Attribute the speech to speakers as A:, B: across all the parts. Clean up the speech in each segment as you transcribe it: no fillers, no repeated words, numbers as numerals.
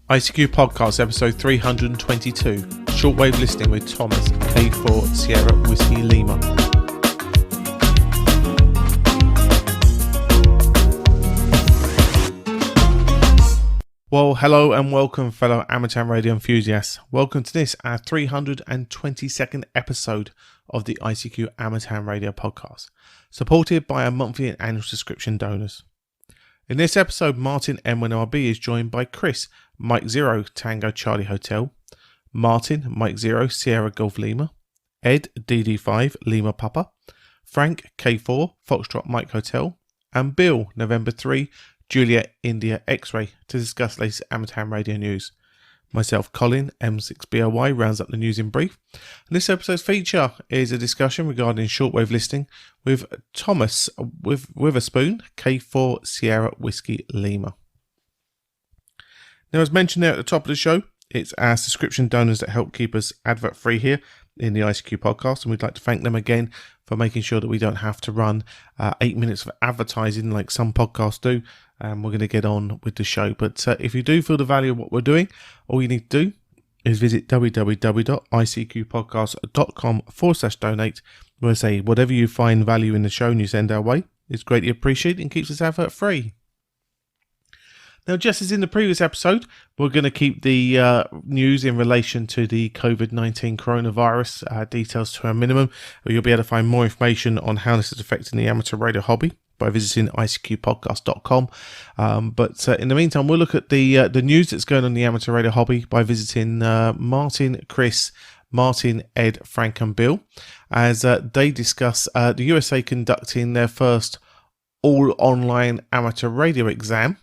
A: ICQ Podcast, episode 322, Shortwave Listening with Thomas K4SWL. Well, hello and welcome, fellow amateur radio enthusiasts. Welcome to this, our 322nd episode of the ICQ Amateur Radio Podcast, supported by our monthly and annual subscription donors. In this episode, Martin M1RB is joined by Chris, Mike 0 Tango Charlie Hotel, Martin, Mike 0 Sierra Golf Lima, Ed DD5 Lima Papa, Frank K4 Foxtrot Mike Hotel, and Bill November 3 Juliet India X-Ray to discuss latest amateur radio news. Myself, Colin M6BOY, rounds up the news in brief. And this episode's feature is a discussion regarding shortwave listening with Thomas Witherspoon K4SWL. Now, as mentioned there at the top of the show, it's our subscription donors that help keep us advert free here in the ICQ podcast, and we'd like to thank them again for making sure that we don't have to run 8 minutes of advertising like some podcasts do. And we're going to get on with the show. But if you do feel the value of what we're doing, all you need to do is visit www.icqpodcast.com/donate, where I say whatever you find value in the show and you send our way is greatly appreciated and keeps us advert free. Now, just as in the previous episode, we're going to keep the news in relation to the COVID-19 coronavirus details to a minimum. You'll be able to find more information on how this is affecting the amateur radio hobby by visiting ICQpodcast.com. But in the meantime, we'll look at the news that's going on in the amateur radio hobby by visiting Martin, Chris, Martin, Ed, Frank and Bill as they discuss the USA conducting their first all-online amateur radio exam,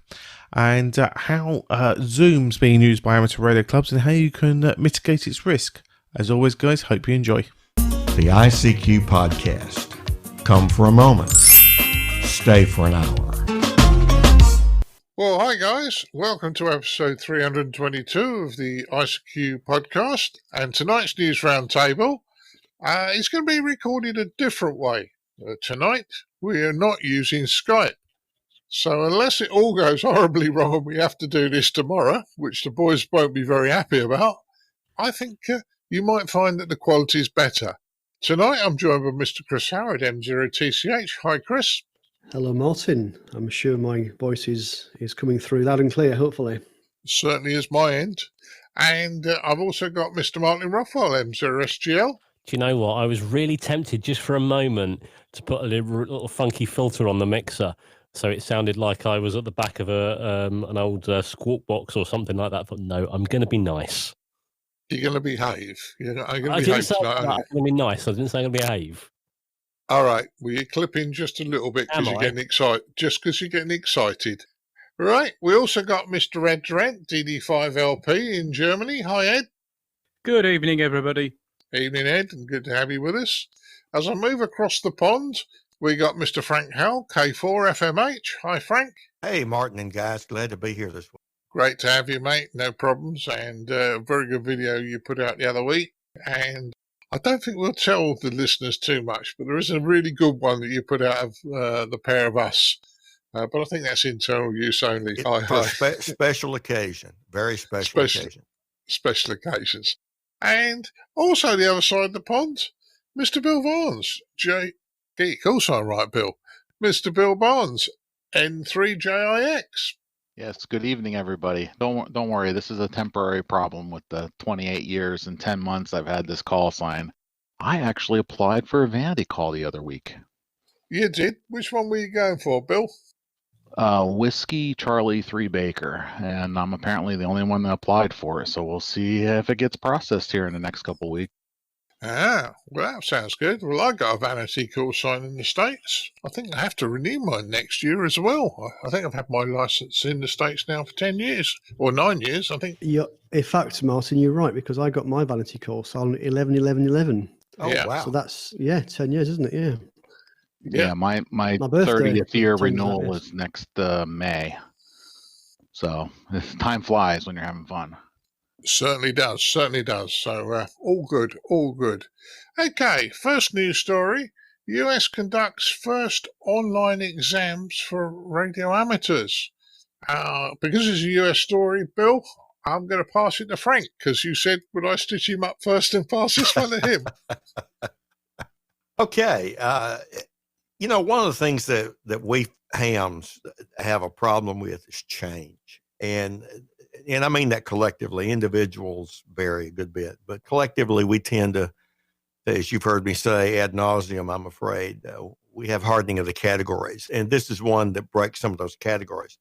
A: and how Zoom's being used by amateur radio clubs and how you can mitigate its risk. As always, guys, hope you enjoy.
B: The ICQ Podcast. Come for a moment. Stay for an hour.
C: Well, hi guys. Welcome to episode 322 of the ICQ Podcast. And tonight's news roundtable is going to be recorded a different way. Tonight, we are not using Skype. So unless it all goes horribly wrong and we have to do this tomorrow, which the boys won't be very happy about, I think you might find that the quality is better. Tonight I'm joined by Mr. Chris Howard M0TCH. Hi, Chris.
D: Hello, Martin. I'm sure my voice is coming through loud and clear, hopefully.
C: Certainly is my end. And I've also got Mr. Martin Rothwell M0SGL.
E: Do you know what? I was really tempted just for a moment to put a little funky filter on the mixer, so it sounded like I was at the back of an old squawk box or something like that. I thought, no, I'm going to be nice.
C: You're going to behave. I'm going
E: I
C: to
E: didn't
C: behave
E: say
C: tonight.
E: I'm going to be nice. I didn't say I'm going to behave.
C: All right. Well, you're clipping just a little bit because you're getting excited. Just because you're getting excited. Right. We also got Mr. Ed Durrant DD5LP in Germany. Hi, Ed.
F: Good evening, everybody.
C: Evening, Ed, and good to have you with us. As I move across the pond, we got Mr. Frank Howell K4FMH. Hi, Frank.
B: Hey, Martin and guys. Glad to be here this week.
C: Great to have you, mate. No problems. And a very good video you put out the other week. And I don't think we'll tell the listeners too much, but there is a really good one that you put out of the pair of us. But I think that's internal use only.
B: Special occasion. Very special occasion.
C: Special occasions. And also the other side of the pond, Mr. Bill Barnes. Geek, also right, Bill. Mr. Bill Barnes, N3JIX.
G: Yes, good evening, everybody. Don't worry, this is a temporary problem with the 28 years and 10 months I've had this call sign. I actually applied for a vanity call the other week.
C: You did? Which one were you going for, Bill?
G: Whiskey Charlie 3 Baker, and I'm apparently the only one that applied for it, so we'll see if it gets processed here in the next couple of weeks.
C: Ah, well, that sounds good. Well, I got a vanity call sign in the States. I think I have to renew mine next year as well. I think I've had my license in the States now for 10 years, or 9 years, I think.
D: Yeah, in fact, Martin, you're right, because I got my vanity course on 11/11/11.
B: Oh,
C: Yeah.
B: wow.
D: So that's, 10 years, isn't it? Yeah.
G: Yeah, my
D: birthday
G: 30th year
D: turns out,
G: renewal
D: yes.
G: was next May. So time flies when you're having fun.
C: Certainly does. So all good. Okay, first news story. US conducts first online exams for radio amateurs. Because it's a US story, Bill, I'm going to pass it to Frank because you said, would I stitch him up first and pass this one to him?
B: Okay. One of the things that we hams have a problem with is change. And I mean that collectively. Individuals vary a good bit, but collectively we tend to, as you've heard me say ad nauseum, I'm afraid, we have hardening of the categories. And this is one that breaks some of those categories.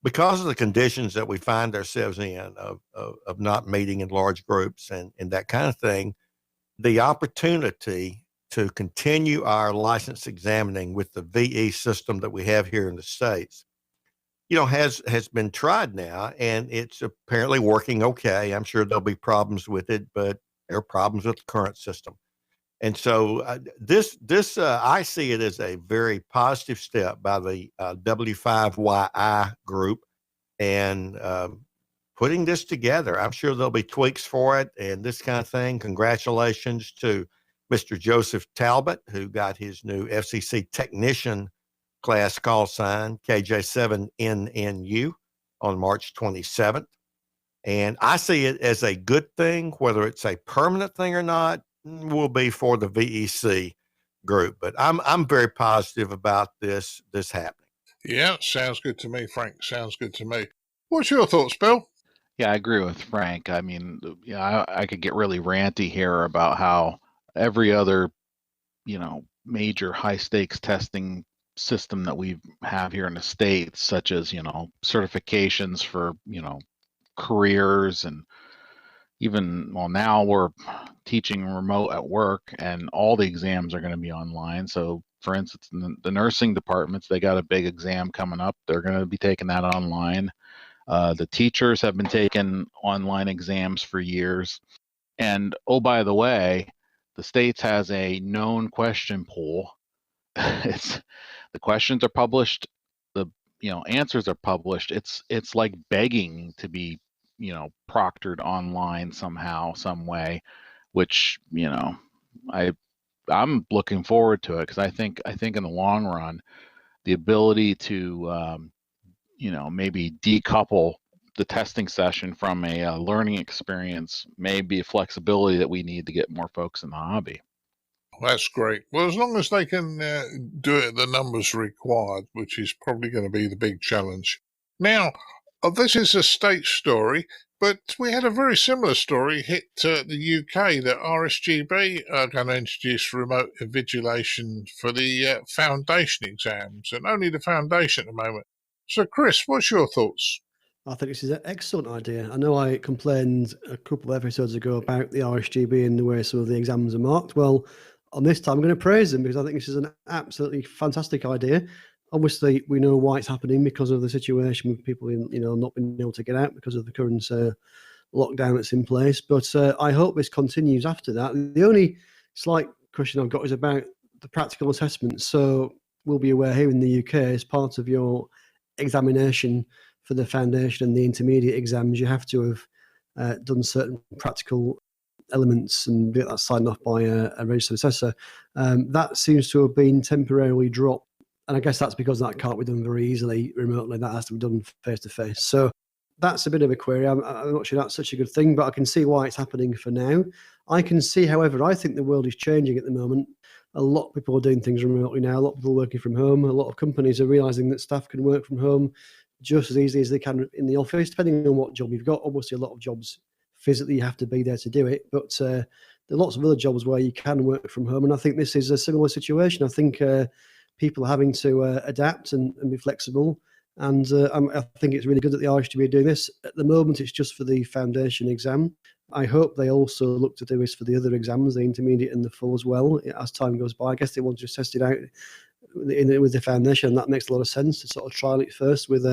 B: Because of the conditions that we find ourselves in of not meeting in large groups and that kind of thing, the opportunity to continue our license examining with the VE system that we have here in the States, has been tried now, and it's apparently working okay. I'm sure there'll be problems with it, but there are problems with the current system. And so I see it as a very positive step by the W5YI group and putting this together. I'm sure there'll be tweaks for it and this kind of thing. Congratulations to Mr. Joseph Talbot, who got his new FCC technician class call sign, KJ7NNU, on March 27th. And I see it as a good thing. Whether it's a permanent thing or not will be for the VEC group. But I'm very positive about this happening.
C: Yeah, sounds good to me, Frank. Sounds good to me. What's your thoughts, Bill?
G: Yeah, I agree with Frank. I mean, I could get really ranty here about how every other, major high stakes testing system that we have here in the States, such as, certifications for, careers, and even, now we're teaching remote at work and all the exams are going to be online. So for instance, in the nursing departments, they got a big exam coming up. They're going to be taking that online. The teachers have been taking online exams for years. And oh, by the way, the States has a known question pool. The questions are published, the answers are published. It's like begging to be proctored online somehow, some way, which I'm looking forward to it, because I think in the long run, the ability to maybe decouple the testing session from a learning experience may be a flexibility that we need to get more folks in the hobby.
C: That's great. Well, as long as they can do it at the numbers required, which is probably going to be the big challenge. Now, this is a state story, but we had a very similar story hit the UK that RSGB are going to introduce remote invigilation for the foundation exams, and only the foundation at the moment. So, Chris, what's your thoughts?
D: I think this is an excellent idea. I know I complained a couple of episodes ago about the RSGB and the way some of the exams are marked. Well, on this time, I'm going to praise them because I think this is an absolutely fantastic idea. Obviously, we know why it's happening because of the situation with people, not being able to get out because of the current lockdown that's in place. But I hope this continues after that. The only slight question I've got is about the practical assessment. So we'll be aware here in the UK, as part of your examination for the foundation and the intermediate exams, you have to have done certain practical elements and get that signed off by a registered assessor. That seems to have been temporarily dropped. And I guess that's because that can't be done very easily remotely. That has to be done face to face. So that's a bit of a query. I'm not sure that's such a good thing, but I can see why it's happening for now. I can see, however, I think the world is changing at the moment. A lot of people are doing things remotely now. A lot of people are working from home. A lot of companies are realizing that staff can work from home just as easily as they can in the office, depending on what job you've got. Obviously, a lot of jobs physically you have to be there to do it, but there are lots of other jobs where you can work from home. And I think this is a similar situation. I think people are having to adapt and be flexible. And I think it's really good that the RSGB are doing this. At the moment, it's just for the foundation exam. I hope they also look to do this for the other exams, the intermediate and the full as well, as time goes by. I guess they want to just test it out with the foundation, and that makes a lot of sense to sort of trial it first with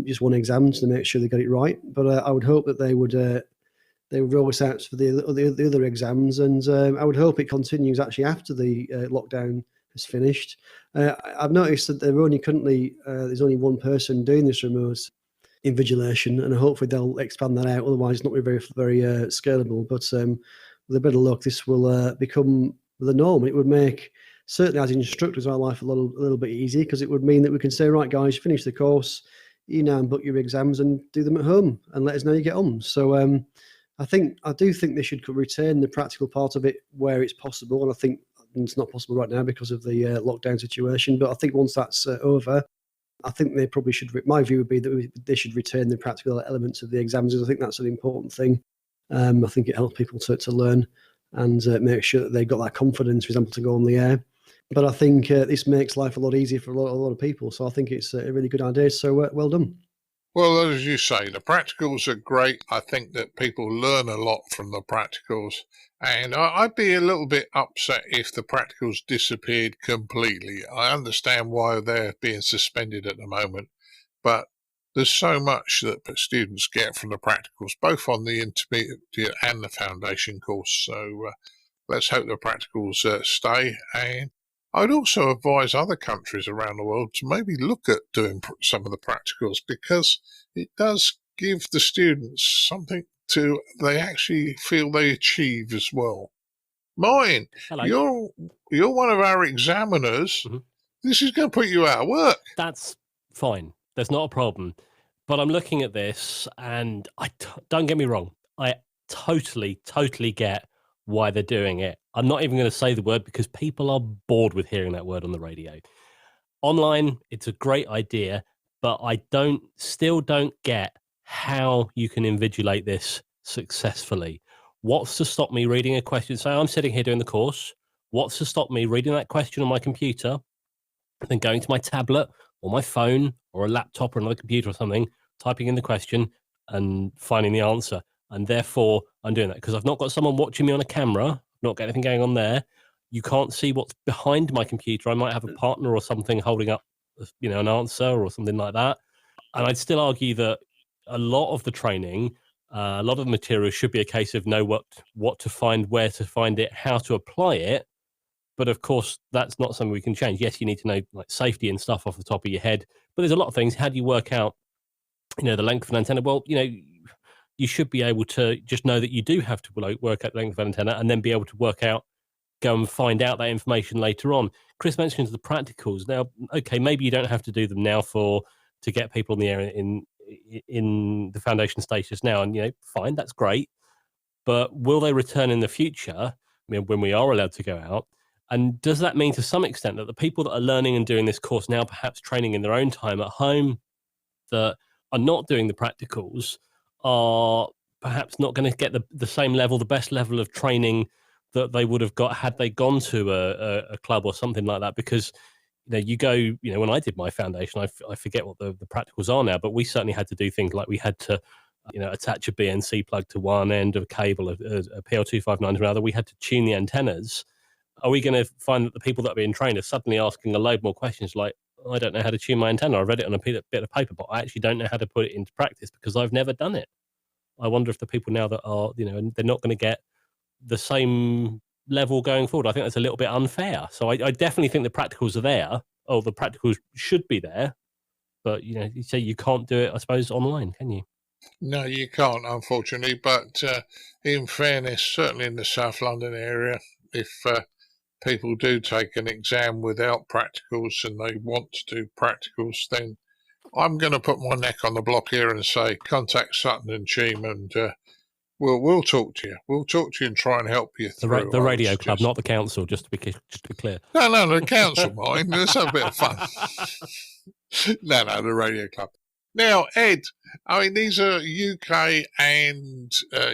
D: just one exam to make sure they got it right. But I would hope that they would roll this out for the other exams, and I would hope it continues actually after the lockdown has finished. I've noticed that there's only one person doing this remote invigilation, and hopefully they'll expand that out. Otherwise, it's not very scalable. But with a bit of luck, this will become the norm. It would make, certainly as instructors, our life a little bit easier, because it would mean that we can say, right, guys, finish the course. you now book your exams and do them at home and let us know you get on. So I do think they should retain the practical part of it where it's possible, and I think it's not possible right now because of the lockdown situation. But I think once that's over, I think they probably should. My view would be that they should retain the practical elements of the exams. I think that's an important thing. I think it helps people to learn and make sure that they've got that confidence, for example, to go on the air. But I think this makes life a lot easier for a lot of people. So I think it's a really good idea. So well done.
C: Well, as you say, the practicals are great. I think that people learn a lot from the practicals. And I'd be a little bit upset if the practicals disappeared completely. I understand why they're being suspended at the moment, but there's so much that students get from the practicals, both on the intermediate and the foundation course. So let's hope the practicals stay. And I'd also advise other countries around the world to maybe look at doing some of the practicals, because it does give the students something they actually feel they achieve as well. Mine,
E: Hello.
C: you're one of our examiners. Mm-hmm. This is going to put you out of work.
E: That's fine. There's not a problem. But I'm looking at this, and don't get me wrong, I totally get why they're doing it. I'm not even going to say the word because people are bored with hearing that word on the radio. Online, it's a great idea, but I still don't get how you can invigilate this successfully. What's to stop me reading a question? So I'm sitting here doing the course. What's to stop me reading that question on my computer, then going to my tablet or my phone or a laptop or another computer or something, typing in the question and finding the answer? And therefore, I'm doing that because I've not got someone watching me on a camera, not got anything going on there. You can't see what's behind my computer. I might have a partner or something holding up, an answer or something like that. And I'd still argue that a lot of the training, a lot of the material should be a case of know what to find, where to find it, how to apply it. But of course, that's not something we can change. Yes, you need to know like safety and stuff off the top of your head. But there's a lot of things. How do you work out, the length of an antenna? Well, you should be able to just know that you do have to work out the length of an antenna and then be able to go and find out that information later on. Chris mentions the practicals. Now, okay, maybe you don't have to do them now to get people in the air in the foundation status now, and fine, that's great. But will they return in the future when we are allowed to go out? And does that mean to some extent that the people that are learning and doing this course now, perhaps training in their own time at home, that are not doing the practicals, are perhaps not going to get the same level, the best level of training that they would have got had they gone to a club or something like that? Because you go, when I did my foundation, I forget what the practicals are now, but we certainly had to do things like we had to attach a BNC plug to one end of a cable, a PL259 to another. We had to tune the antennas. Are we going to find that the people that are being trained are suddenly asking a load more questions like, I don't know how to tune my antenna. I read it on a bit of paper, but I actually don't know how to put it into practice because I've never done it. I wonder if the people now that are, they're not going to get the same level going forward. I think that's a little bit unfair. So I definitely think the practicals are there. Oh, the practicals should be there. But, you say you can't do it, I suppose, online, can you?
C: No, you can't, unfortunately. But in fairness, certainly in the South London area, if people do take an exam without practicals and they want to do practicals, then I'm going to put my neck on the block here and say contact Sutton and Cheam, and we'll talk to you. We'll talk to you and try and help you through.
E: The radio club, not the council, just to be clear.
C: No, the council, mine. Let's have a bit of fun. No, the radio club. Now, Ed, these are UK and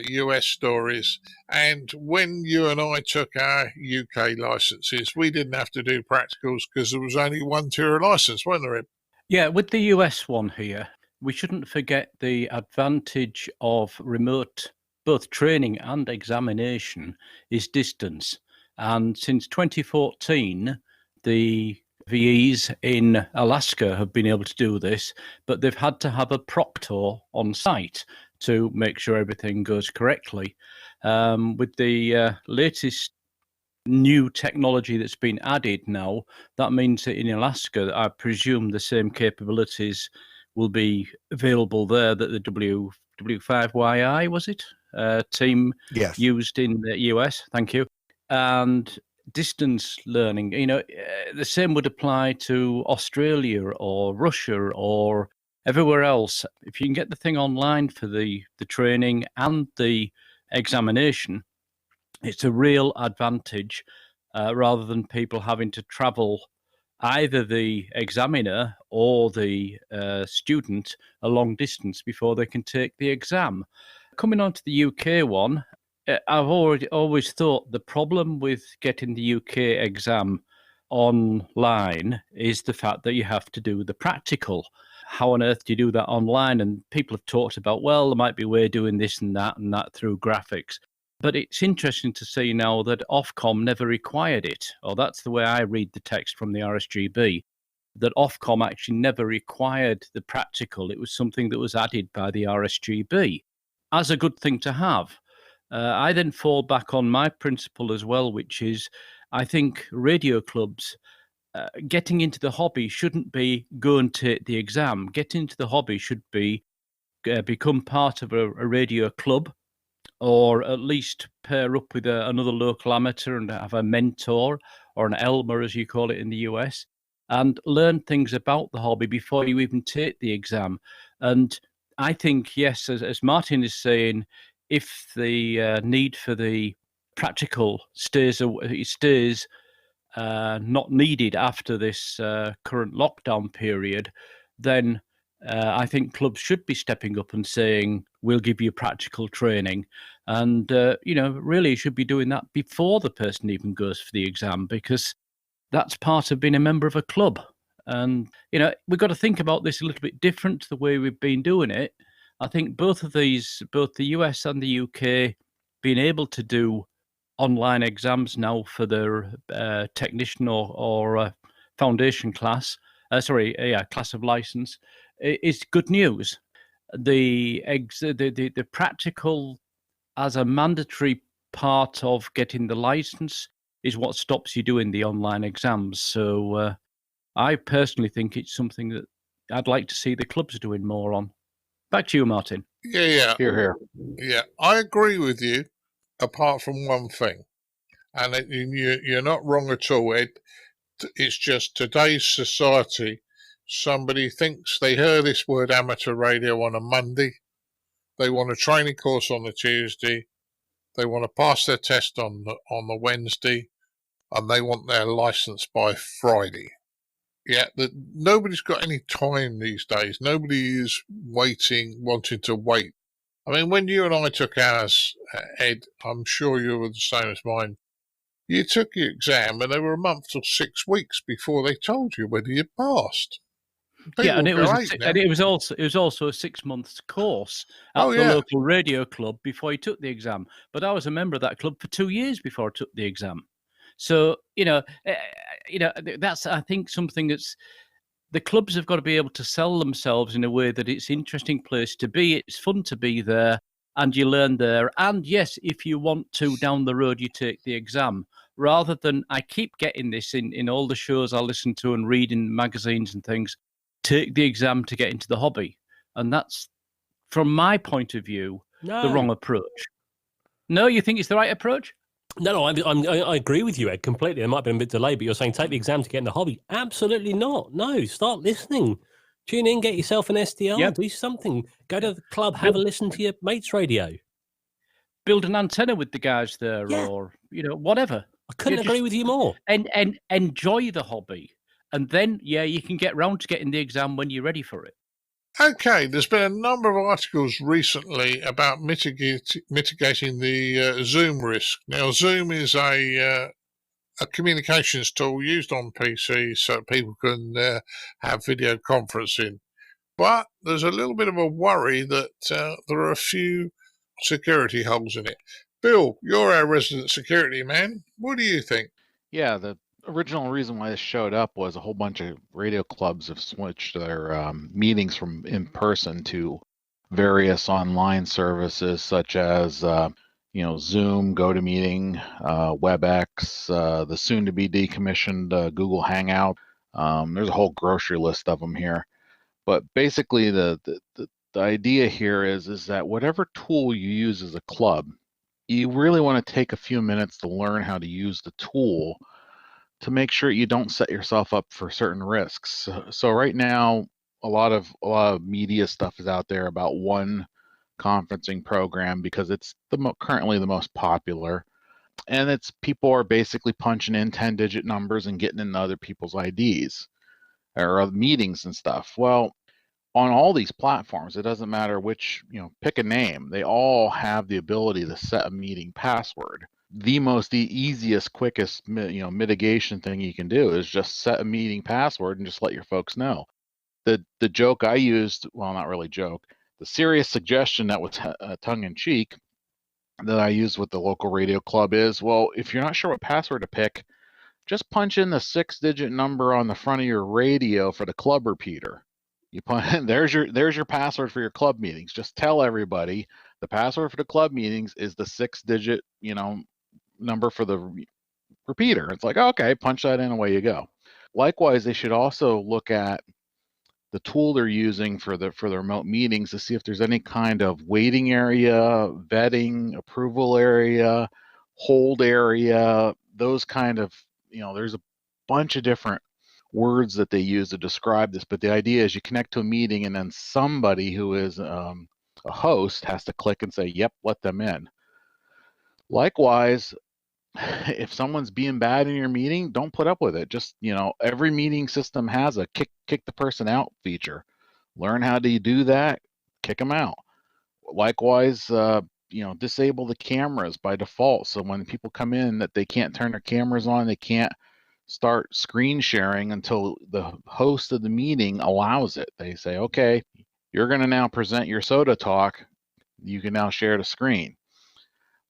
C: US stories. And when you and I took our UK licenses, we didn't have to do practicals because there was only one tier of license, wasn't there, Ed?
F: Yeah, with the US one here, we shouldn't forget the advantage of remote, both training and examination, is distance. And since 2014, the VEs in Alaska have been able to do this, but they've had to have a proctor on site to make sure everything goes correctly. With the latest new technology that's been added now, that means that in Alaska, I presume the same capabilities will be available there that the W5YI, was it? Team
B: Yes.
F: used in the US. Thank you. And distance learning, the same would apply to Australia or Russia or everywhere else, if you can get the thing online for the training and the examination, it's a real advantage rather than people having to travel either the examiner or the student a long distance before they can take the exam. Coming on to the UK one, I've always thought the problem with getting the UK exam online is the fact that you have to do the practical. How on earth do you do that online? And people have talked about, well, there might be a way of doing this and that through graphics. But it's interesting to see now that Ofcom never required it, or that's the way I read the text from the RSGB, that Ofcom actually never required the practical. It was something that was added by the RSGB as a good thing to have. I then fall back on my principle as well, which is I think radio clubs getting into the hobby shouldn't be go and take the exam. Getting into the hobby should be become part of a radio club, or at least pair up with another local amateur and have a mentor or an ELMA, as you call it in the US, and learn things about the hobby before you even take the exam. And I think, yes, as Martin is saying, if the need for the practical stays not needed after this current lockdown period, then I think clubs should be stepping up and saying, we'll give you practical training. And, really should be doing that before the person even goes for the exam, because that's part of being a member of a club. And, we've got to think about this a little bit different to the way we've been doing it. I think both the US and the UK being able to do online exams now for their technician or foundation class, class of license, is good news. The practical as a mandatory part of getting the license is what stops you doing the online exams. So I personally think it's something that I'd like to see the clubs doing more on. Back to you, Martin.
C: Yeah.
G: Here.
C: Yeah, I agree with you, apart from one thing. And you're not wrong at all, Ed. It's just today's society. Somebody thinks they heard this word amateur radio on a Monday. They want a training course on the Tuesday. They want to pass their test on the Wednesday, and they want their license by Friday. Yeah, nobody's got any time these days. Nobody is wanting to wait. I mean, when you and I took ours, Ed, I'm sure you were the same as mine. You took your exam, and they were a month or 6 weeks before they told you whether you passed.
F: And it was also a 6 months course at the local radio club before you took the exam. But I was a member of that club for 2 years before I took the exam. So that's, I think, something that's the clubs have got to be able to sell themselves in a way that it's an interesting place to be. It's fun to be there, and you learn there. And yes, if you want to down the road, you take the exam. Rather than, I keep getting this in all the shows I listen to and read in magazines and things, take the exam to get into the hobby. And that's, from my point of view, the wrong approach. No, you think it's the right approach?
E: No, I agree with you, Ed, completely. There might have been a bit delayed, but you're saying take the exam to get in the hobby. Absolutely not. No, start listening. Tune in, get yourself an SDR, do something. Go to the club, have a listen to your mates' radio.
F: Build an antenna with the guys there, or, whatever.
E: I couldn't agree with you more.
F: And enjoy the hobby. And then, you can get round to getting the exam when you're ready for it.
C: Okay, there's been a number of articles recently about mitigating the Zoom risk. Now, Zoom is a communications tool used on PCs so people can have video conferencing. But there's a little bit of a worry that there are a few security holes in it. Bill, you're our resident security man. What do you think?
G: Yeah, the original reason why this showed up was a whole bunch of radio clubs have switched their meetings from in person to various online services such as Zoom, GoToMeeting, WebEx, the soon-to-be decommissioned Google Hangout. There's a whole grocery list of them here. But basically, the idea here is that whatever tool you use as a club, you really want to take a few minutes to learn how to use the tool to make sure you don't set yourself up for certain risks. So right now, a lot of media stuff is out there about one conferencing program because it's currently the most popular, and it's people are basically punching in 10-digit numbers and getting into other people's IDs or other meetings and stuff. Well, on all these platforms, it doesn't matter which, pick a name, they all have the ability to set a meeting password. The easiest, quickest, mitigation thing you can do is just set a meeting password and just let your folks know. The joke I used, well, not really joke, the serious suggestion that was tongue-in-cheek that I used with the local radio club is, well, if you're not sure what password to pick, just punch in the 6-digit number on the front of your radio for the club repeater. You punch, there's your password for your club meetings. Just tell everybody the password for the club meetings is the 6-digit, number for the repeater. It's like, okay, punch that in, away you go. Likewise, they should also look at the tool they're using for the remote meetings to see if there's any kind of waiting area, vetting, approval area, hold area, those kind of, there's a bunch of different words that they use to describe this, but the idea is you connect to a meeting and then somebody who is a host has to click and say, yep, let them in. Likewise, if someone's being bad in your meeting, don't put up with it. Just, every meeting system has a kick the person out feature. Learn how to do that, kick them out. Likewise, disable the cameras by default. So when people come in that they can't turn their cameras on, they can't start screen sharing until the host of the meeting allows it. They say, okay, you're going to now present your soda talk. You can now share the screen.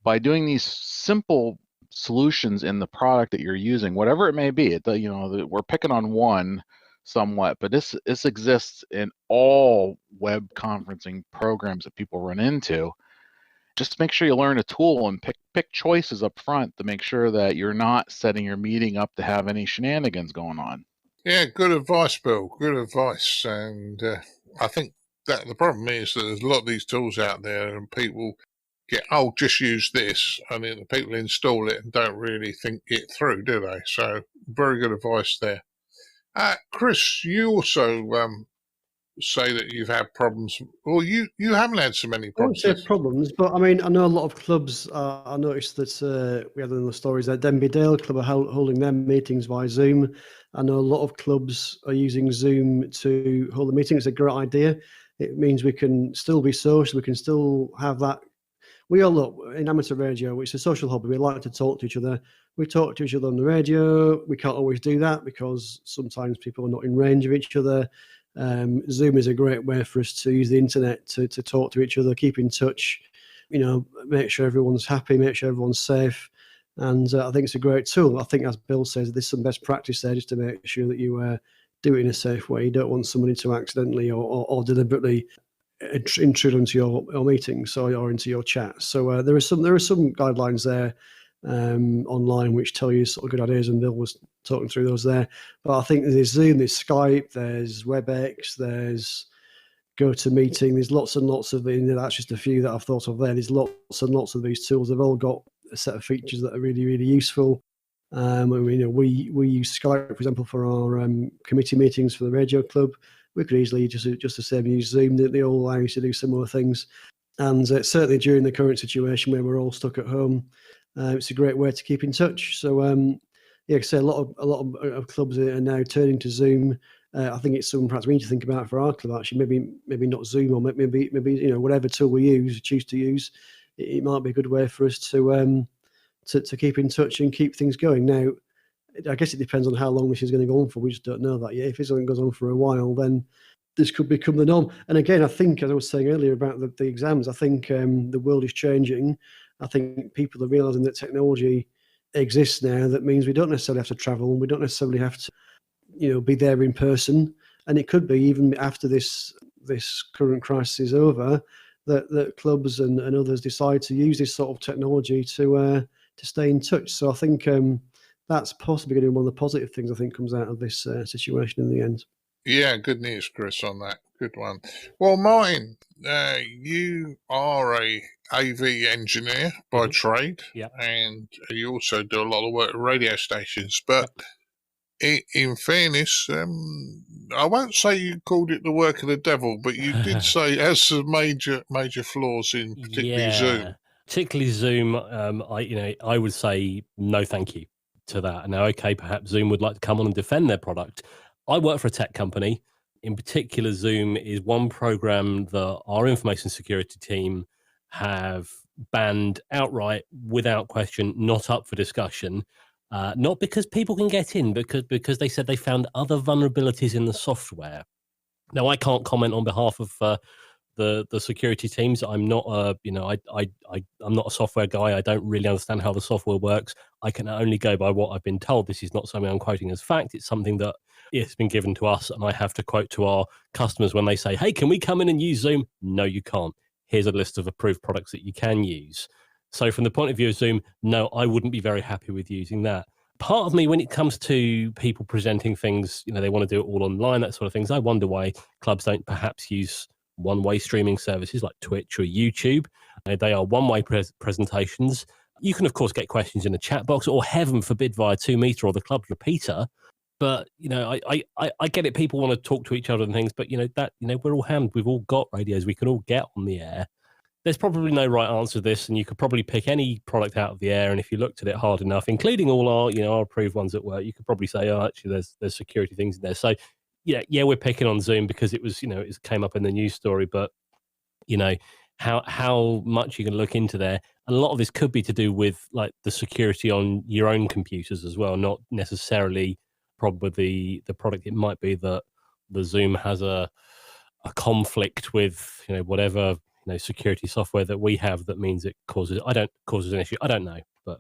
G: By doing these simple solutions in the product that you're using, whatever it may be, we're picking on one somewhat, but this exists in all web conferencing programs that people run into. Just make sure you learn a tool and pick choices up front to make sure that you're not setting your meeting up to have any shenanigans going on.
C: Yeah, good advice, Bill. Good advice. And I think that the problem is that there's a lot of these tools out there and people get, just use this, and then the people install it and don't really think it through, do they? So very good advice there. Chris, you also say that you've had problems. Well, you haven't had so many problems.
D: I won't say problems, but I mean, I know a lot of clubs. I noticed that we had in the stories that Denby Dale Club are holding their meetings via Zoom. I know a lot of clubs are using Zoom to hold the meeting. It's a great idea. It means we can still be social. We can still have that. We all look in amateur radio. It's a social hobby. We like to talk to each other. We talk to each other on the radio. We can't always do that because sometimes people are not in range of each other. Zoom is a great way for us to use the internet to talk to each other, keep in touch, make sure everyone's happy, make sure everyone's safe. And I think it's a great tool. I think, as Bill says, there's some best practice there just to make sure that you do it in a safe way. You don't want somebody to accidentally or deliberately intrude into your meetings or into your chat. So there are some guidelines there online which tell you sort of good ideas, and Bill was talking through those there. But I think there's Zoom, there's Skype, there's WebEx, there's GoToMeeting. There's lots and lots of that's just a few that I've thought of there. There's lots and lots of these tools. They've all got a set of features that are really, really useful. We use Skype, for example, for our committee meetings for the radio club. We could easily just the same use Zoom. They all allow you to do similar things. And certainly during the current situation where we're all stuck at home, it's a great way to keep in touch. So, like I say, a lot of clubs are now turning to Zoom. I think it's something perhaps we need to think about for our club. Actually, maybe not Zoom, or maybe whatever tool we choose to use. It might be a good way for us to keep in touch and keep things going. Now, I guess it depends on how long this is going to go on for. We just don't know that yet. If it goes on for a while, then this could become the norm. And again, I think, as I was saying earlier about the exams, I think the world is changing. I think people are realizing that technology exists now. That means we don't necessarily have to travel. We don't necessarily have to, be there in person. And it could be even after this current crisis is over, that clubs and others decide to use this sort of technology to stay in touch. So I think that's possibly going to be one of the positive things I think comes out of this situation in the end.
C: Yeah, good news, Chris, on that. Good one. Well, Martin, you are a AV engineer by trade, and you also do a lot of work at radio stations. But in fairness, I won't say you called it the work of the devil, but you did say it has some major flaws in particularly Zoom.
E: Particularly Zoom. I would say no, thank you to that. Now, okay, perhaps Zoom would like to come on and defend their product. I work for a tech company. In particular, Zoom is one program that our information security team have banned outright, without question, not up for discussion. Not because people can get in, because they said they found other vulnerabilities in the software. Now, I can't comment on behalf of the security teams. I'm not I'm not a software guy. I don't really understand how the software works. I can only go by what I've been told. This is not something I'm quoting as fact. It's something that it's been given to us, and I have to quote to our customers when they say, "Hey, can we come in and use Zoom?" No, you can't. Here's a list of approved products that you can use. So from the point of view of Zoom, no, I wouldn't be very happy with using that. Part of me, when it comes to people presenting things, they want to do it all online, that sort of things. I wonder why clubs don't perhaps use one-way streaming services like Twitch or YouTube. They are one-way presentations. You can, of course, get questions in the chat box, or heaven forbid via 2meter or the club repeater. But I get it. People want to talk to each other and things, but we're all hammed. We've all got radios. We can all get on the air. There's probably no right answer to this, and you could probably pick any product out of the air. And if you looked at it hard enough, including all our approved ones at work, you could probably say, oh, actually, there's security things in there. So yeah, we're picking on Zoom because it was, it came up in the news story, but how much you can look into there. And a lot of this could be to do with like the security on your own computers as well, not necessarily probably the product. It might be that the Zoom has a conflict with, whatever, security software that we have that means it causes an issue. I don't know, but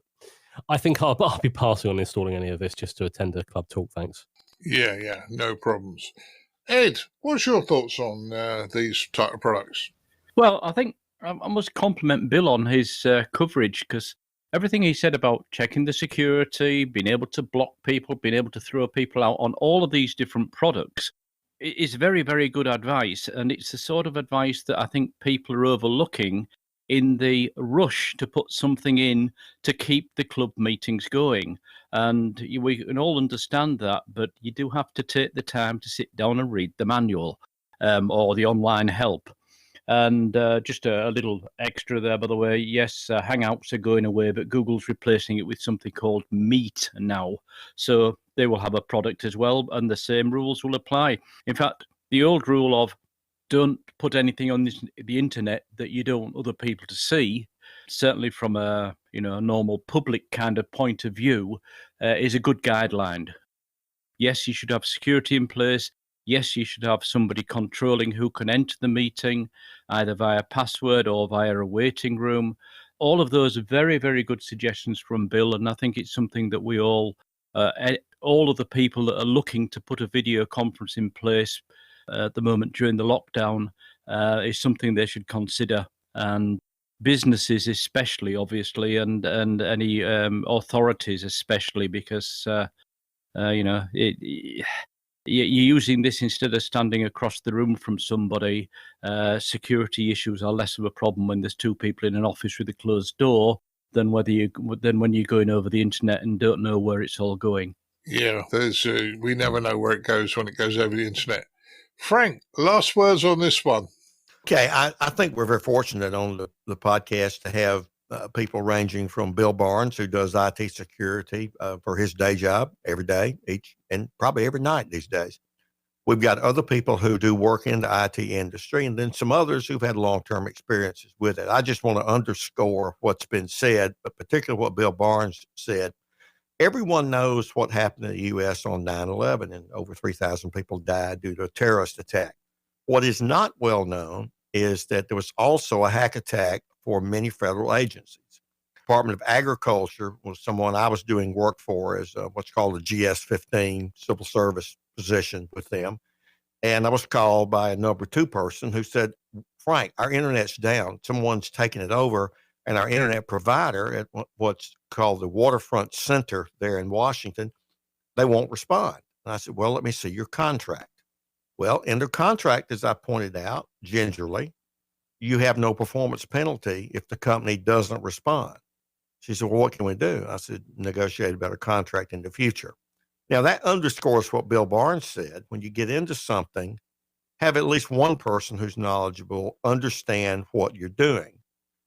E: I think I'll be passing on installing any of this just to attend a club talk. Thanks.
C: Yeah, no problems. Ed, what's your thoughts on these type of products?
F: Well, I think I must compliment Bill on his coverage, because everything he said about checking the security, being able to block people, being able to throw people out on all of these different products is very, very good advice. And it's the sort of advice that I think people are overlooking in the rush to put something in to keep the club meetings going. And we can all understand that, but you do have to take the time to sit down and read the manual or the online help. And just a little extra there, by the way. Yes, Hangouts are going away, but Google's replacing it with something called Meet now. So they will have a product as well, and the same rules will apply. In fact, the old rule of don't put anything on the internet that you don't want other people to see, certainly from a normal public kind of point of view, is a good guideline. Yes, you should have security in place. Yes, you should have somebody controlling who can enter the meeting, either via password or via a waiting room. All of those are very, very good suggestions from Bill, and I think it's something that we all of the people that are looking to put a video conference in place at the moment during the lockdown is something they should consider. And businesses especially, obviously, and any authorities especially, because you're using this instead of standing across the room from somebody. Security issues are less of a problem when there's two people in an office with a closed door than when you're going over the internet and don't know where it's all going.
C: Yeah, we never know where it goes when it goes over the internet. Frank, last words on this one.
B: Okay, I think we're very fortunate on the podcast to have people ranging from Bill Barnes, who does IT security for his day job every day, and probably every night these days. We've got other people who do work in the IT industry, and then some others who've had long-term experiences with it. I just want to underscore what's been said, but particularly what Bill Barnes said. Everyone knows what happened in the U.S. on 9/11, and over 3,000 people died due to a terrorist attack. What is not well known is that there was also a hack attack for many federal agencies. Department of Agriculture was someone I was doing work for as what's called a GS-15 civil service position with them. And I was called by a number 2 person who said, Frank, our internet's down. Someone's taken it over, and our internet provider at what's called the Waterfront Center there in Washington, they won't respond. And I said, well, let me see your contract. Well, in their contract, as I pointed out, gingerly, you have no performance penalty if the company doesn't respond. She said, well, what can we do? I said, negotiate a better contract in the future. Now, that underscores what Bill Barnes said. When you get into something, have at least one person who's knowledgeable understand what you're doing.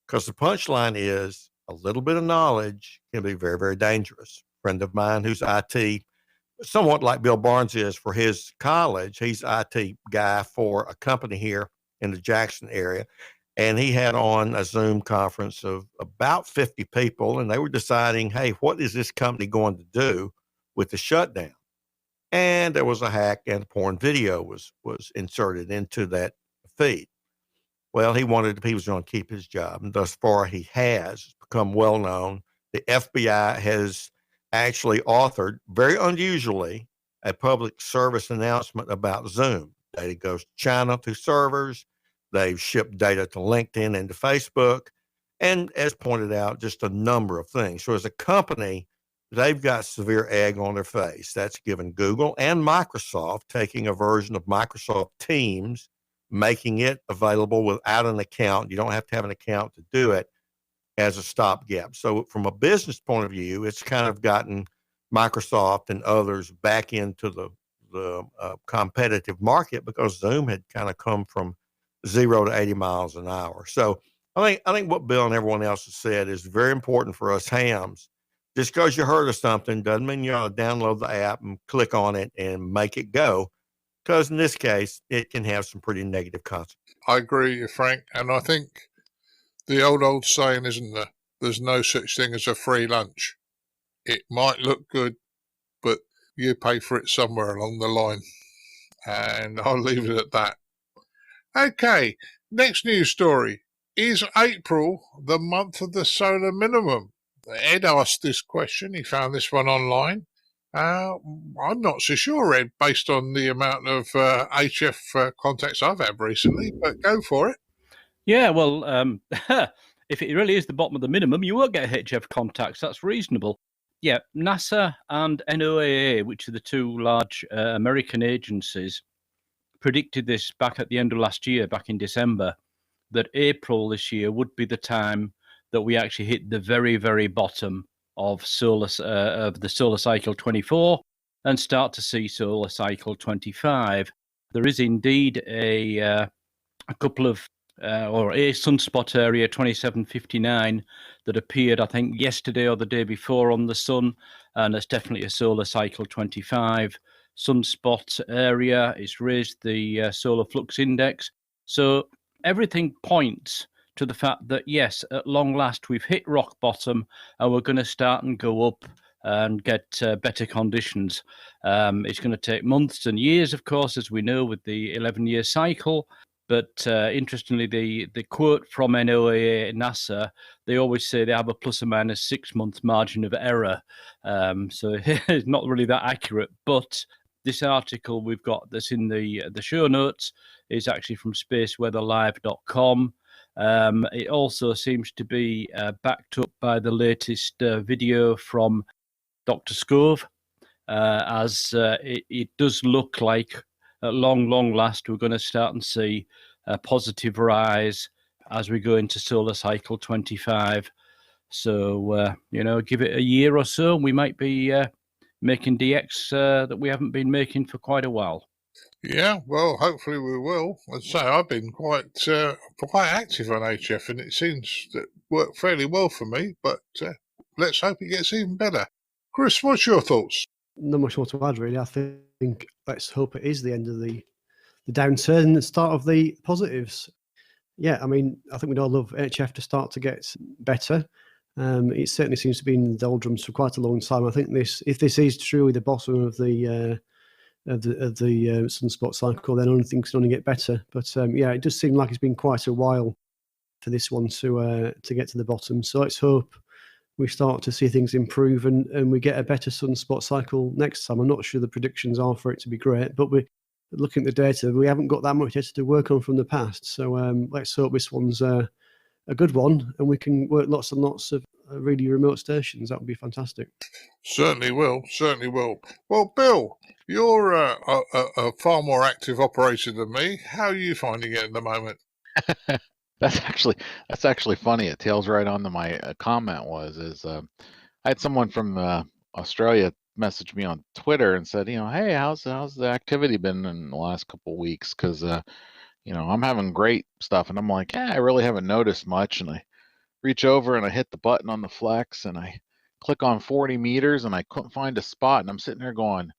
B: Because the punchline is a little bit of knowledge can be very, very dangerous. A friend of mine who's IT, somewhat like Bill Barnes is for his college, he's IT guy for a company here in the Jackson area. And he had on a Zoom conference of about 50 people, and they were deciding, hey, what is this company going to do with the shutdown? And there was a hack, and porn video was inserted into that feed. Well, he was going to keep his job, and thus far he has become well known. The FBI has actually authored, very unusually, a public service announcement about Zoom. Data goes to China through servers. They've shipped data to LinkedIn and to Facebook. And as pointed out, just a number of things. So as a company, they've got severe egg on their face. That's given Google and Microsoft taking a version of Microsoft Teams, making it available without an account. You don't have to have an account to do it, as a stopgap. So from a business point of view, it's kind of gotten Microsoft and others back into the competitive market, because Zoom had kind of come from 0 to 80 miles an hour. So I think what Bill and everyone else has said is very important for us hams. Just because you heard of something doesn't mean you ought to download the app and click on it and make it go, because in this case, it can have some pretty negative consequences.
C: I agree with you, Frank. And I think the old saying, isn't there? There's no such thing as a free lunch. It might look good, but you pay for it somewhere along the line. And I'll leave it at that. Okay, next news story. Is April the month of the solar minimum? Ed asked this question. He found this one online. I'm not so sure, Ed, based on the amount of HF contacts I've had recently, but go for it.
F: Yeah, well, if it really is the bottom of the minimum, you won't get HF contacts. That's reasonable. Yeah, NASA and NOAA, which are the two large American agencies, predicted this back at the end of last year, back in December, that April this year would be the time that we actually hit the very, very bottom of the solar cycle 24 and start to see solar cycle 25. There is indeed a couple of or a sunspot area 2759 that appeared, I think, yesterday or the day before on the sun, and it's definitely a solar cycle 25 sunspot area. It's raised the solar flux index, so everything points to the fact that yes, at long last we've hit rock bottom and we're going to start and go up and get better conditions. It's going to take months and years, of course, as we know, with the 11-year cycle. But interestingly, the quote from NOAA and NASA, they always say they have a plus or minus 6 month margin of error. So it's not really that accurate. But this article we've got that's in the show notes is actually from spaceweatherlive.com. It also seems to be backed up by the latest video from Dr. Scove, as it does look like at long last we're going to start and see a positive rise as we go into solar cycle 25. So, give it a year or so, we might be making DX that we haven't been making for quite a while.
C: Yeah, well, hopefully we will. I'd say I've been quite active on HF, and it seems to work fairly well for me, but let's hope it gets even better. Chris, what's your thoughts?
D: Not much more to add, really. I think let's hope it is the end of the downturn and the start of the positives. Yeah, I mean, I think we'd all love HF to start to get better. It certainly seems to be in the doldrums for quite a long time. I think if this is truly the bottom of the sunspot cycle, then only things can only get better. But yeah, it does seem like it's been quite a while for this one to get to the bottom. So let's hope we start to see things improve and we get a better sunspot cycle next time. I'm not sure the predictions are for it to be great, but we're looking at the data. We haven't got that much data to work on from the past. So let's hope this one's a good one and we can work lots and lots of really remote stations. That would be fantastic.
C: Certainly will. Well, Bill, you're a far more active operator than me. How are you finding it at the moment?
G: That's actually funny. It tails right on to my comment I had someone from Australia messaged me on Twitter and said, hey, how's the activity been in the last couple of weeks? Because I'm having great stuff, and I'm like, I really haven't noticed much. And I reach over and I hit the button on the flex, and I click on 40 meters, and I couldn't find a spot, and I'm sitting there going,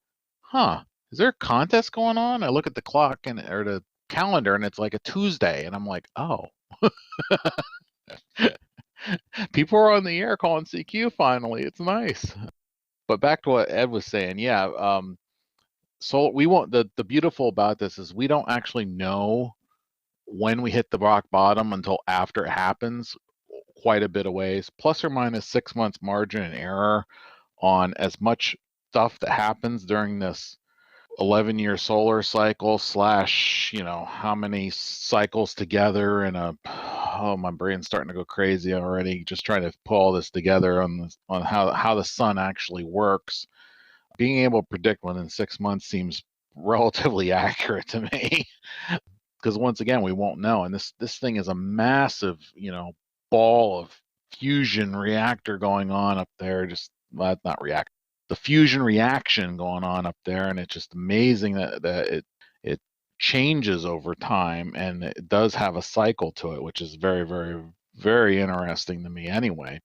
G: is there a contest going on? I look at the clock or the calendar, and it's like a Tuesday, and I'm like, oh. People are on the air calling CQ finally. It's nice. But back to what Ed was saying, so we won't. The beautiful about this is we don't actually know when we hit the rock bottom until after it happens, quite a bit of ways, plus or minus 6 months margin and error on as much stuff that happens during this 11-year solar cycle / how many cycles together in a. Oh, my brain's starting to go crazy already, just trying to pull all this together on how the sun actually works. Being able to predict within 6 months seems relatively accurate to me, because once again, we won't know. And this thing is a massive, ball of fusion reactor going on up there. Not reactor, the fusion reaction going on up there, and it's just amazing that it changes over time, and it does have a cycle to it, which is very, very, very interesting to me anyway.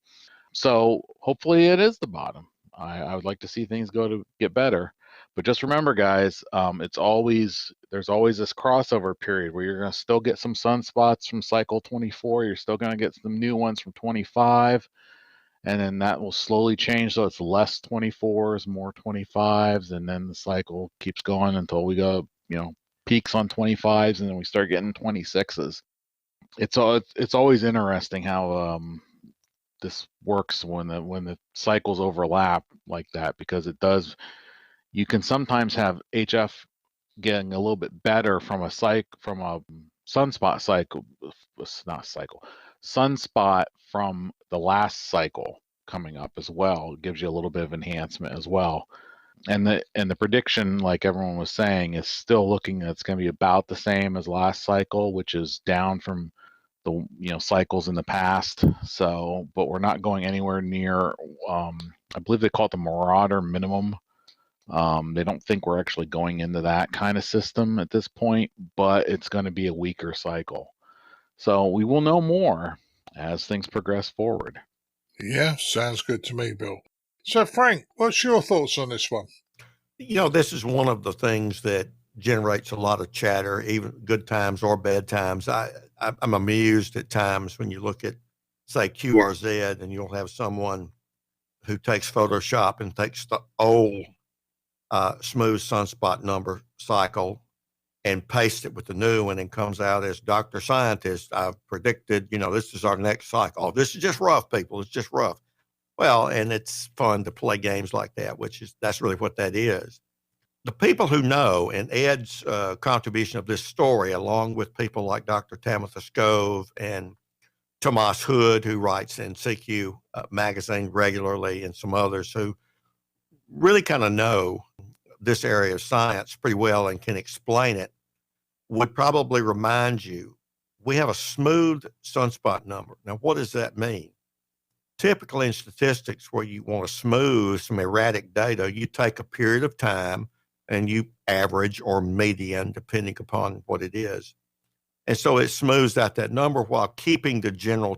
G: So hopefully it is the bottom. I would like to see things get better, but just remember, guys, there's always this crossover period where you're going to still get some sunspots from cycle 24. You're still going to get some new ones from 25, and then that will slowly change. So it's less 24s, more 25s, and then the cycle keeps going until we go, peaks on 25s, and then we start getting 26s. It's always interesting how this works when the cycles overlap like that, because it does. You can sometimes have HF getting a little bit better from a sunspot from the last cycle coming up as well. It gives you a little bit of enhancement as well. And the prediction, like everyone was saying, is still looking it's going to be about the same as last cycle, which is down from the cycles in the past. So, but we're not going anywhere near. I believe they call it the Marauder minimum. They don't think we're actually going into that kind of system at this point, but it's going to be a weaker cycle. So we will know more as things progress forward.
C: Yeah, sounds good to me, Bill. So, Frank, what's your thoughts on this one?
B: This is one of the things that generates a lot of chatter, even good times or bad times. I'm amused at times when you look at, say, QRZ, and you'll have someone who takes Photoshop and takes the old smooth sunspot number cycle and pastes it with the new one, and comes out as Dr. Scientist. I've predicted, this is our next cycle. Oh, this is just rough, people. It's just rough. Well, and it's fun to play games like that, that's really what that is. The people who know, and Ed's contribution of this story, along with people like Dr. Tamitha Scove and Tomas Hood, who writes in CQ magazine regularly, and some others who really kind of know this area of science pretty well and can explain it, would probably remind you, we have a smooth sunspot number. Now, what does that mean? Typically in statistics, where you want to smooth some erratic data, you take a period of time and you average or median, depending upon what it is. And so it smooths out that number while keeping the general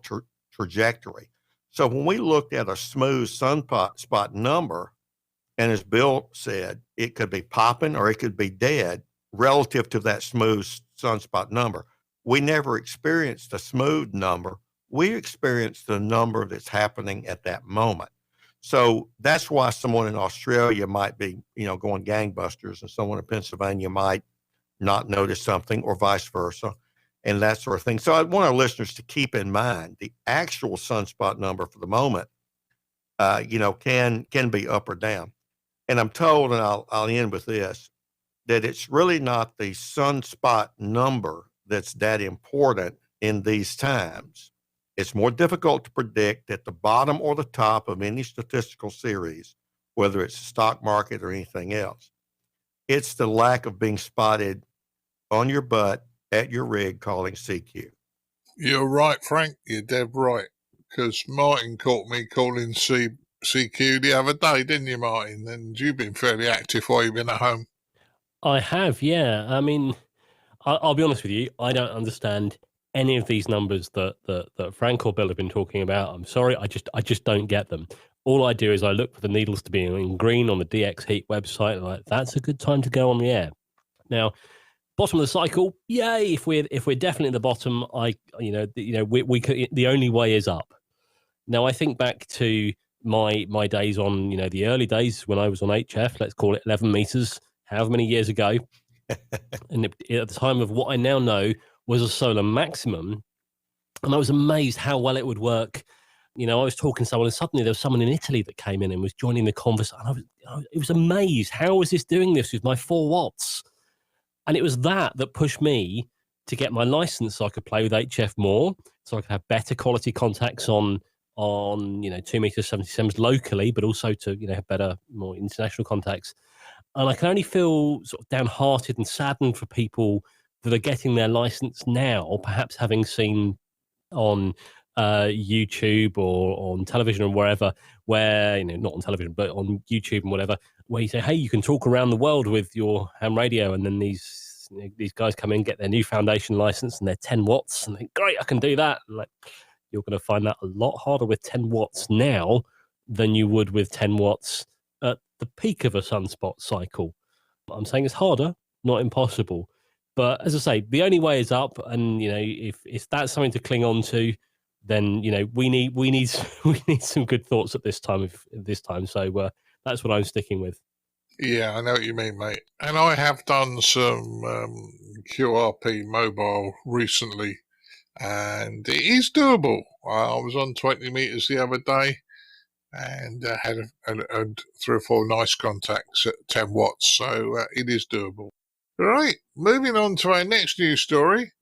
B: trajectory. So when we looked at a smooth sunspot number, and as Bill said, it could be popping or it could be dead relative to that smooth sunspot number. We never experienced a smooth number. We experienced the number that's happening at that moment. So that's why someone in Australia might be, going gangbusters, and someone in Pennsylvania might not notice something, or vice versa, and that sort of thing. So I want our listeners to keep in mind the actual sunspot number for the moment, can be up or down. And I'm told, and I'll end with this, that it's really not the sunspot number that's that important in these times. It's more difficult to predict at the bottom or the top of any statistical series, whether it's the stock market or anything else. It's the lack of being spotted on your butt at your rig calling CQ.
C: You're right, Frank. You're dead right. Because Martin caught me calling ICQ the other day, didn't you, Martin? And you've been fairly active while you've been at home.
E: I have, yeah. I mean, I'll be honest with you. I don't understand any of these numbers that Frank or Bill have been talking about. I'm sorry, I just don't get them. All I do is I look for the needles to be in green on the DX Heat website. And like, that's a good time to go on the air. Now, bottom of the cycle, yay! If we're definitely at the bottom, we could, the only way is up. Now, I think back to my days on, the early days when I was on HF. Let's call it 11 meters, however many years ago. And at the time of what I now know was a solar maximum, and I was amazed how well it would work. I was talking to someone, and suddenly there was someone in Italy that came in and was joining the conversation. It was amazed. How was this doing this with my 4 watts? And it was that pushed me to get my license so I could play with HF more, so I could have better quality contacts on 2 meters 77s locally, but also to have better, more international contacts. And I can only feel sort of downhearted and saddened for people that are getting their license now, perhaps having seen on YouTube or on television or wherever, where, not on television, but on YouTube and whatever, where you say, hey, you can talk around the world with your ham radio. And then these guys come in, get their new foundation license, and they're 10 watts. And they think, great, I can do that. And you're going to find that a lot harder with 10 watts now than you would with 10 watts at the peak of a sunspot cycle. I'm saying it's harder, not impossible. But as I say, the only way is up. And, if that's something to cling on to, then, we need some good thoughts at this time. So that's what I'm sticking with.
C: Yeah, I know what you mean, mate. And I have done some QRP mobile recently, and it is doable. I was on 20 meters the other day and had 3 or 4 nice contacts at 10 watts, so it is doable. Right, moving on to our next news story.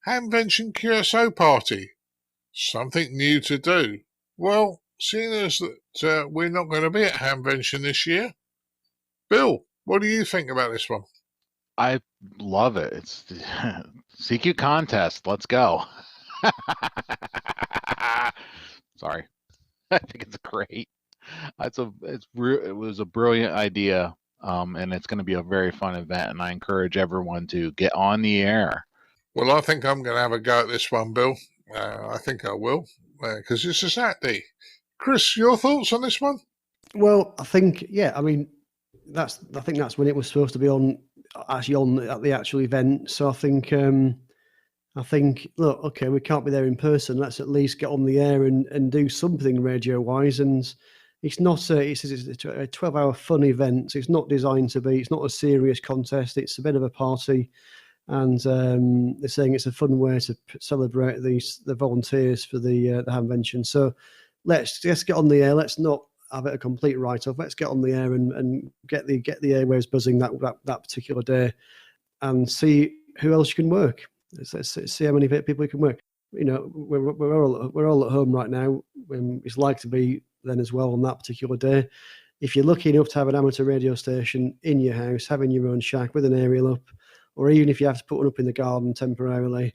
C: Hamvention QSO Party. Something new to do. Well, seeing as that we're not going to be at Hamvention this year, Bill, what do you think about this one?
G: I love it. It's CQ contest. Let's go. Sorry. I think it's great. It was a brilliant idea, and it's going to be a very fun event, and I encourage everyone to get on the air.
C: Well, I think I'm going to have a go at this one, Bill. I think I will, because it's a Saturday. Chris, your thoughts on this one?
D: Well, I think, I think that's when it was supposed to be on at the actual event. So I think, look, okay, we can't be there in person. Let's at least get on the air and do something radio wise. And it's not it's a 12-hour fun event. So it's not designed to be. It's not a serious contest. It's a bit of a party. And they're saying it's a fun way to celebrate the volunteers for the Hamvention. So let's just get on the air. Let's not have it a complete write-off. Let's get on the air and get the airwaves buzzing that particular day, and see who else you can work. Let's see how many people you can work. We're all at home right now. It's like to be then as well on that particular day. If you're lucky enough to have an amateur radio station in your house, having your own shack with an aerial up, or even if you have to put one up in the garden temporarily,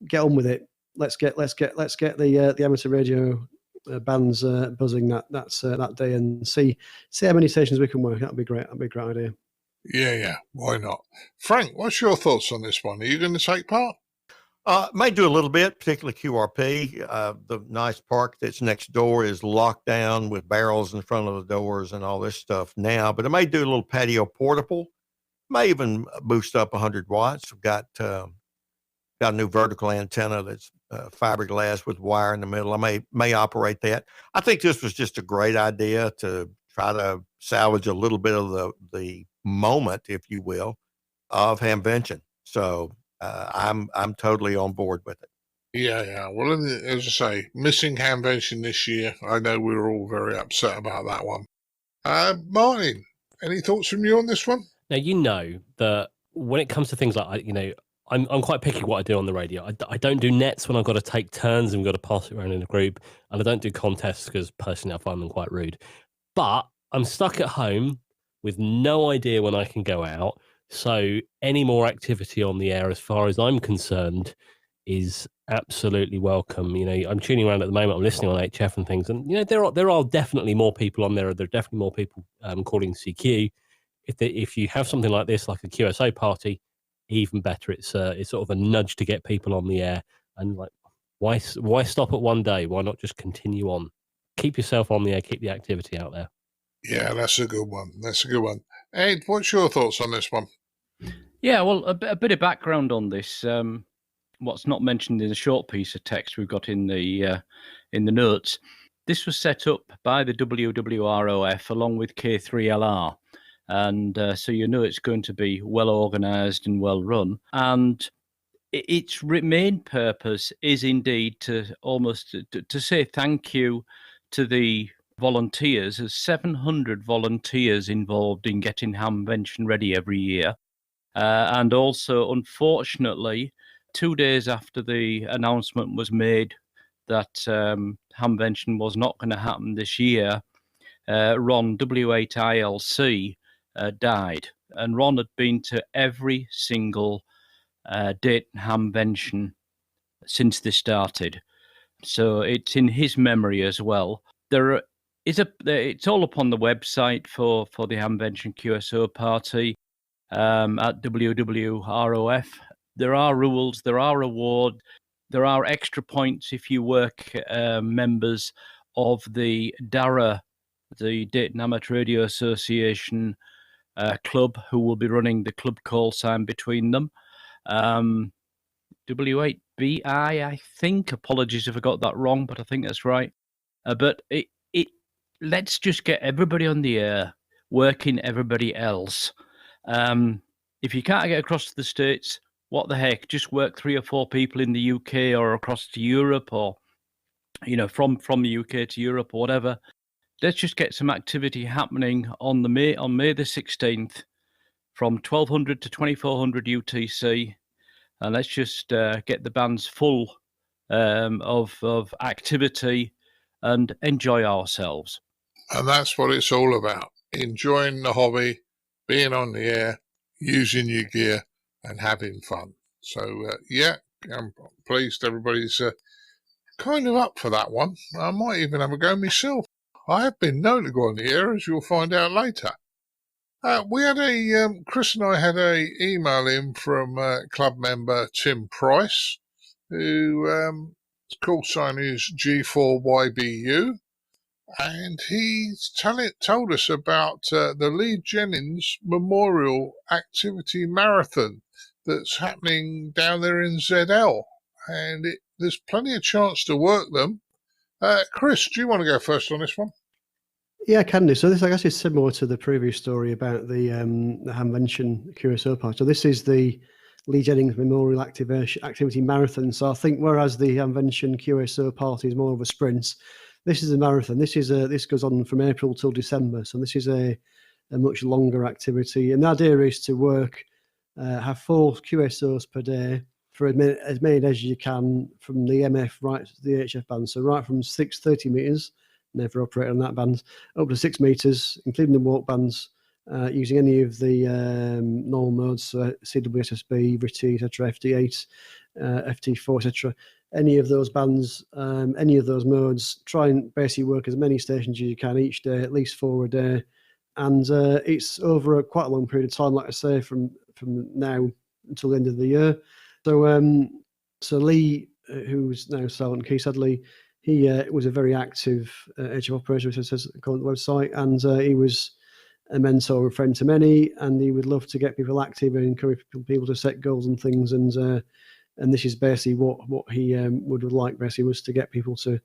D: get on with it. Let's get the amateur radio bands buzzing that day, and see how many stations we can work. That'd be great. That'd be a great idea.
C: Yeah. Why not? Frank, what's your thoughts on this one? Are you going to take part?
B: May do a little bit, particularly QRP. The nice park that's next door is locked down with barrels in front of the doors and all this stuff now, but I may do a little patio portable. May even boost up 100 watts. We've got a new vertical antenna that's fiberglass with wire in the middle. I may operate that. I think this was just a great idea to try to salvage a little bit of the moment, if you will, of Hamvention. So I'm totally on board with it.
C: Yeah. Well, as I say, missing Hamvention this year. I know we were all very upset about that one. Martin, any thoughts from you on this one?
E: Now, that when it comes to things like, I'm quite picky what I do on the radio. I don't do nets when I've got to take turns and we've got to pass it around in a group. And I don't do contests because personally I find them quite rude. But I'm stuck at home with no idea when I can go out. So any more activity on the air, as far as I'm concerned, is absolutely welcome. You know, I'm tuning around at the moment. I'm listening on HF and things, and you know, there are definitely more people on there. There are definitely more people calling CQ. If you have something like this, like a QSO party, even better. It's sort of a nudge to get people on the air. And like, why stop at one day? Why not just continue on? Keep yourself on the air. Keep the activity out there.
C: Yeah, that's a good one. That's a good one. Ed, what's your thoughts on this one?
F: Yeah, well, a bit of background on this. What's not mentioned in the short piece of text we've got in the notes. This was set up by the WWROF along with K3LR, and so you know it's going to be well organised and well run. And its main purpose is indeed to say thank you to the volunteers. There's 700 volunteers involved in getting Hamvention ready every year, and also, unfortunately, 2 days after the announcement was made that Hamvention was not going to happen this year, Ron W8ILC died. And Ron had been to every single date Hamvention since this started. So it's in his memory as well. It's all up on the website for the Hamvention QSO Party at WWROF. There are rules, there are awards, there are extra points if you work members of the DARA, the Dayton Amateur Radio Association club, who will be running the club call sign between them. W8BI, I think. Apologies if I got that wrong, but I think that's right. But let's just get everybody on the air, working everybody else. If you can't get across to the States, what the heck? Just work 3 or 4 people in the UK or across to Europe, or you know, from the UK to Europe or whatever. Let's just get some activity happening on May the 16th from 1200 to 2400 UTC, and let's just get the bands full of activity and enjoy ourselves.
C: And that's what it's all about. Enjoying the hobby, being on the air, using your gear and having fun. So, yeah, I'm pleased everybody's kind of up for that one. I might even have a go myself. I have been known to go on the air, as you'll find out later. We had Chris and I had a email in from club member Tim Price, who his call sign is G4YBU. And he told us about the Lee Jennings Memorial Activity Marathon that's happening down there in ZL. And there's plenty of chance to work them. Chris, do you want to go first on this one?
D: Yeah, I can do. So this, I guess, is similar to the previous story about the Hamvention QSO Party. So this is the Lee Jennings Memorial Activity Marathon. So I think whereas the Hamvention QSO Party is more of a sprint, this is a marathon. This goes on from April till December. So this is a much longer activity. And the idea is to work, have 4 QSOs per day for as many as you can from the MF right to the HF band. So right from 30 metres, never operated on that band, up to 6 metres, including the walk bands, using any of the normal modes, so CWSSB, RITI, etc., FD8, FT4, etc., any of those bands, any of those modes. Try and basically work as many stations as you can each day, at least 4 a day. And it's over quite a long period of time, like I say, from now until the end of the year. So Lee, who's now Silent Key, sadly, he was a very active HF operator, as it says on the website, and he was a mentor, a friend to many, and he would love to get people active and encourage people to set goals and things. And this is basically what he would like, basically, was to get people to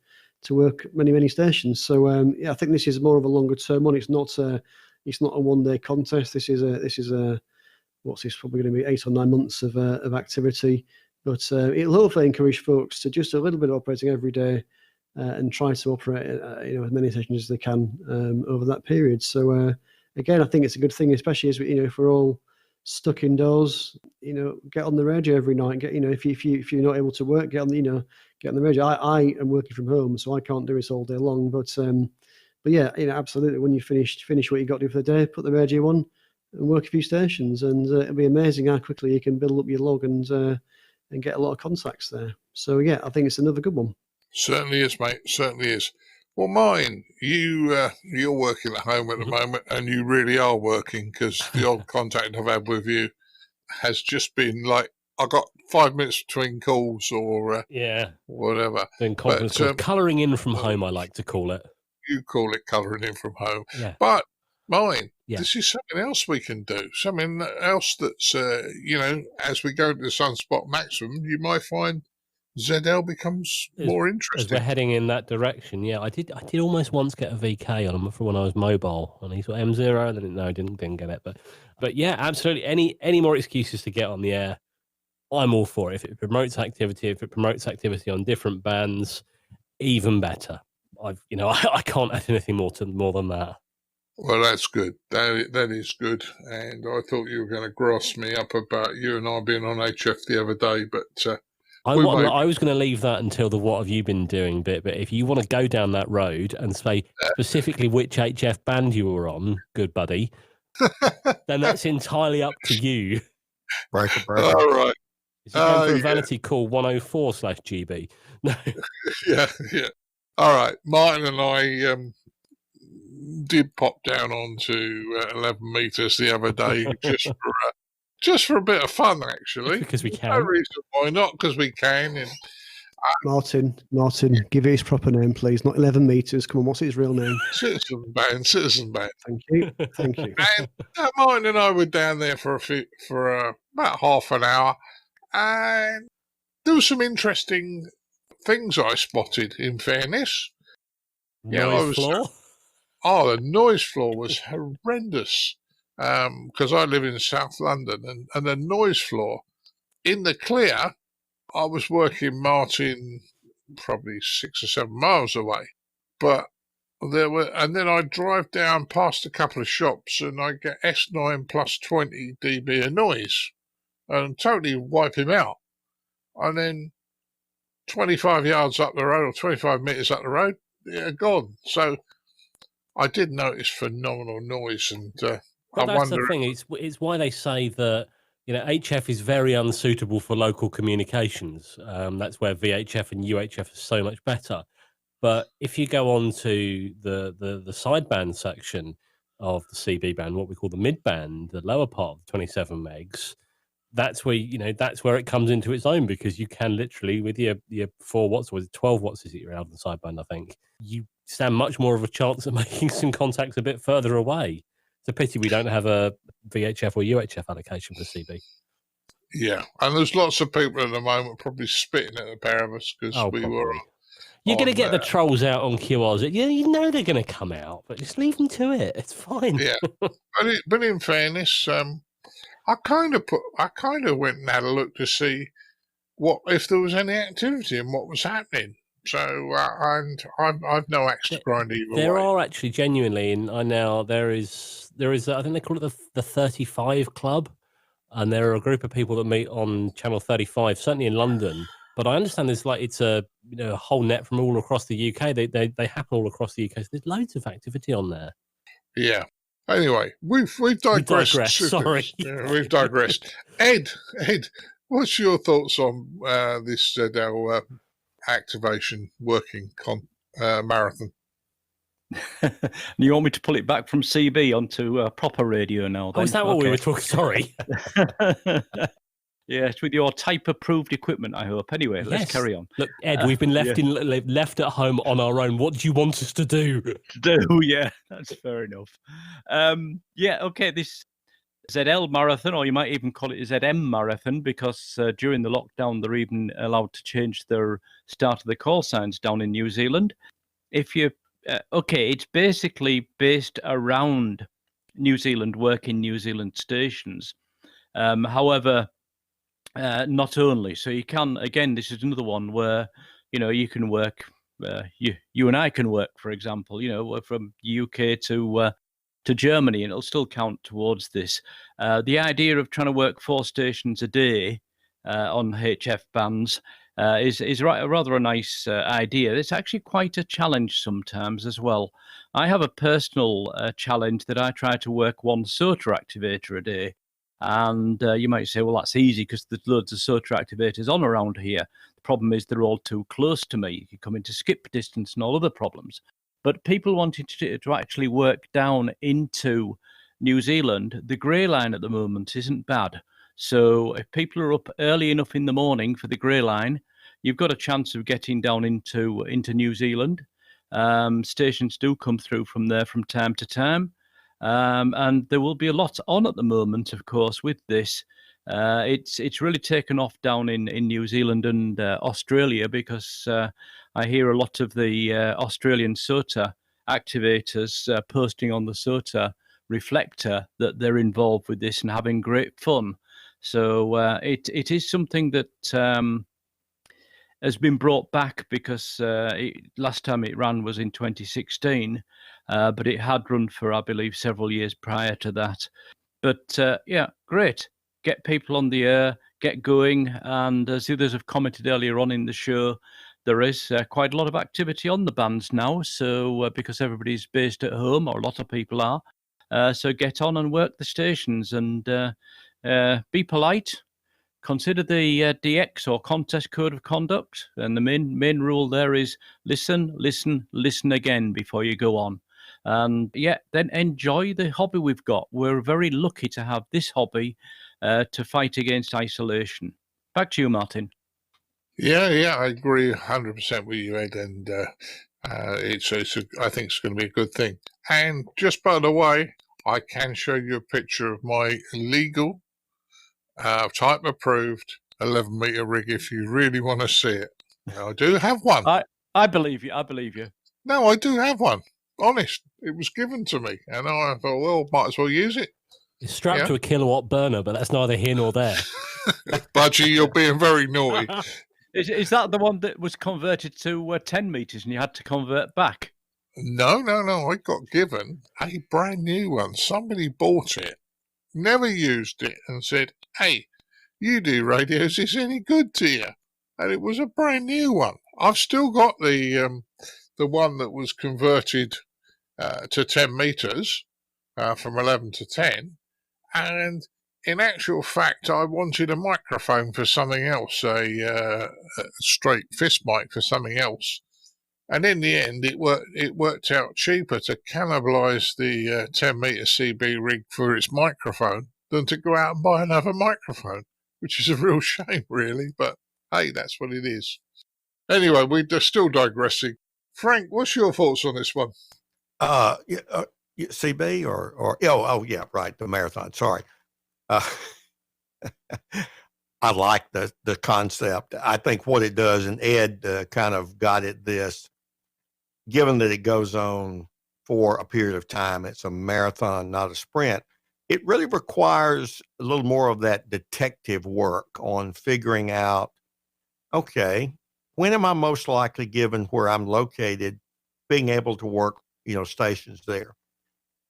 D: work many stations. So yeah, I think this is more of a longer term one. It's not a 1 day contest. This is a what's this, probably going to be 8 or 9 months of activity. But it'll hopefully encourage folks to just a little bit of operating every day and try to operate as many stations as they can over that period. So again, I think it's a good thing, especially as we, if we're all stuck indoors, get on the radio every night. Get if you're not able to work, get on the radio. I am working from home, so I can't do this all day long. But yeah, absolutely. When you finish what you got to do for the day, put the radio on and work a few stations, and it'll be amazing how quickly you can build up your log and and get a lot of contacts there. So yeah, I think it's another good one.
C: Certainly is, mate. Certainly is. Well, mine, you're working at home at the moment, and you really are working, because the odd contact I've had with you has just been like, I got 5 minutes between calls or whatever.
E: Doing conference calls. Colouring in from home, I like to call it.
C: You call it colouring in from home.
E: Yeah.
C: But mine, this is something else we can do. Something else that's, as we go to the sunspot maximum, you might find ZL becomes more interesting.
E: As we're heading in that direction, I did almost once get a VK on him for when I was mobile, and he's got M0, and then didn't get it. But yeah, absolutely. Any more excuses to get on the air, I'm all for it. If it promotes activity on different bands, even better. I can't add anything more than that.
C: Well, that's good. That is good. And I thought you were going to gross me up about you and I being on HF the other day, but
E: I was going to leave that until the what have you been doing bit. But if you want to go down that road and say specifically which HF band you were on, good buddy, then that's entirely up to you.
B: Breaker.
C: All right.
E: Is it going for a vanity call 104/GB? No.
C: Yeah. All right. Martin and I did pop down onto 11 meters the other day just for a bit of fun, actually.
E: Because we can.
C: No reason why not, because we can. And
D: Martin, give it his proper name, please. Not 11 meters. Come on, what's his real name?
C: Citizen band.
D: Thank you.
C: And Martin and I were down there for about half an hour, and there were some interesting things I spotted, in fairness.
E: Noise floor?
C: Oh, the noise floor was horrendous. Because I live in South London, and the noise floor in the clear, I was working Martin probably 6 or 7 miles away, but and then I drive down past a couple of shops and I get S9 plus 20 dB of noise and totally wipe him out. And then 25 yards up the road or 25 meters up the road, gone. So I did notice phenomenal noise, and
E: but that's the thing. It's why they say that HF is very unsuitable for local communications. That's where VHF and UHF are so much better. But if you go on to the sideband section of the CB band, what we call the mid band, the lower part of the 27 megs, that's where it comes into its own, because you can literally, with your 4 watts or 12 watts is it you're out on the sideband, I think, you stand much more of a chance of making some contacts a bit further away. It's a pity we don't have a VHF or UHF allocation for CB.
C: Yeah, and there's lots of people at the moment probably spitting at the pair of us because were.
E: You're going to get the trolls out on QRs. You know they're going to come out, but just leave them to it. It's fine.
C: Yeah, but in fairness, I kind of went and had a look to see if there was any activity and what was happening. So I've no axe to grind either way.
E: There are actually genuinely, and there is I think they call it the 35 Club, and there are a group of people that meet on channel 35, certainly in London. But I understand it's a whole net from all across the UK. They happen all across the UK. So there's loads of activity on there.
C: Yeah. Anyway, we've digressed.
E: Sorry,
C: we've digressed. Ed, what's your thoughts on this ZL activation working marathon?
F: You want me to pull it back from CB onto proper radio now? Then?
E: Oh, is that what we were talking? Sorry.
F: Yes, with your type-approved equipment, I hope. Anyway, let's carry on.
E: Look, Ed, we've been left at home on our own. What do you want us to do?
F: Yeah, that's fair enough. Okay, this ZL marathon, or you might even call it a ZM marathon, because during the lockdown, they're even allowed to change their start of the call signs down in New Zealand. If you it's basically based around New Zealand, working New Zealand stations. However, not only. So you can, again, this is another one where, you can work, you and I can work, for example, from UK to Germany, and it'll still count towards this. The idea of trying to work 4 stations a day on HF bands is rather a nice idea. It's actually quite a challenge sometimes as well. I have a personal challenge that I try to work 1 SOTA activator a day. And you might say, well, that's easy because there's loads of SOTA activators on around here. The problem is they're all too close to me. You come into skip distance and all other problems. But people wanting to actually work down into New Zealand, the grey line at the moment isn't bad. So if people are up early enough in the morning for the grey line, you've got a chance of getting down into New Zealand. Stations do come through from there from time to time. And there will be a lot on at the moment, of course, with this. It's really taken off down in New Zealand and Australia, because I hear a lot of the Australian SOTA activators posting on the SOTA reflector that they're involved with this and having great fun. So it is something that has been brought back, because last time it ran was in 2016, but it had run for, I believe, several years prior to that. But yeah, great. Get people on the air, get going. And as others have commented earlier on in the show, there is quite a lot of activity on the bands now. So because everybody's based at home, or a lot of people are, so get on and work the stations and be polite. Consider the DX or contest code of conduct, and the main rule there is listen, listen, listen again before you go on. And yeah, then enjoy the hobby we've got. We're very lucky to have this hobby to fight against isolation. Back to you, Martin.
C: Yeah, I agree 100% with you, Ed, and I think it's going to be a good thing. And just by the way, I can show you a picture of my legal, type approved 11-meter rig if you really want to see it. I do have one.
F: I believe you. I believe you.
C: No, I do have one. Honest, it was given to me, and I thought, well, might as well use it.
E: It's strapped to a kilowatt burner, but that's neither here nor there.
C: Budgie, you're being very naughty.
F: Is that the one that was converted to 10 meters and you had to convert back?
C: No. I got given a brand new one. Somebody bought it, never used it, and said, hey, you do radios, is any good to you? And it was a brand new one. I've still got the one that was converted to 10 meters from 11 to 10. And in actual fact, I wanted a microphone for something else, a straight fist mic for something else. And in the end, it worked out cheaper to cannibalise the 10-meter CB rig for its microphone than to go out and buy another microphone, which is a real shame, really. But hey, that's what it is. Anyway, we're still digressing. Frank, what's your thoughts on this one?
B: CB or yeah, right, the marathon. Sorry. I like the concept. I think what it does, and Ed kind of got at this, given that it goes on for a period of time, it's a marathon, not a sprint. It really requires a little more of that detective work on figuring out, okay, when am I most likely, given where I'm located, being able to work, stations there,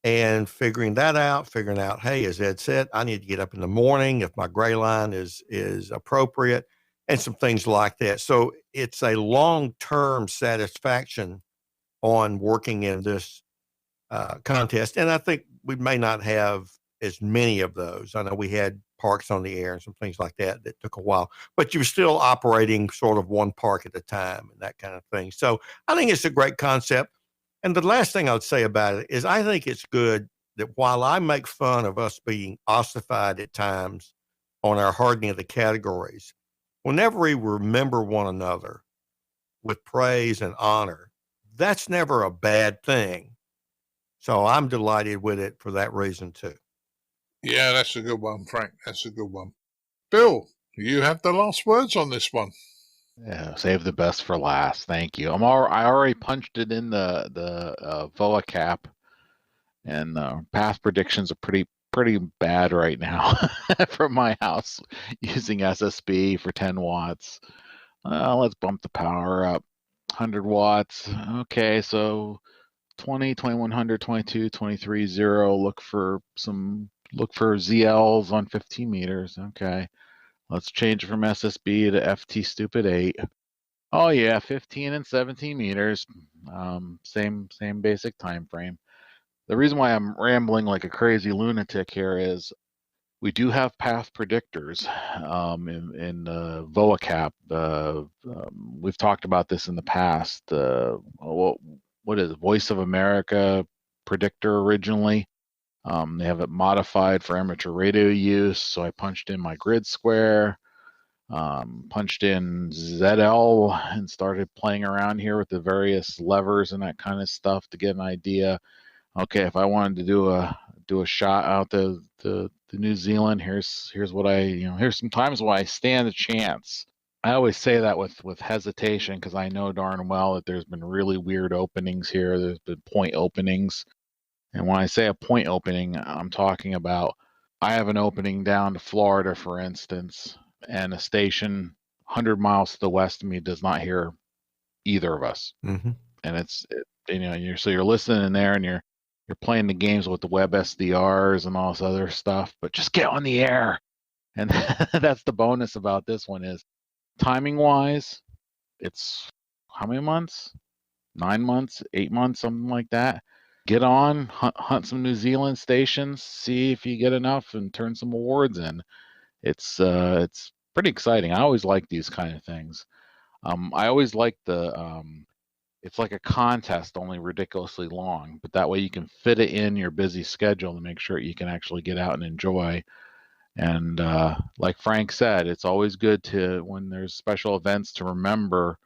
B: and figuring out, hey, as Ed said, I need to get up in the morning if my gray line is appropriate, and some things like that. So it's a long-term satisfaction on working in this contest. And I think we may not have as many of those. I know we had parks on the air and some things like that took a while, but you're still operating sort of one park at a time and that kind of thing. So I think it's a great concept. And the last thing I would say about it is I think it's good that while I make fun of us being ossified at times on our hardening of the categories, whenever we remember one another with praise and honor, that's never a bad thing. So I'm delighted with it for that reason too.
C: Yeah, that's a good one, Frank. That's a good one. Bill, you have the last words on this one.
G: Yeah, save the best for last. Thank you. I already punched it in the VOA cap, and past predictions are pretty bad right now from my house using SSB for 10 watts. Let's bump the power up. 100 watts. Okay, so 20, 2100, 22, 23, 0. Look for ZLs on 15 meters. Okay. Let's change it from SSB to FT stupid 8. Oh yeah, 15 and 17 meters. Same basic time frame. The reason why I'm rambling like a crazy lunatic here is We do have path predictors in VOACAP. We've talked about this in the past. What is it? Voice of America predictor originally. They have it modified for amateur radio use. So I punched in my grid square, punched in ZL, and started playing around here with the various levers and that kind of stuff to get an idea. Okay, if I wanted to do a shot out to New Zealand, here's what here's some times where I stand a chance. I always say that with hesitation because I know darn well that there's been really weird openings here. There's been point openings. And when I say a point opening, I'm talking about I have an opening down to Florida, for instance, and a station 100 miles to the west of me does not hear either of us.
B: Mm-hmm.
G: And you're listening there and you're playing the games with the web SDRs and all this other stuff, but just get on the air. And that's the bonus about this one is timing wise, it's how many months? 9 months, 8 months, something like that. Get on, hunt some New Zealand stations, see if you get enough and turn some awards in. It's pretty exciting. I always like these kind of things. I always like it's like a contest, only ridiculously long, but that way you can fit it in your busy schedule to make sure you can actually get out and enjoy. And like Frank said, it's always good to, when there's special events, to remember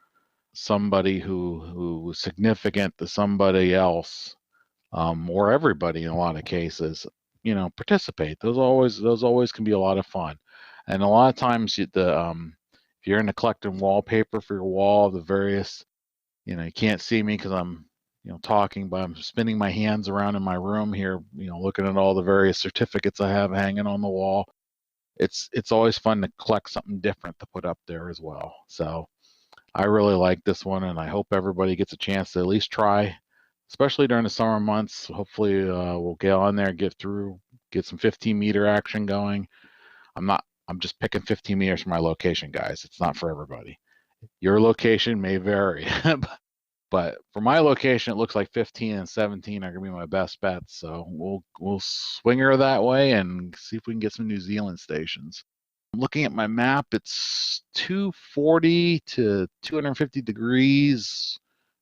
G: somebody who was significant to somebody else, or everybody in a lot of cases, participate. Those always can be a lot of fun. And a lot of times if you're into collecting wallpaper for your wall, the various, you can't see me because I'm, talking, but I'm spinning my hands around in my room here, looking at all the various certificates I have hanging on the wall. It's always fun to collect something different to put up there as well. So I really like this one, and I hope everybody gets a chance to at least try, especially during the summer months. Hopefully we'll get on there, get some 15-meter action going. I'm just picking 15 meters for my location, guys. It's not for everybody. Your location may vary, but for my location, it looks like 15 and 17 are gonna be my best bets. So we'll swing her that way and see if we can get some New Zealand stations. I'm looking at my map. It's 240 to 250 degrees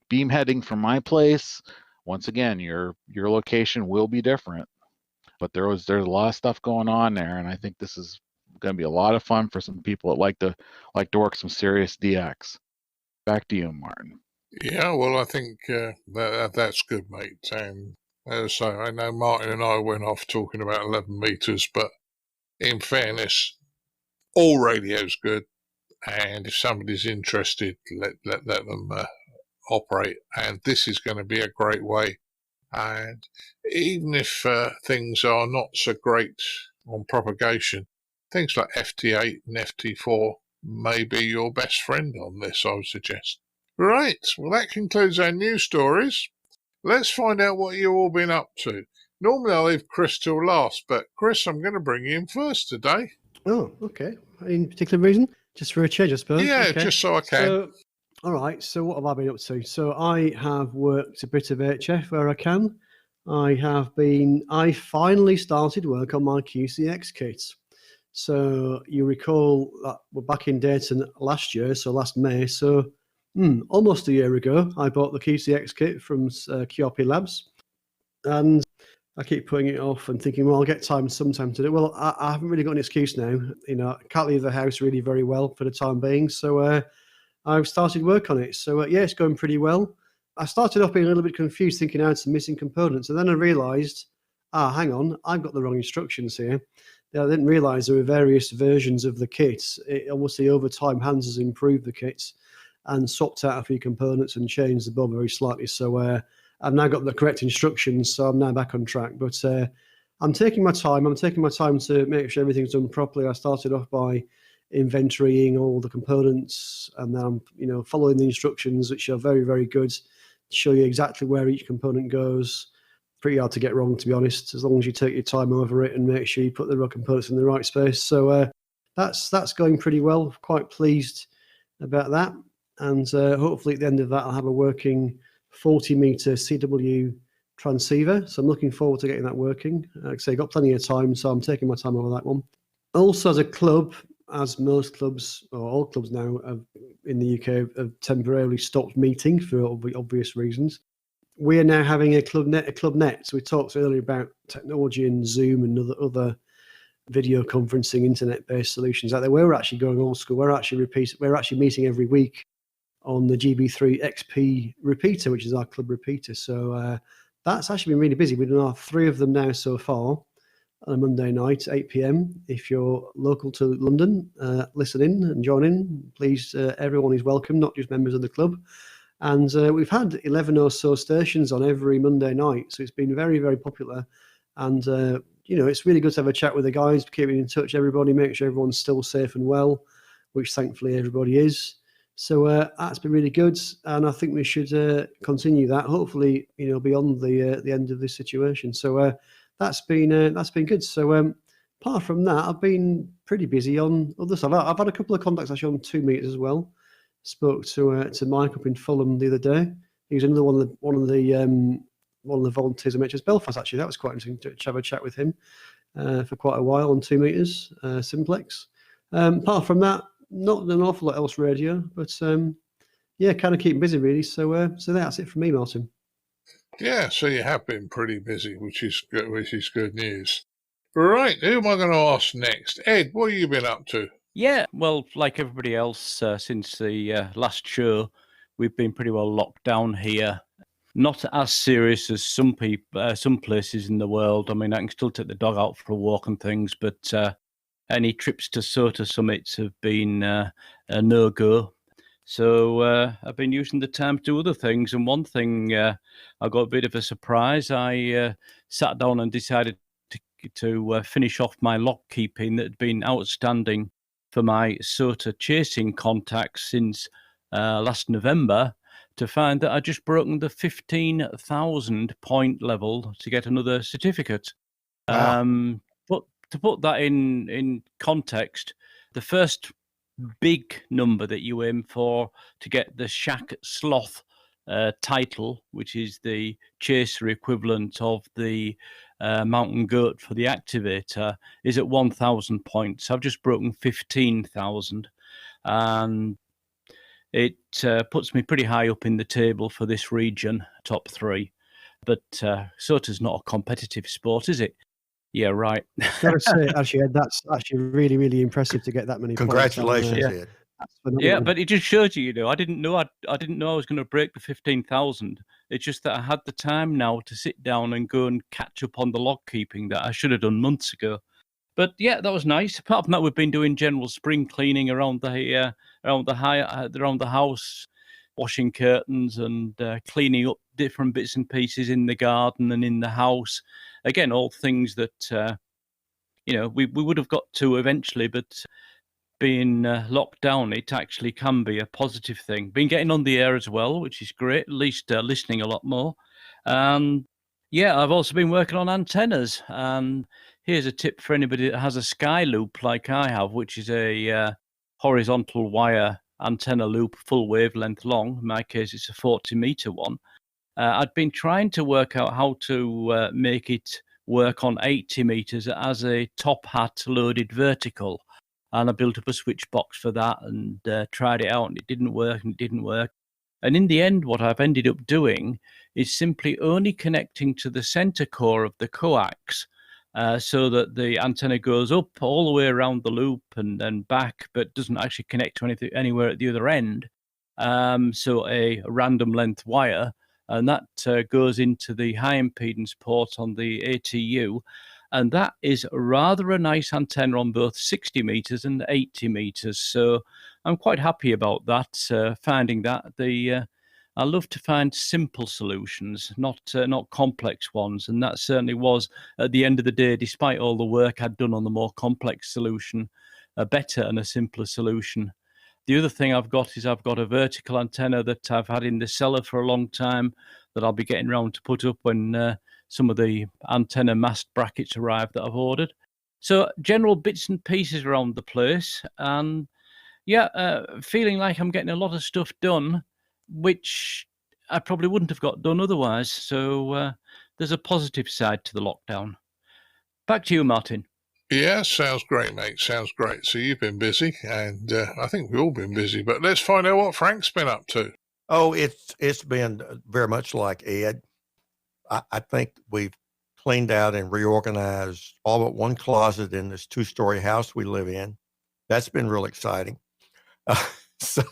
G: beam heading from my place. Once again, your location will be different, but there's a lot of stuff going on there, and I think this is going to be a lot of fun for some people that like to work some serious DX. Back to you, Martin.
C: Yeah, well, I think that's good, mate. And as I say, I know Martin and I went off talking about 11 meters, but in fairness, all radio's good. And if somebody's interested, let them operate. And this is going to be a great way. And even if things are not so great on propagation, things like FT8 and FT4 may be your best friend on this, I would suggest. Right, well, that concludes our news stories. Let's find out what you've all been up to. Normally I leave Chris till last, but Chris, I'm going to bring you in first today.
D: Oh, okay. Any particular reason? Just for a change, I suppose.
C: Yeah,
D: okay.
C: Just so I can.
D: So, all right, so what have I been up to? So I have worked a bit of HF where I can. I finally started work on my QCX kit. So you recall that we're back in Dayton last year, so last May. So almost a year ago, I bought the QCX kit from QRP Labs. And I keep putting it off and thinking, well, I'll get time sometime to do it. Well, I haven't really got an excuse now. I can't leave the house really very well for the time being. So I've started work on it. So yeah, it's going pretty well. I started off being a little bit confused, thinking I had some missing components. And then I realized, hang on, I've got the wrong instructions here. I didn't realize there were various versions of the kit. Obviously, over time, Hans has improved the kits and swapped out a few components and changed the board very slightly. So I've now got the correct instructions, so I'm now back on track. But I'm taking my time. I'm taking my time to make sure everything's done properly. I started off by inventorying all the components, and then I'm following the instructions, which are very, very good. Show you exactly where each component goes. Pretty hard to get wrong, to be honest, as long as you take your time over it and make sure you put the right components in the right space. So that's going pretty well. Quite pleased about that. And hopefully at the end of that, I'll have a working 40-meter CW transceiver. So I'm looking forward to getting that working. Like I say, I've got plenty of time, so I'm taking my time over that one. Also, as a club, as most clubs, or all clubs now in the UK, have temporarily stopped meeting for obvious reasons. We are now having a club net. So we talked earlier about technology and Zoom and other video conferencing, internet-based solutions out there. We're actually going old school. We're actually meeting every week on the GB3 XP repeater, which is our club repeater. So that's actually been really busy. We've done 3 of them now so far on a Monday night, 8 p.m. If you're local to London, listen in and join in. Please, everyone is welcome, not just members of the club. And we've had 11 or so stations on every Monday night, so it's been very, very popular. And it's really good to have a chat with the guys, keeping in touch, everybody, make sure everyone's still safe and well, which thankfully everybody is. So that's been really good, and I think we should continue that. Hopefully, beyond the end of this situation. So that's been good. So apart from that, I've been pretty busy on other stuff. I've had a couple of contacts actually on 2 meters as well. Spoke to Mike up in Fulham the other day. He was another one of the volunteers of MHz Belfast. Actually, that was quite interesting to have a chat with him for quite a while on 2 meters simplex. Apart from that, not an awful lot else radio, but kind of keeping busy really. So that's it from me, Martin.
C: Yeah, so you have been pretty busy, which is good news. Right, who am I going to ask next? Ed, what have you been up to?
F: Yeah, well, like everybody else, since the last show, we've been pretty well locked down here. Not as serious as some places in the world. I mean, I can still take the dog out for a walk and things, but any trips to SOTA summits have been a no-go. So I've been using the time to do other things. And one thing, I got a bit of a surprise. I sat down and decided to finish off my lock keeping that had been outstanding for my SOTA chasing contacts since last November, to find that I'd just broken the 15,000 point level to get another certificate.
B: Wow.
F: But to put that in context, the first big number that you aim for to get the Shack Sloth title, which is the chaser equivalent of the Mountain Goat for the activator, is at 1,000 points. I've just broken 15,000, and it puts me pretty high up in the table for this region, top 3. But SOTA's not a competitive sport, is it? Yeah, right.
D: Gotta say, actually, Ed, that's actually really, really impressive to get that many
B: Congratulations,
D: points.
B: Ed.
F: Yeah, but it just shows you, I didn't know I was going to break the 15,000. It's just that I had the time now to sit down and go and catch up on the log keeping that I should have done months ago. But yeah, that was nice. Apart from that, we've been doing general spring cleaning around the house, washing curtains and cleaning up different bits and pieces in the garden and in the house. Again, all things that we would have got to eventually, but being locked down, it actually can be a positive thing. Been getting on the air as well, which is great, at least listening a lot more. Yeah, I've also been working on antennas. And here's a tip for anybody that has a sky loop like I have, which is a horizontal wire antenna loop, full wavelength long. In my case, it's a 40-meter one. I'd been trying to work out how to make it work on 80 meters as a top hat loaded vertical. And I built up a switch box for that and tried it out, and it didn't work. And in the end, what I've ended up doing is simply only connecting to the center core of the coax, so that the antenna goes up all the way around the loop and then back, but doesn't actually connect to anything anywhere at the other end. So a random length wire, and that goes into the high impedance port on the ATU. And that is rather a nice antenna on both 60 meters and 80 meters. So I'm quite happy about that, finding that. I love to find simple solutions, not complex ones. And that certainly was, at the end of the day, despite all the work I'd done on the more complex solution, a better and a simpler solution. The other thing I've got is I've got a vertical antenna that I've had in the cellar for a long time that I'll be getting around to put up when some of the antenna mast brackets arrive that I've ordered. So general bits and pieces around the place. And yeah, feeling like I'm getting a lot of stuff done, which I probably wouldn't have got done otherwise. So there's a positive side to the lockdown. Back to you, Martin.
C: Yeah, sounds great, mate. Sounds great. So you've been busy, and I think we've all been busy. But let's find out what Frank's been up to.
B: Oh, it's been very much like Ed. I think we've cleaned out and reorganized all but one closet in this 2-story house we live in. That's been real exciting. So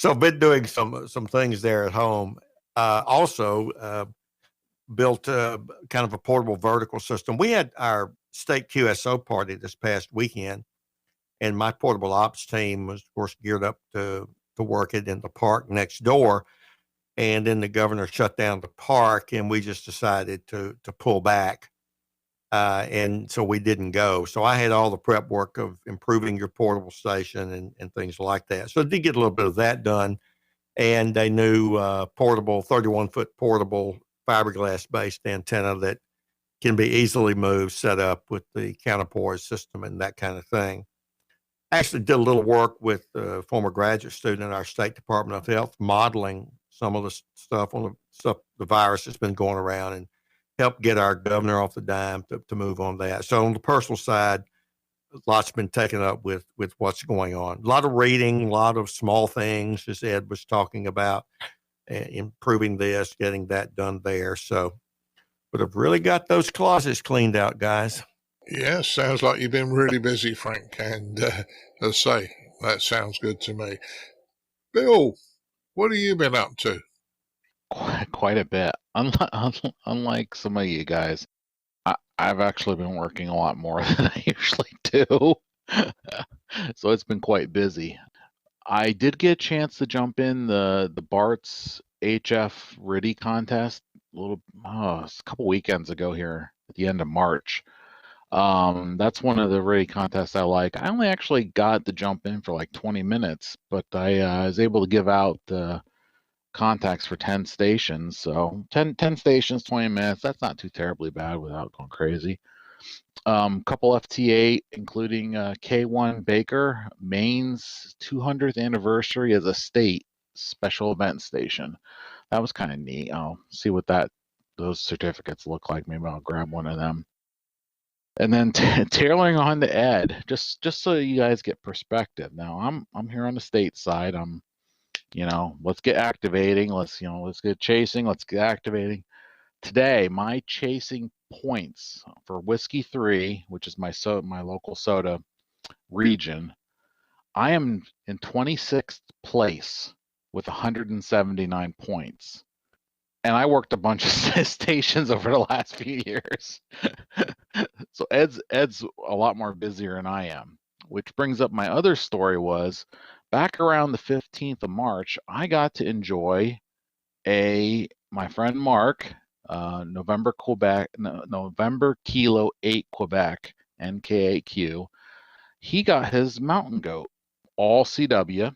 B: I've been doing some things there at home. Also built kind of a portable vertical system. We had our state QSO party this past weekend, and my portable ops team was, of course, geared up to work it in the park next door. And then the governor shut down the park, and we just decided to pull back. And so we didn't go. So I had all the prep work of improving your portable station and things like that. So I did get a little bit of that done. And a new portable, 31-foot portable fiberglass-based antenna that can be easily moved, set up with the counterpoise system and that kind of thing. I actually did a little work with a former graduate student in our State Department of Health, modeling some of the stuff on the virus that's been going around, and helped get our governor off the dime to move on that. So on the personal side, lots been taken up with what's going on. A lot of reading, a lot of small things, as Ed was talking about, improving this, getting that done there. So, but I've really got those closets cleaned out, guys.
C: Yeah, sounds like you've been really busy, Frank. And as I say, that sounds good to me. Bill, what have you been up to?
G: Quite a bit. Unlike some of you guys, I've actually been working a lot more than I usually do. So it's been quite busy. I did get a chance to jump in the Bart's HF RIDI contest a couple weekends ago here at the end of March. That's one of the RIDI contests I like. I only actually got to jump in for like 20 minutes, but I was able to give out the contacts for 10 stations. So 10 stations, 20 minutes. That's not too terribly bad without going crazy. Couple FT8, including K1 Baker, Maine's 200th anniversary as a state special event station. That was kind of neat. I'll see what those certificates look like. Maybe I'll grab one of them. And then tailoring on to Ed, just so you guys get perspective. Now I'm here on the state side. Let's get activating. Let's get chasing. Let's get activating. Today, my chasing points for Whiskey 3, which is my local soda region, I am in 26th place with 179 points. And I worked a bunch of stations over the last few years. So Ed's a lot more busier than I am, which brings up my other story was back around the 15th of March, I got to enjoy my friend Mark, November Kilo 8 Quebec, NK8Q. He got his mountain goat, all CW.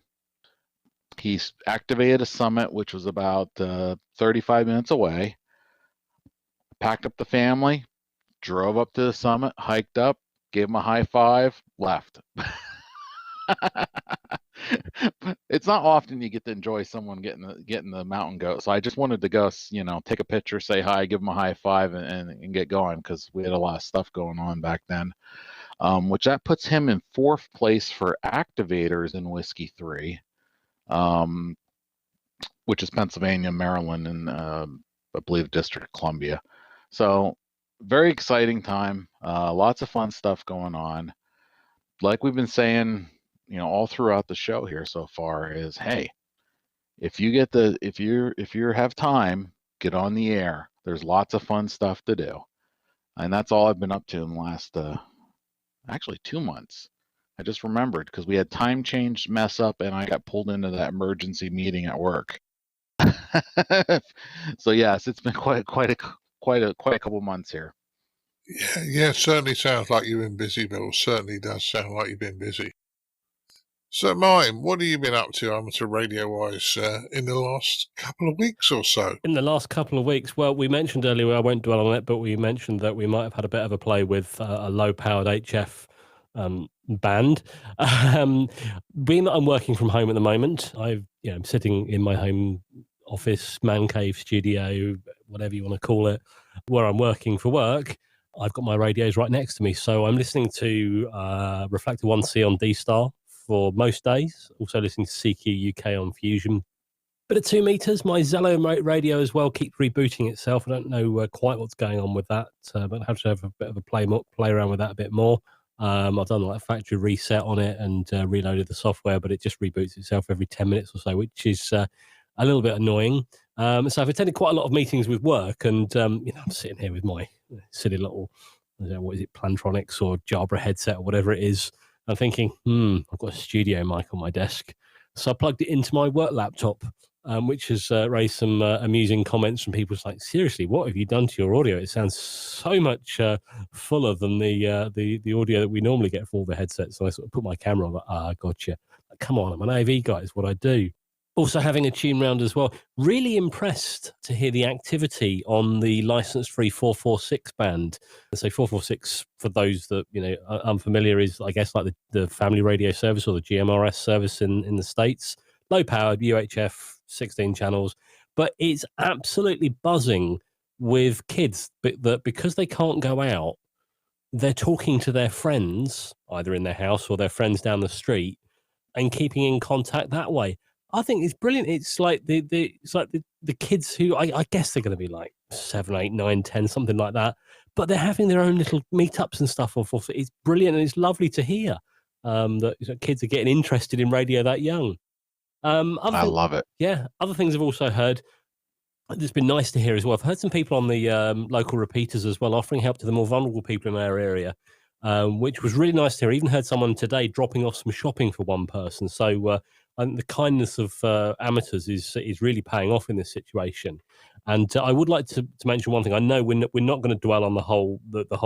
G: He's activated a summit, which was about 35 minutes away. Packed up the family, drove up to the summit, hiked up, gave him a high five, left. It's not often you get to enjoy someone getting the mountain goat. So I just wanted to go, take a picture, say hi, give him a high five, and get going, because we had a lot of stuff going on back then. Which that puts him in 4th place for activators in Whiskey 3. Which is Pennsylvania, Maryland, and I believe District of Columbia. So very exciting time. Lots of fun stuff going on. Like we've been saying, all throughout the show here so far is, hey, if you have time, get on the air. There's lots of fun stuff to do, and that's all I've been up to in the last actually 2 months. I just remembered because we had time change mess up, and I got pulled into that emergency meeting at work. So yes, it's been quite a couple months here.
C: Yeah, certainly sounds like you've been busy, Bill. Certainly does sound like you've been busy. So, Mime, what have you been up to amateur radio-wise in the last couple of weeks or so?
E: In the last couple of weeks, well, we mentioned earlier, I won't dwell on it, but we mentioned that we might have had a bit of a play with a low-powered HF band. Being that I'm working from home at the moment, I'm sitting in my home office, man cave, studio, whatever you want to call it. where I'm working for work, I've got my radios right next to me. So I'm listening to Reflector 1C on D-Star for most days. Also listening to CQ UK on Fusion. But at 2 meters, my Zello radio as well keeps rebooting itself. I don't know quite what's going on with that, but I have to have a bit of a play around with that a bit more. I've done like a factory reset on it and reloaded the software, but it just reboots itself every 10 minutes or so, which is a little bit annoying. So I've attended quite a lot of meetings with work, and I'm sitting here with my silly little, what is it, Plantronics or Jabra headset or whatever it is. I'm thinking, I've got a studio mic on my desk. So I plugged it into my work laptop, which has raised some amusing comments from people. It's like, seriously, what have you done to your audio? It sounds so much fuller than the audio that we normally get from all the headsets. So I sort of put my camera on, like, gotcha. Like, come on, I'm an AV guy, is what I do. Also having a tune round as well. Really impressed to hear the activity on the license-free 446 band. So 446, for those that are unfamiliar, is I guess like the family radio service or the GMRS service in the States. Low-powered UHF, 16 channels, but it's absolutely buzzing with kids. That because they can't go out, they're talking to their friends either in their house or their friends down the street and keeping in contact that way. I think it's brilliant. It's like the kids who I guess they're going to be like 7, 8, 9, 10, something like that. But they're having their own little meetups and stuff. It's brilliant, and it's lovely to hear that kids are getting interested in radio that young.
G: I love it.
E: Yeah, other things I've also heard. It's been nice to hear as well. I've heard some people on the local repeaters as well, offering help to the more vulnerable people in our area, which was really nice to hear. I even heard someone today dropping off some shopping for one person. So I think the kindness of amateurs is really paying off in this situation. And I would like to mention one thing. I know we're not going to dwell on the whole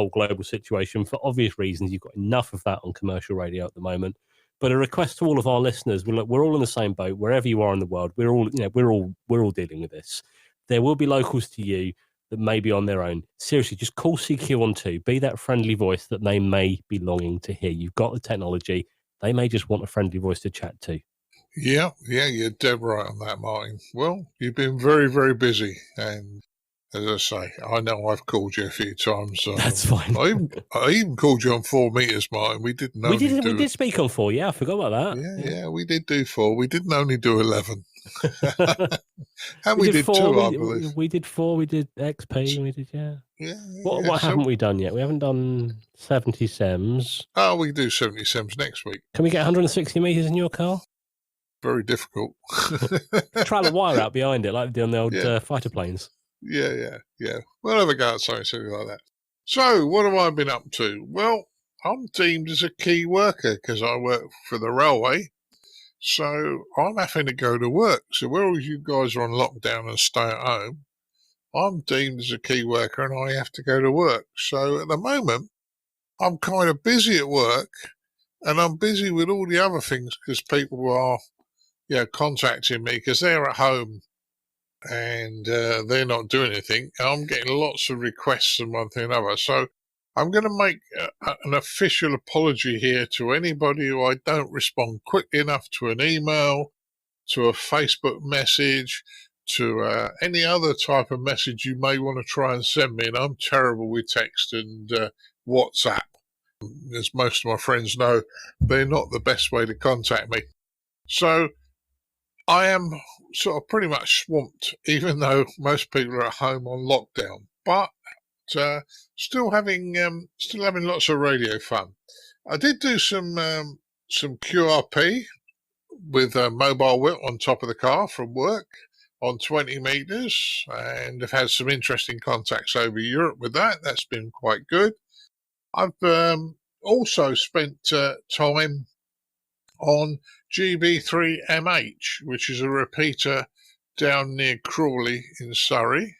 E: global situation for obvious reasons. You've got enough of that on commercial radio at the moment. But a request to all of our listeners: we're all in the same boat wherever you are in the world. We're all dealing with this. There will be locals to you that may be on their own. Seriously, just call CQ on 2. Be that friendly voice that they may be longing to hear. You've got the technology. They may just want a friendly voice to chat to.
C: Yeah, you're dead right on that, Martin. Well, you've been very, very busy, and as I say, I know I've called you a few times.
E: That's fine.
C: I even called you on 4 meters, Martin. We did
E: speak on 4. Yeah, I forgot about that.
C: Yeah, we did do 4. We didn't only do 11. And
E: we
C: did
E: 4,
C: 2, I believe.
E: We did 4. We did XP. We did What
C: so,
E: haven't we done yet? We haven't done 70 SEMs.
C: Oh, we do 70 SEMs next week.
E: Can we get 160 meters in your car?
C: Very difficult.
E: Try the wire out behind it, like they do on the old fighter planes. Yeah.
C: We'll have a go at something like that. So, what have I been up to? Well, I'm deemed as a key worker because I work for the railway. So, I'm having to go to work. So, whereas you guys are on lockdown and stay at home, I'm deemed as a key worker and I have to go to work. So, at the moment, I'm kind of busy at work and I'm busy with all the other things because people are contacting me because they're at home and they're not doing anything. And I'm getting lots of requests and one thing and another. So I'm going to make an official apology here to anybody who I don't respond quickly enough to an email, to a Facebook message, to any other type of message you may want to try and send me. And I'm terrible with text and WhatsApp. As most of my friends know, they're not the best way to contact me. So I am sort of pretty much swamped, even though most people are at home on lockdown. But still having lots of radio fun. I did do some QRP with a mobile whip on top of the car from work on 20 meters, and have had some interesting contacts over Europe with that. That's been quite good. I've also spent time on GB3MH, which is a repeater down near Crawley in Surrey,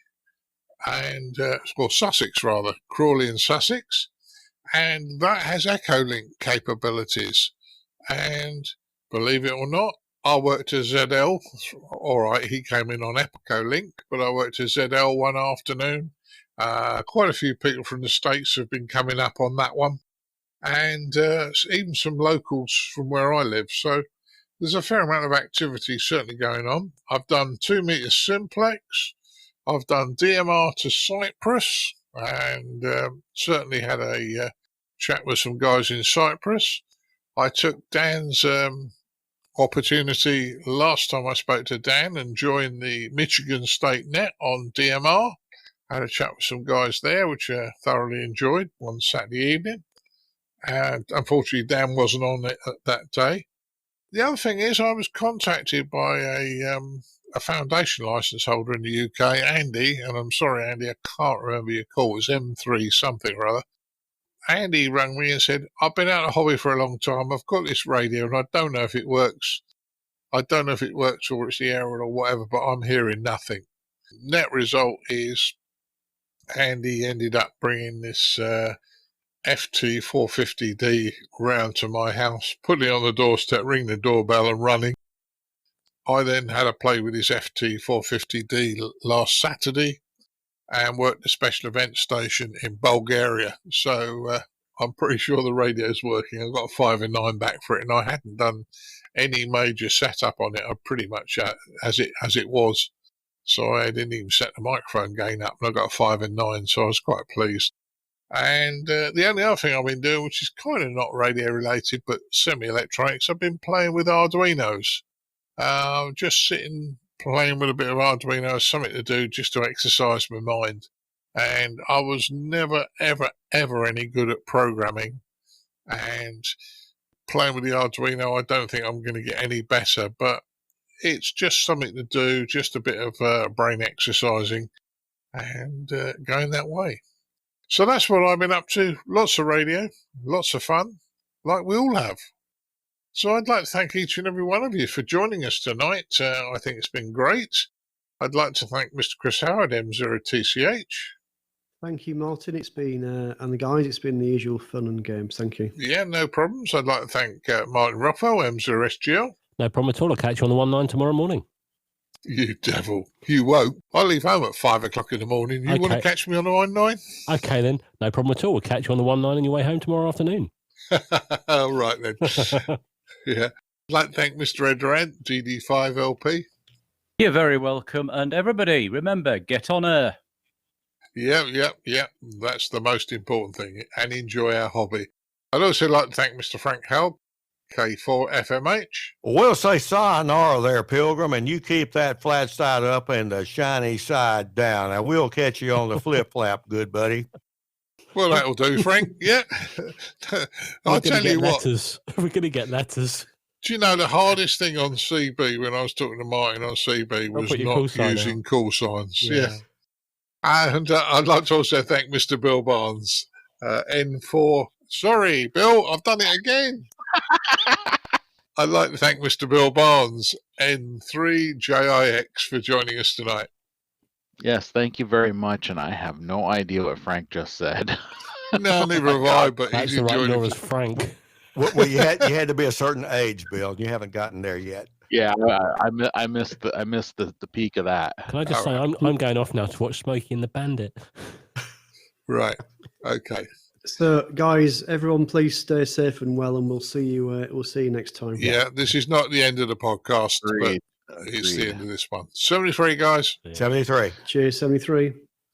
C: and Sussex rather, Crawley and Sussex, and that has echo link capabilities. And believe it or not, I worked at ZL. All right, he came in on echo link, but I worked at ZL one afternoon. Quite a few people from the States have been coming up on that one, and even some locals from where I live. So there's a fair amount of activity certainly going on. I've done 2 meter simplex, I've done DMR to Cyprus, and certainly had a chat with some guys in Cyprus. I took Dan's opportunity last time I spoke to Dan and joined the Michigan State Net on DMR. Had a chat with some guys there, which I thoroughly enjoyed one Saturday evening. And unfortunately, Dan wasn't on it that day. The other thing is, I was contacted by a foundation license holder in the UK, Andy, and I'm sorry, Andy, I can't remember your call. It was M3 something or other. Andy rang me and said, I've been out of hobby for a long time. I've got this radio and I don't know if it works. I don't know if it works or it's the error or whatever, but I'm hearing nothing. Net result is Andy ended up bringing this FT450D round to my house, putting it on the doorstep, ring the doorbell and running. I then had a play with his FT450D last Saturday and worked the special event station in Bulgaria. So I'm pretty sure the radio's working. I've got a 5 and 9 back for it, and I hadn't done any major setup on it. I pretty much as it was. So I didn't even set the microphone gain up, and I got a 5 and 9, so I was quite pleased. And the only other thing I've been doing, which is kind of not radio related, but semi-electronics, I've been playing with Arduinos. Just sitting, playing with a bit of Arduino, something to do just to exercise my mind. And I was never, ever, ever any good at programming. And playing with the Arduino, I don't think I'm going to get any better, but it's just something to do, just a bit of brain exercising and going that way. So that's what I've been up to. Lots of radio, lots of fun, like we all have. So I'd like to thank each and every one of you for joining us tonight. I think it's been great. I'd like to thank Mr. Chris Howard M0TCH.
D: Thank you, Martin. It's been, and the guys, it's been the usual fun and games. Thank you.
C: Yeah, no problems. I'd like to thank Martin Rothwell M0SGL.
E: No problem at all. I'll catch you on the 1-9 tomorrow morning.
C: You devil. You won't. I leave home at 5 o'clock in the morning. You want to catch me on the 1-9?
E: Okay, then. No problem at all. We'll catch you on the 1-9 on your way home tomorrow afternoon.
C: All right, then. Yeah. I'd like to thank Mr. Durrant DD5LP.
F: You're very welcome. And everybody, remember, get on air.
C: Yeah. That's the most important thing. And enjoy our hobby. I'd also like to thank Mr. Frank Howell, K4SWL.
B: We'll say sayonara there, Pilgrim, and you keep that flat side up and the shiny side down. And we'll catch you on the flip-flap, good buddy.
C: Well, that'll do, Frank. Yeah. I'll tell you what.
E: We're going to get letters.
C: Do you know the hardest thing on CB when I was talking to Martin on CB was not using call signs? Yeah. And I'd like to also thank Mr. Bill Barnes, N4. Sorry, Bill, I've done it again. I'd like to thank Mr. Bill Barnes, N3JIX, for joining us tonight.
G: Yes, thank you very much. And I have no idea what Frank just said.
C: No, neither have I, but he's enjoyed it.
E: As Frank.
B: Well, you had to be a certain age, Bill. You haven't gotten there yet.
G: Yeah, I missed the peak of that.
E: Can I just say I'm going off now to watch Smokey and the Bandit.
C: Right. Okay.
D: So, guys, everyone, please stay safe and well, and we'll see you. We'll see you next time.
C: Yeah, this is not the end of the podcast, but it's the end of this one. 73, guys.
B: 73.
D: Cheers, 73.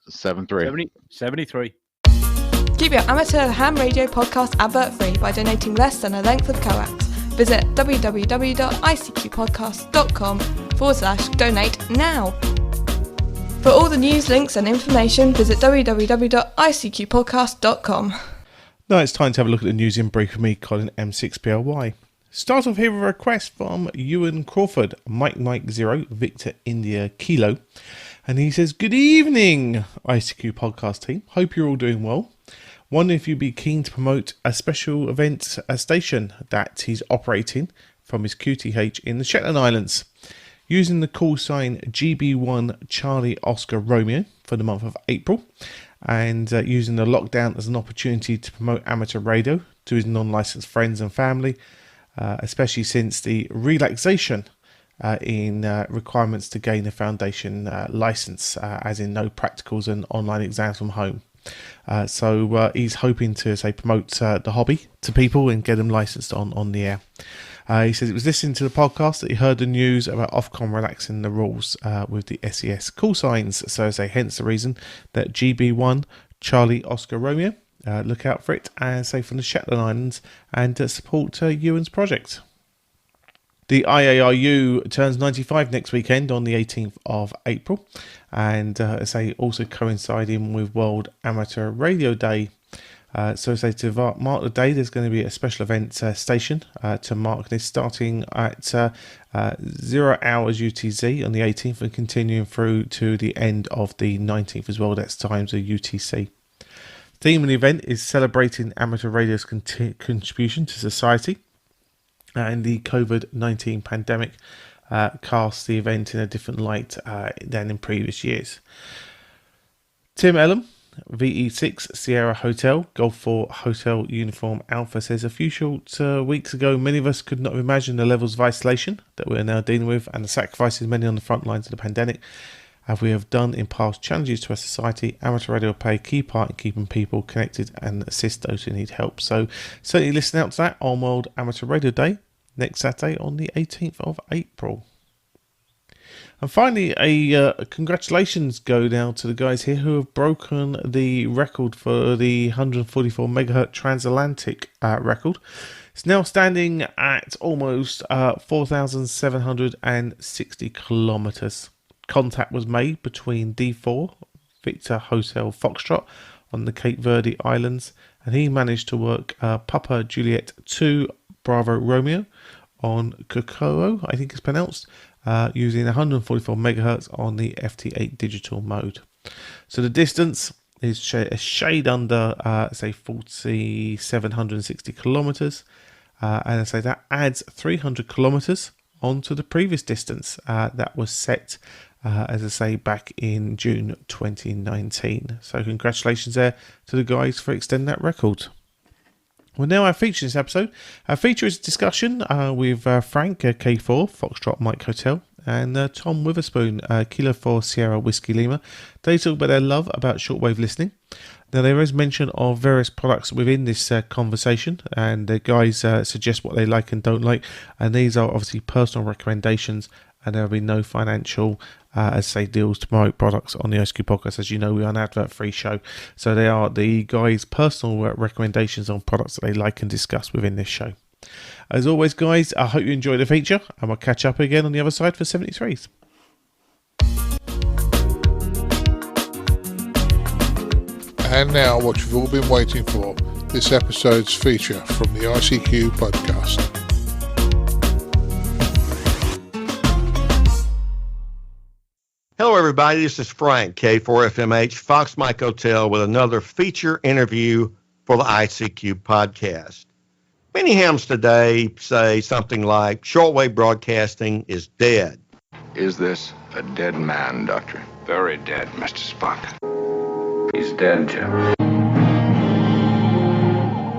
F: 73.
H: Keep your amateur ham radio podcast advert free by donating less than a length of coax. Visit www.icqpodcast.com/donate now. For all the news, links and information, visit www.icqpodcast.com.
A: Now it's time to have a look at the news in brief with me, Colin M6BOY. Start off here with a request from Ewan Crawford, Mike 0, Victor India Kilo. And he says, good evening, ICQ podcast team. Hope you're all doing well. Wonder if you'd be keen to promote a special event station that he's operating from his QTH in the Shetland Islands, using the call sign GB1 Charlie Oscar Romeo for the month of April, and using the lockdown as an opportunity to promote amateur radio to his non-licensed friends and family, especially since the relaxation in requirements to gain a foundation license, as in no practicals and online exams from home. So he's hoping to promote the hobby to people and get them licensed on the air. He says it was listening to the podcast that he heard the news about Ofcom relaxing the rules with the SES call signs. So hence the reason that GB1 Charlie Oscar Romeo, look out for it, and from the Shetland Islands, and support Ewan's project. The IARU turns 95 next weekend on the 18th of April, and also coinciding with World Amateur Radio Day. To mark the day, there's going to be a special event station to mark this, starting at 0 hours UTC on the 18th and continuing through to the end of the 19th as well. That's times of UTC. The theme of the event is celebrating amateur radio's contribution to society, and the COVID-19 pandemic casts the event in a different light than in previous years. Tim Ellum, VE6 Sierra Hotel, Golf 4 Hotel Uniform Alpha, says a few short weeks ago, many of us could not have imagined the levels of isolation that we're now dealing with and the sacrifices many on the front lines of the pandemic. As we have done in past challenges to our society, amateur radio will play a key part in keeping people connected and assist those who need help. So certainly listen out to that on World Amateur Radio Day next Saturday on the 18th of April. And finally, congratulations go down to the guys here who have broken the record for the 144 MHz Trans-Atlantic record. It's now standing at almost 4,760 kilometres. Contact was made between D4, Victor Hotel Foxtrot, on the Cape Verde Islands, and he managed to work Papa Juliet 2 Bravo Romeo on Kokoro, I think it's pronounced, using 144 MHz on the FT8 digital mode. So the distance is a shade under, 4,760 kilometres, and that adds 300 kilometres onto the previous distance that was set, back in June 2019. So congratulations there to the guys for extending that record. Well, now our feature in this episode. Our feature is a discussion with Frank, K4, Foxtrot Mike Hotel, and Tom Witherspoon, Kilo 4 Sierra Whiskey Lima. They talk about their love about shortwave listening. Now, there is mention of various products within this conversation, and the guys suggest what they like and don't like, and these are obviously personal recommendations, and there will be no financial deals to promote products on the ICQ podcast. As you know, we are an advert-free show, so they are the guys' personal recommendations on products that they like and discuss within this show. As always, guys, I hope you enjoyed the feature, and we'll catch up again on the other side for 73s.
C: And now what you've all been waiting for, this episode's feature from the ICQ podcast.
B: Hello, everybody. This is Frank, K4FMH, Fox Mike Hotel, with another feature interview for the ICQ podcast. Many hams today say something like, shortwave broadcasting is dead.
I: Is this a dead man, Doctor? Very dead, Mr. Spock. He's dead, Jim.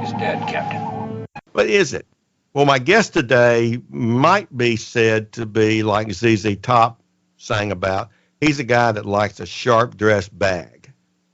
I: He's dead, Captain.
B: But is it? Well, my guest today might be said to be like ZZ Top sang about. He's a guy that likes a sharp-dressed bag.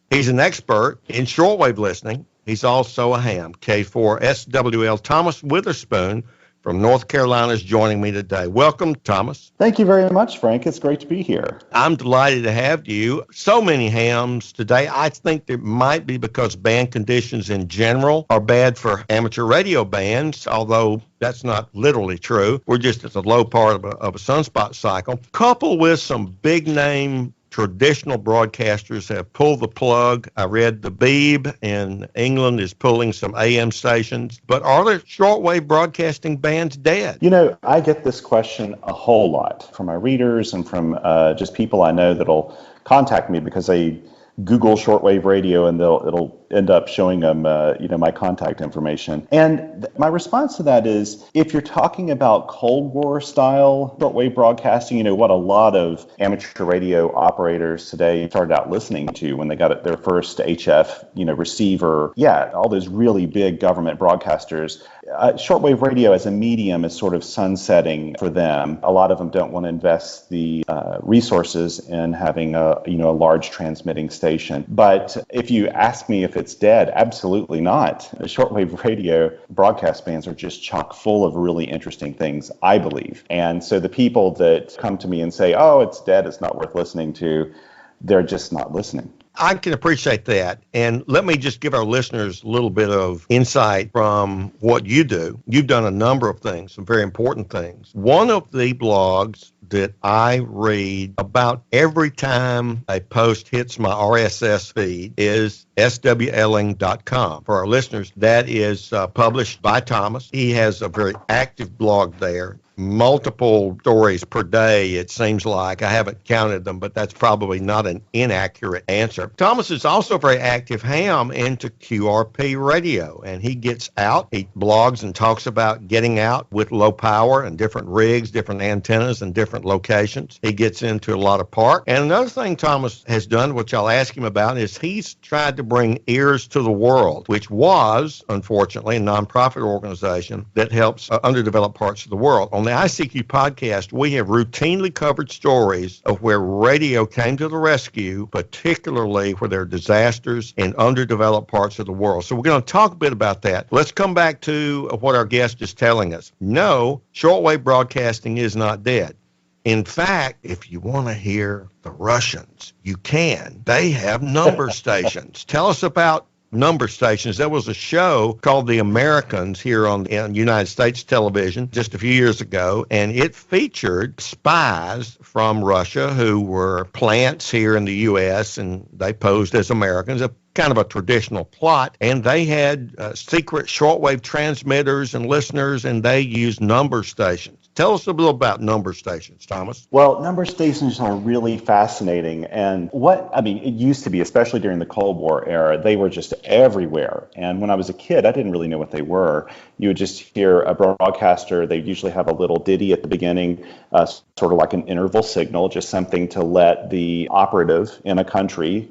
B: He's an expert in shortwave listening. He's also a ham. K4SWL Thomas Witherspoon from North Carolina is joining me today. Welcome, Thomas.
J: Thank you very much, Frank. It's great to be here.
B: I'm delighted to have you. So many hams today. I think it might be because band conditions in general are bad for amateur radio bands, although that's not literally true. We're just at the low part of a sunspot cycle. Coupled with some big-name traditional broadcasters have pulled the plug. I read the Beeb in England is pulling some AM stations. But are there shortwave broadcasting bands dead?
J: You know, I get this question a whole lot from my readers and from just people I know that'll contact me because they Google shortwave radio and it'll end up showing them, my contact information. And my response to that is, if you're talking about Cold War style shortwave broadcasting, what a lot of amateur radio operators today started out listening to when they got their first HF, receiver. Yeah, all those really big government broadcasters. shortwave radio as a medium is sort of sunsetting for them. A lot of them don't want to invest the resources in having a large transmitting station. But if you ask me if it's dead, absolutely not. The shortwave radio broadcast bands are just chock full of really interesting things, I believe. And so the people that come to me and say, oh, it's dead, it's not worth listening to, they're just not listening.
B: I can appreciate that. And let me just give our listeners a little bit of insight from what you do. You've done a number of things, some very important things. One of the blogs that I read about every time a post hits my RSS feed is swling.com. For our listeners, that is published by Thomas. He has a very active blog there. Multiple stories per day, it seems like. I haven't counted them, but that's probably not an inaccurate answer. Thomas is also very active ham into QRP radio, and he gets out. He blogs and talks about getting out with low power and different rigs, different antennas, and different locations. He gets into a lot of park. And another thing Thomas has done, which I'll ask him about, is he's tried to bring Ears to the World, which was, unfortunately, a nonprofit organization that helps underdeveloped parts of the world. On the ICQ podcast, we have routinely covered stories of where radio came to the rescue, particularly where there are disasters in underdeveloped parts of the world. So we're going to talk a bit about that. Let's come back to what our guest is telling us. No, shortwave broadcasting is not dead. In fact, if you want to hear the Russians, you can. They have number stations. Tell us about number stations. There was a show called The Americans here on United States television just a few years ago, and it featured spies from Russia who were plants here in the U.S., and they posed as Americans, kind of a traditional plot, and they had secret shortwave transmitters and listeners, and they used number stations. Tell us a little about number stations, Thomas.
J: Well, number stations are really fascinating. And it used to be, especially during the Cold War era, they were just everywhere. And when I was a kid, I didn't really know what they were. You would just hear a broadcaster. They usually have a little ditty at the beginning, sort of like an interval signal, just something to let the operative in a country,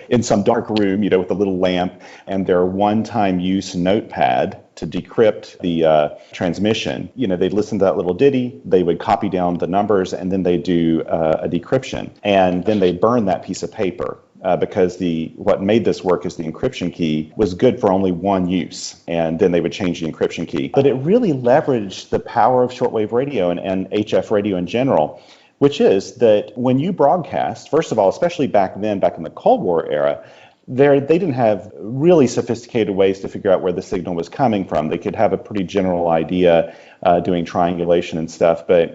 J: in some dark room, with a little lamp and their one-time use notepad to decrypt the transmission. They'd listen to that little ditty, they would copy down the numbers, and then they'd do a decryption. And then they'd burn that piece of paper because what made this work is the encryption key was good for only one use. And then they would change the encryption key. But it really leveraged the power of shortwave radio and HF radio in general, which is that when you broadcast, first of all, especially back in the Cold War era, they didn't have really sophisticated ways to figure out where the signal was coming from. They could have a pretty general idea doing triangulation and stuff, but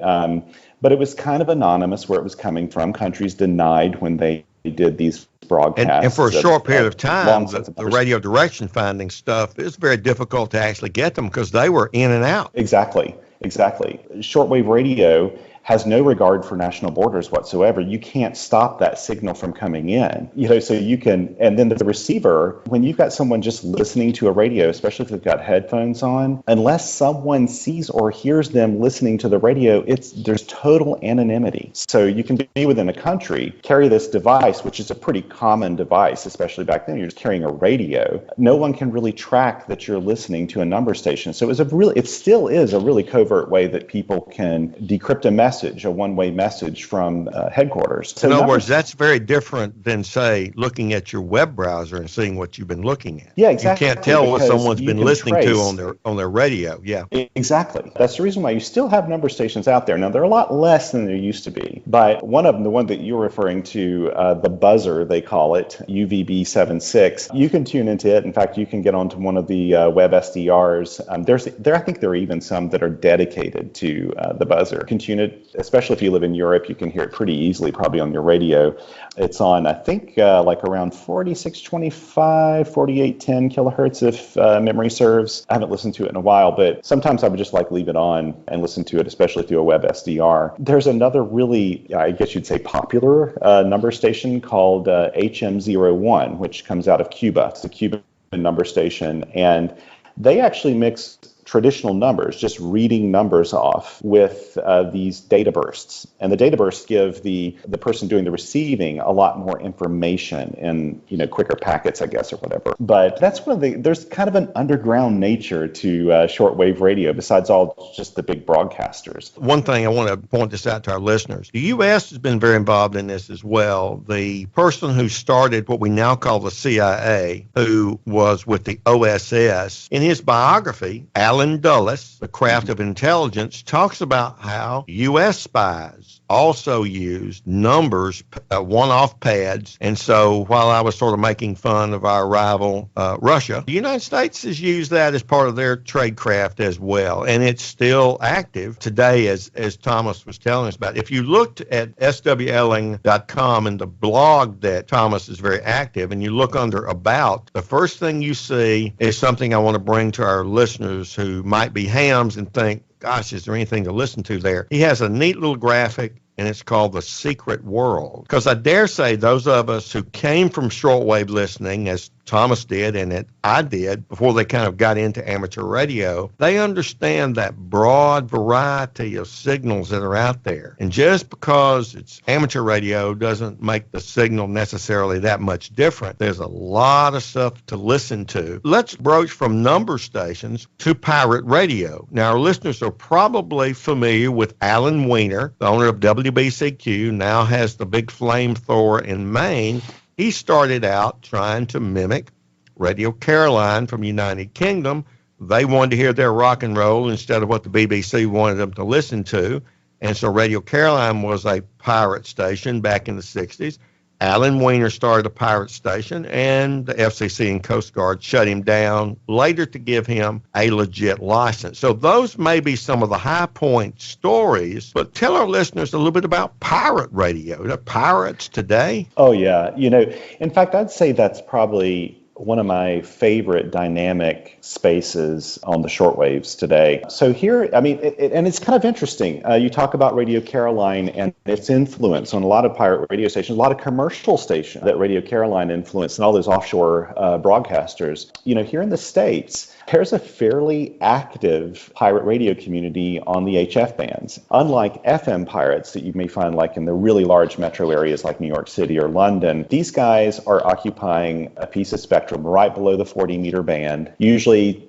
J: it was kind of anonymous where it was coming from. Countries denied when they did these broadcasts.
B: And for a short period of time, the radio direction finding stuff, it was very difficult to actually get them because they were in and out.
J: Exactly. Shortwave radio has no regard for national borders whatsoever. You can't stop that signal from coming in. So you can, and then the receiver, when you've got someone just listening to a radio, especially if they've got headphones on, unless someone sees or hears them listening to the radio, there's total anonymity. So you can be within a country, carry this device, which is a pretty common device, especially back then, you're just carrying a radio. No one can really track that you're listening to a number station. So it still is a really covert way that people can decrypt a message, a one-way message from headquarters. So
B: in other words, that's very different than, say, looking at your web browser and seeing what you've been looking at.
J: Yeah, exactly.
B: You can't tell what someone's been listening to on their radio. Yeah,
J: exactly. That's the reason why you still have number stations out there. Now, they're a lot less than there used to be, but one of them, the one that you're referring to, the buzzer, they call it, UVB76, you can tune into it. In fact, you can get onto one of the web SDRs. I think there are even some that are dedicated to the buzzer. You can tune it. Especially if you live in Europe, you can hear it pretty easily, probably on your radio. It's on, I think, like around 4625, 4810 kilohertz, if memory serves. I haven't listened to it in a while, but sometimes I would just leave it on and listen to it, especially through a web SDR. There's another really, I guess you'd say, popular number station called HM01, which comes out of Cuba. It's a Cuban number station, and they actually mix traditional numbers, just reading numbers off with these data bursts. And the data bursts give the person doing the receiving a lot more information in, quicker packets, I guess, or whatever. But that's one of there's kind of an underground nature to shortwave radio besides all just the big broadcasters.
B: One thing I want to point this out to our listeners. The U.S. has been very involved in this as well. The person who started what we now call the CIA, who was with the OSS, in his biography, Alan Dulles, The Craft of Intelligence, talks about how U.S. spies also used numbers, one-off pads. And so while I was sort of making fun of our rival, Russia, the United States has used that as part of their tradecraft as well. And it's still active today, as Thomas was telling us about. If you looked at swling.com and the blog that Thomas is very active, and you look under About, the first thing you see is something I want to bring to our listeners who might be hams and think, gosh, is there anything to listen to there? He has a neat little graphic, and it's called The Secret World. Because I dare say those of us who came from shortwave listening, as Thomas did and I did before they kind of got into amateur radio, they understand that broad variety of signals that are out there. And just because it's amateur radio doesn't make the signal necessarily that much different. There's a lot of stuff to listen to. Let's broach from number stations to pirate radio. Now, our listeners are probably familiar with Alan Weiner, the owner of WBCQ, now has the big flamethrower in Maine. He started out trying to mimic Radio Caroline from United Kingdom. They wanted to hear their rock and roll instead of what the BBC wanted them to listen to. And so Radio Caroline was a pirate station back in the 60s. Alan Weiner started a pirate station, and the FCC and Coast Guard shut him down later to give him a legit license. So those may be some of the high point stories, but tell our listeners a little bit about pirate radio. The pirates today?
J: Oh, yeah. In fact, I'd say that's probably one of my favorite dynamic spaces on the shortwaves today. So here, and it's kind of interesting. You talk about Radio Caroline and its influence on a lot of pirate radio stations, a lot of commercial stations that Radio Caroline influenced, and all those offshore broadcasters. Here in the States, there's a fairly active pirate radio community on the HF bands. Unlike FM pirates that you may find like in the really large metro areas like New York City or London, these guys are occupying a piece of spectrum right below the 40-meter band. Usually,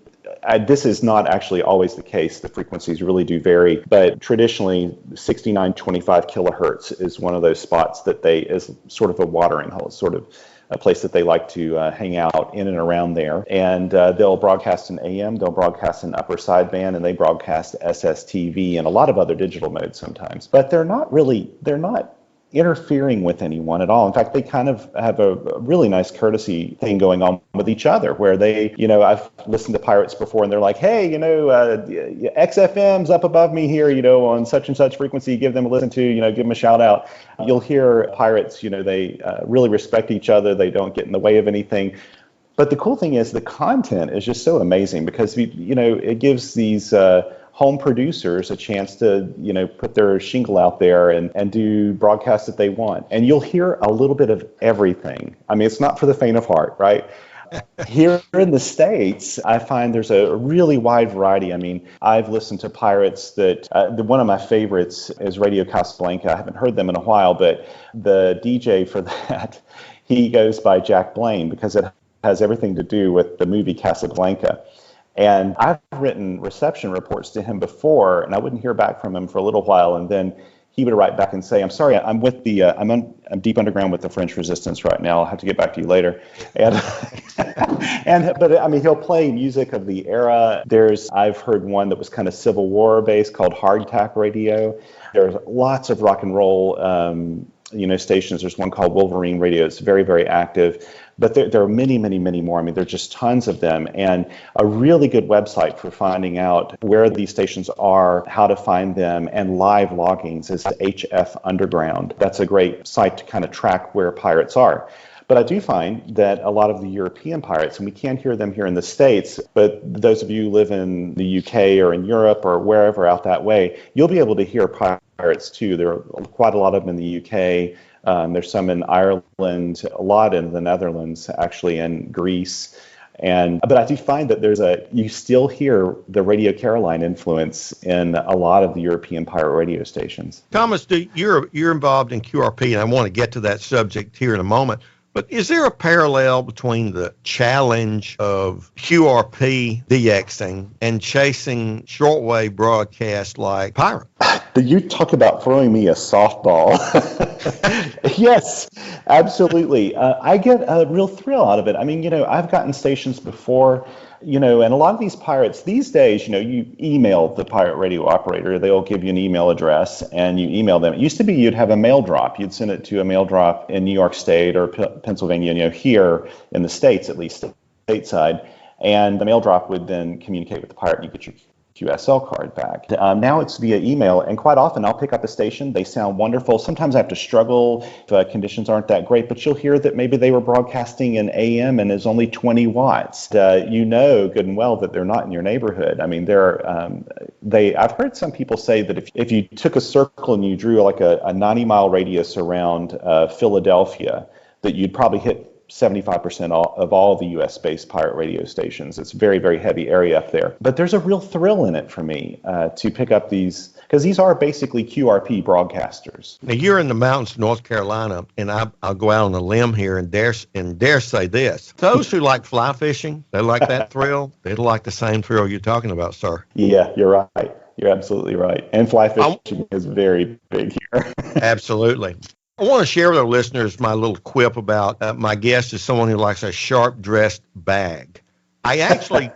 J: this is not actually always the case. The frequencies really do vary, but traditionally 6925 kilohertz is one of those spots that is sort of a watering hole, sort of a place that they like to hang out in and around there. And they'll broadcast in AM, they'll broadcast in upper sideband, and they broadcast SSTV and a lot of other digital modes sometimes. But they're not interfering with anyone at all. In fact, they kind of have a really nice courtesy thing going on with each other where they, I've listened to pirates before and they're like, hey, XFM's up above me here, on such and such frequency, give them a listen to, give them a shout out. You'll hear pirates, they really respect each other. They don't get in the way of anything. But the cool thing is the content is just so amazing because, it gives these home producers a chance to, put their shingle out there and do broadcasts that they want. And you'll hear a little bit of everything. It's not for the faint of heart, right? Here in the States, I find there's a really wide variety. I've listened to pirates that, one of my favorites is Radio Casablanca. I haven't heard them in a while, but the DJ for that, he goes by Jack Blaine because it has everything to do with the movie Casablanca. And I've written reception reports to him before, and I wouldn't hear back from him for a little while, and then he would write back and say, "I'm sorry, I'm with the I'm deep underground with the French Resistance right now. I'll have to get back to you later." And but he'll play music of the era. I've heard one that was kind of Civil War based called Hardtack Radio. There's lots of rock and roll stations. There's one called Wolverine Radio. It's very, very active. But there are many, many, many more. There are just tons of them. And a really good website for finding out where these stations are, how to find them, and live loggings is HF Underground. That's a great site to kind of track where pirates are. But I do find that a lot of the European pirates, and we can't hear them here in the States, but those of you who live in the UK or in Europe or wherever out that way, you'll be able to hear pirates too. There are quite a lot of them in the UK. There's some in Ireland, a lot in the Netherlands, actually, and Greece. But I do find that you still hear the Radio Caroline influence in a lot of the European pirate radio stations.
B: Thomas, you're involved in QRP, and I want to get to that subject here in a moment. But is there a parallel between the challenge of QRP DXing and chasing shortwave broadcasts like pirate?
J: You talk about throwing me a softball. Yes, absolutely. I get a real thrill out of it. I mean, I've gotten stations before, and a lot of these pirates these days, you email the pirate radio operator. They'll give you an email address and you email them. It used to be you'd have a mail drop. You'd send it to a mail drop in New York State or Pennsylvania, here in the States, at least stateside. And the mail drop would then communicate with the pirate and you get your QSL card back. Now it's via email, and quite often I'll pick up a station. They sound wonderful. Sometimes I have to struggle if conditions aren't that great, but you'll hear that maybe they were broadcasting in AM and is only 20 watts. You know good and well that they're not in your neighborhood. I mean, I've heard some people say that if you took a circle and you drew like a 90-mile radius around Philadelphia, that you'd probably hit 75% of all the US-based pirate radio stations. It's a very, very heavy area up there. But there's a real thrill in it for me to pick up these, because these are basically QRP broadcasters.
B: Now, you're in the mountains of North Carolina, and I'll go out on a limb here and dare say this. Those who like fly fishing, they like that thrill. They like the same thrill you're talking about, sir.
J: Yeah, you're right. You're absolutely right. And fly fishing is very big here.
B: Absolutely. I want to share with our listeners my little quip about my guest is someone who likes a sharp-dressed bag. I actually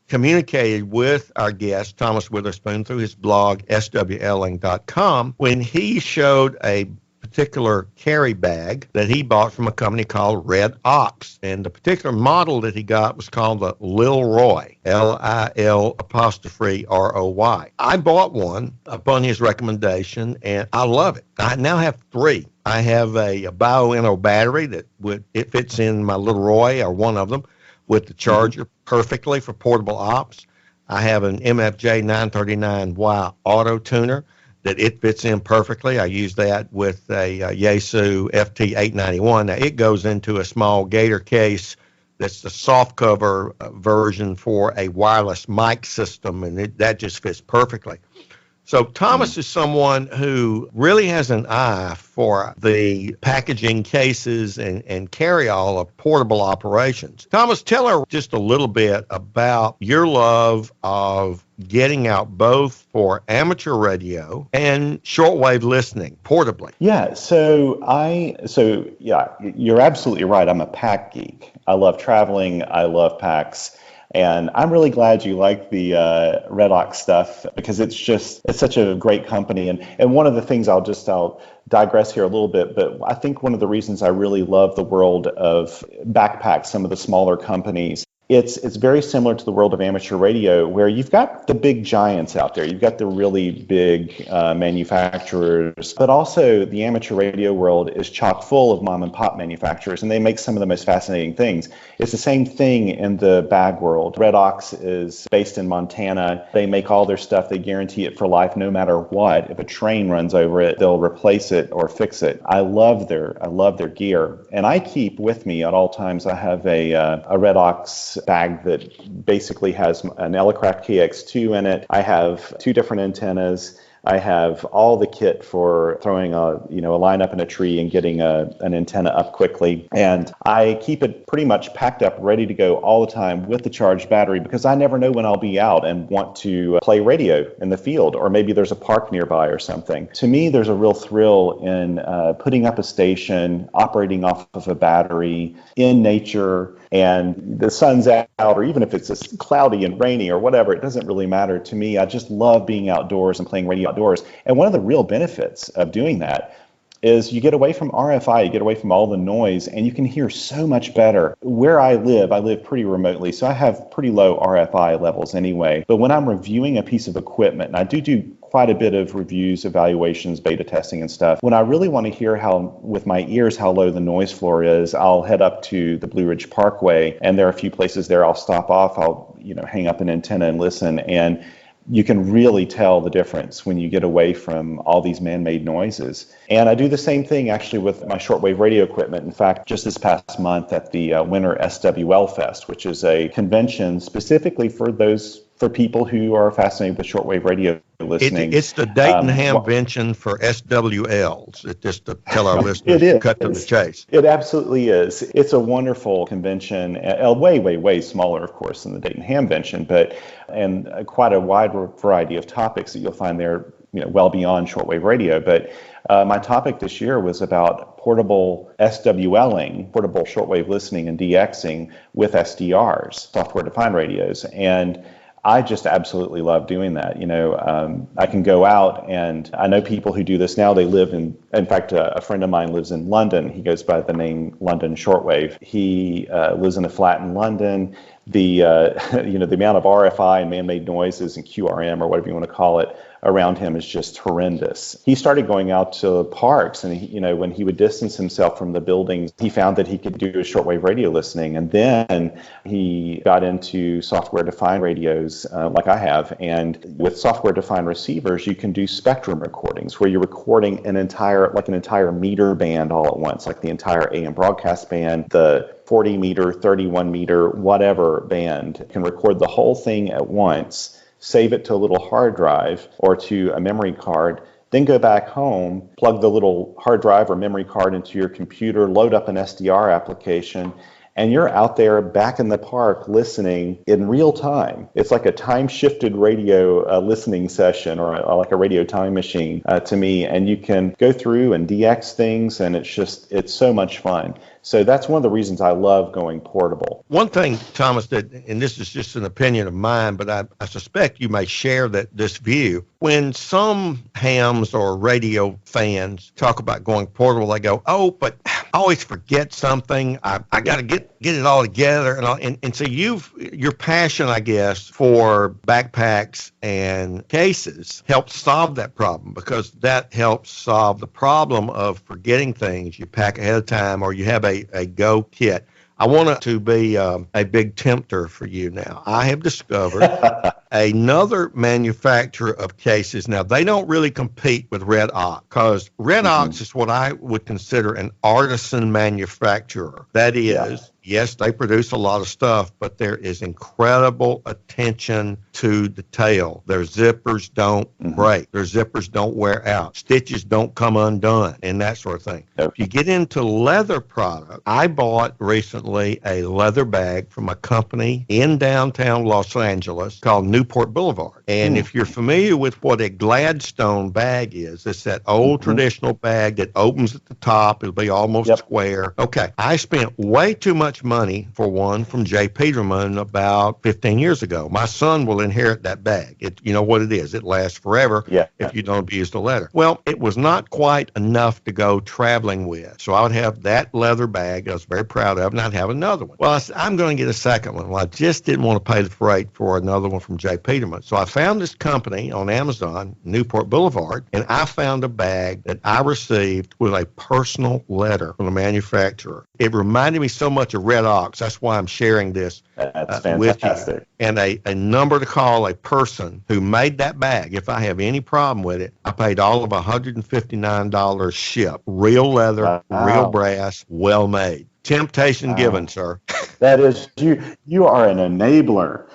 B: communicated with our guest, Thomas Witherspoon, through his blog, swling.com, when he showed a particular carry bag that he bought from a company called Red Ox. And the particular model that he got was called the Lil Roy, Lil''Roy. I bought one upon his recommendation, and I love it. I now have 3. I have a Bio-Inno battery it fits in my Little Roy, or one of them, with the charger perfectly for portable ops. I have an MFJ 939Y auto tuner that it fits in perfectly. I use that with a Yaesu FT891. Now, it goes into a small Gator case that's the soft cover version for a wireless mic system, and that just fits perfectly. So Thomas is someone who really has an eye for the packaging cases and carry-all of portable operations. Thomas, tell her just a little bit about your love of getting out both for amateur radio and shortwave listening portably.
J: Yeah, so you're absolutely right. I'm a pack geek. I love traveling. I love packs. And I'm really glad you like the Red Ox stuff, because it's such a great company. And one of the things I'll digress here a little bit, but I think one of the reasons I really love the world of backpacks, some of the smaller companies, it's very similar to the world of amateur radio, where you've got the big giants out there. You've got the really big manufacturers, but also the amateur radio world is chock full of mom and pop manufacturers, and they make some of the most fascinating things. It's the same thing in the bag world. Red Ox is based in Montana. They make all their stuff. They guarantee it for life, no matter what. If a train runs over it, they'll replace it or fix it. I love their gear, and I keep with me at all times. I have a Red Ox bag that basically has an Elecraft KX2 in it. I have 2 different antennas. I have all the kit for throwing a line up in a tree and getting an antenna up quickly. And I keep it pretty much packed up, ready to go all the time with the charged battery, because I never know when I'll be out and want to play radio in the field, or maybe there's a park nearby or something. To me, there's a real thrill in putting up a station, operating off of a battery in nature, and the sun's out, or even if it's just cloudy and rainy or whatever, it doesn't really matter to me. I just love being outdoors and playing radio outdoors. And one of the real benefits of doing that is you get away from RFI, you get away from all the noise, and you can hear so much better. Where I live pretty remotely, so I have pretty low RFI levels anyway. But when I'm reviewing a piece of equipment, and I do quite a bit of reviews, evaluations, beta testing and stuff, when I really want to hear with my ears how low the noise floor is, I'll head up to the Blue Ridge Parkway, and there are a few places there I'll stop off, I'll hang up an antenna and listen. And you can really tell the difference when you get away from all these man-made noises. And I do the same thing actually with my shortwave radio equipment. In fact, just this past month at the Winter SWL Fest, which is a convention specifically for people who are fascinated with shortwave radio listening.
B: It's the Dayton Hamvention for SWLs. Just to tell our listeners to cut to the chase.
J: It absolutely is. It's a wonderful convention, way, way, way smaller, of course, than the Dayton Hamvention, and quite a wide variety of topics that you'll find there, well beyond shortwave radio. But my topic this year was about portable SWLing, portable shortwave listening and DXing with SDRs, software-defined radios. And I just absolutely love doing that. I can go out, and I know people who do this now. They live in fact, a friend of mine lives in London. He goes by the name London Shortwave. He lives in a flat in London. The amount of RFI and man-made noises and QRM, or whatever you want to call it, around him is just horrendous. He started going out to parks, and when he would distance himself from the buildings, he found that he could do shortwave radio listening. And then he got into software-defined radios, like I have. And with software-defined receivers, you can do spectrum recordings where you're recording an entire meter band all at once, like the entire AM broadcast band, the 40 meter, 31 meter, whatever band. Can record the whole thing at once, save it to a little hard drive or to a memory card, then go back home, plug the little hard drive or memory card into your computer, load up an SDR application, and you're out there back in the park listening in real time. It's like a time-shifted radio listening session, or like a radio time machine to me, and you can go through and DX things, and it's so much fun. So that's one of the reasons I love going portable.
B: One thing, Thomas, and this is just an opinion of mine, but I suspect you may share this view. When some hams or radio fans talk about going portable, they go, "Oh, but I always forget something. I got to get it all together." And so your passion, I guess, for backpacks and cases helps solve that problem, because that helps solve the problem of forgetting things. You pack ahead of time, or you have a go kit. I want it to be a big tempter for you now. I have discovered another manufacturer of cases. Now, they don't really compete with Red Ox, because Red Ox is what I would consider an artisan manufacturer. That is, yes, they produce a lot of stuff, but there is incredible attention to detail. Their zippers don't break. Their zippers don't wear out. Stitches don't come undone, and that sort of thing. If you get into leather products, I bought recently a leather bag from a company in downtown Los Angeles called Newport Boulevard. And if you're familiar with what a Gladstone bag is, it's that old traditional bag that opens at the top. It'll be almost square. Okay, I spent way too much money for one from J. Peterman about 15 years ago. My son will inherit that bag. You know what it is. It lasts forever if you don't abuse the leather. Well, it was not quite enough to go traveling with. So I would have that leather bag I was very proud of, and I'd have another one. Well, I said, I'm going to get a second one. Well, I just didn't want to pay the freight for another one from J. Peterman. So I found this company on Amazon, Newport Boulevard, and I found a bag that I received with a personal letter from the manufacturer. It reminded me so much of Red Ox. That's why I'm sharing this with you. And a number to call, a person who made that bag. If I have any problem with it, I paid all of $159 ship. Real leather, real brass, well made. Temptation given, sir.
J: That is, you are an enabler.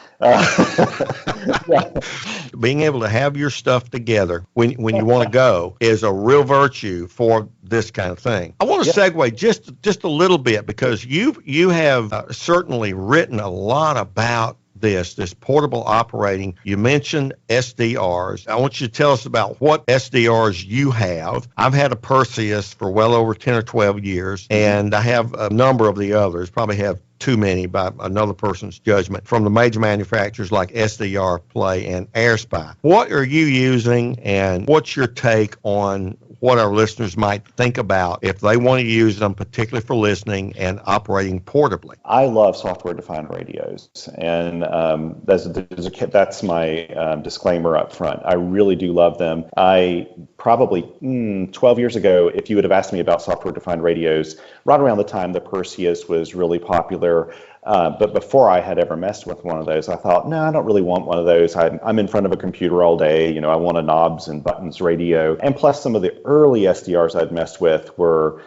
B: Being able to have your stuff together when you want to go is a real virtue for this kind of thing. I want to segue just a little bit, because you have certainly written a lot about this portable operating. You mentioned SDRs. I want you to tell us about what SDRs you have. I've had a Perseus for well over 10 or 12 years, and I have a number of the others, probably have too many by another person's judgment, from the major manufacturers like SDR Play and AirSpy. What are you using, and what's your take on what our listeners might think about if they want to use them, particularly for listening and operating portably?
J: I love software-defined radios, and that's my disclaimer up front. I really do love them. I probably 12 years ago, if you would have asked me about software-defined radios, right around the time the Perseus was really popular, But before I had ever messed with one of those, I thought, no, I don't really want one of those. I'm in front of a computer all day. I want a knobs and buttons radio. And plus, some of the early SDRs I'd messed with were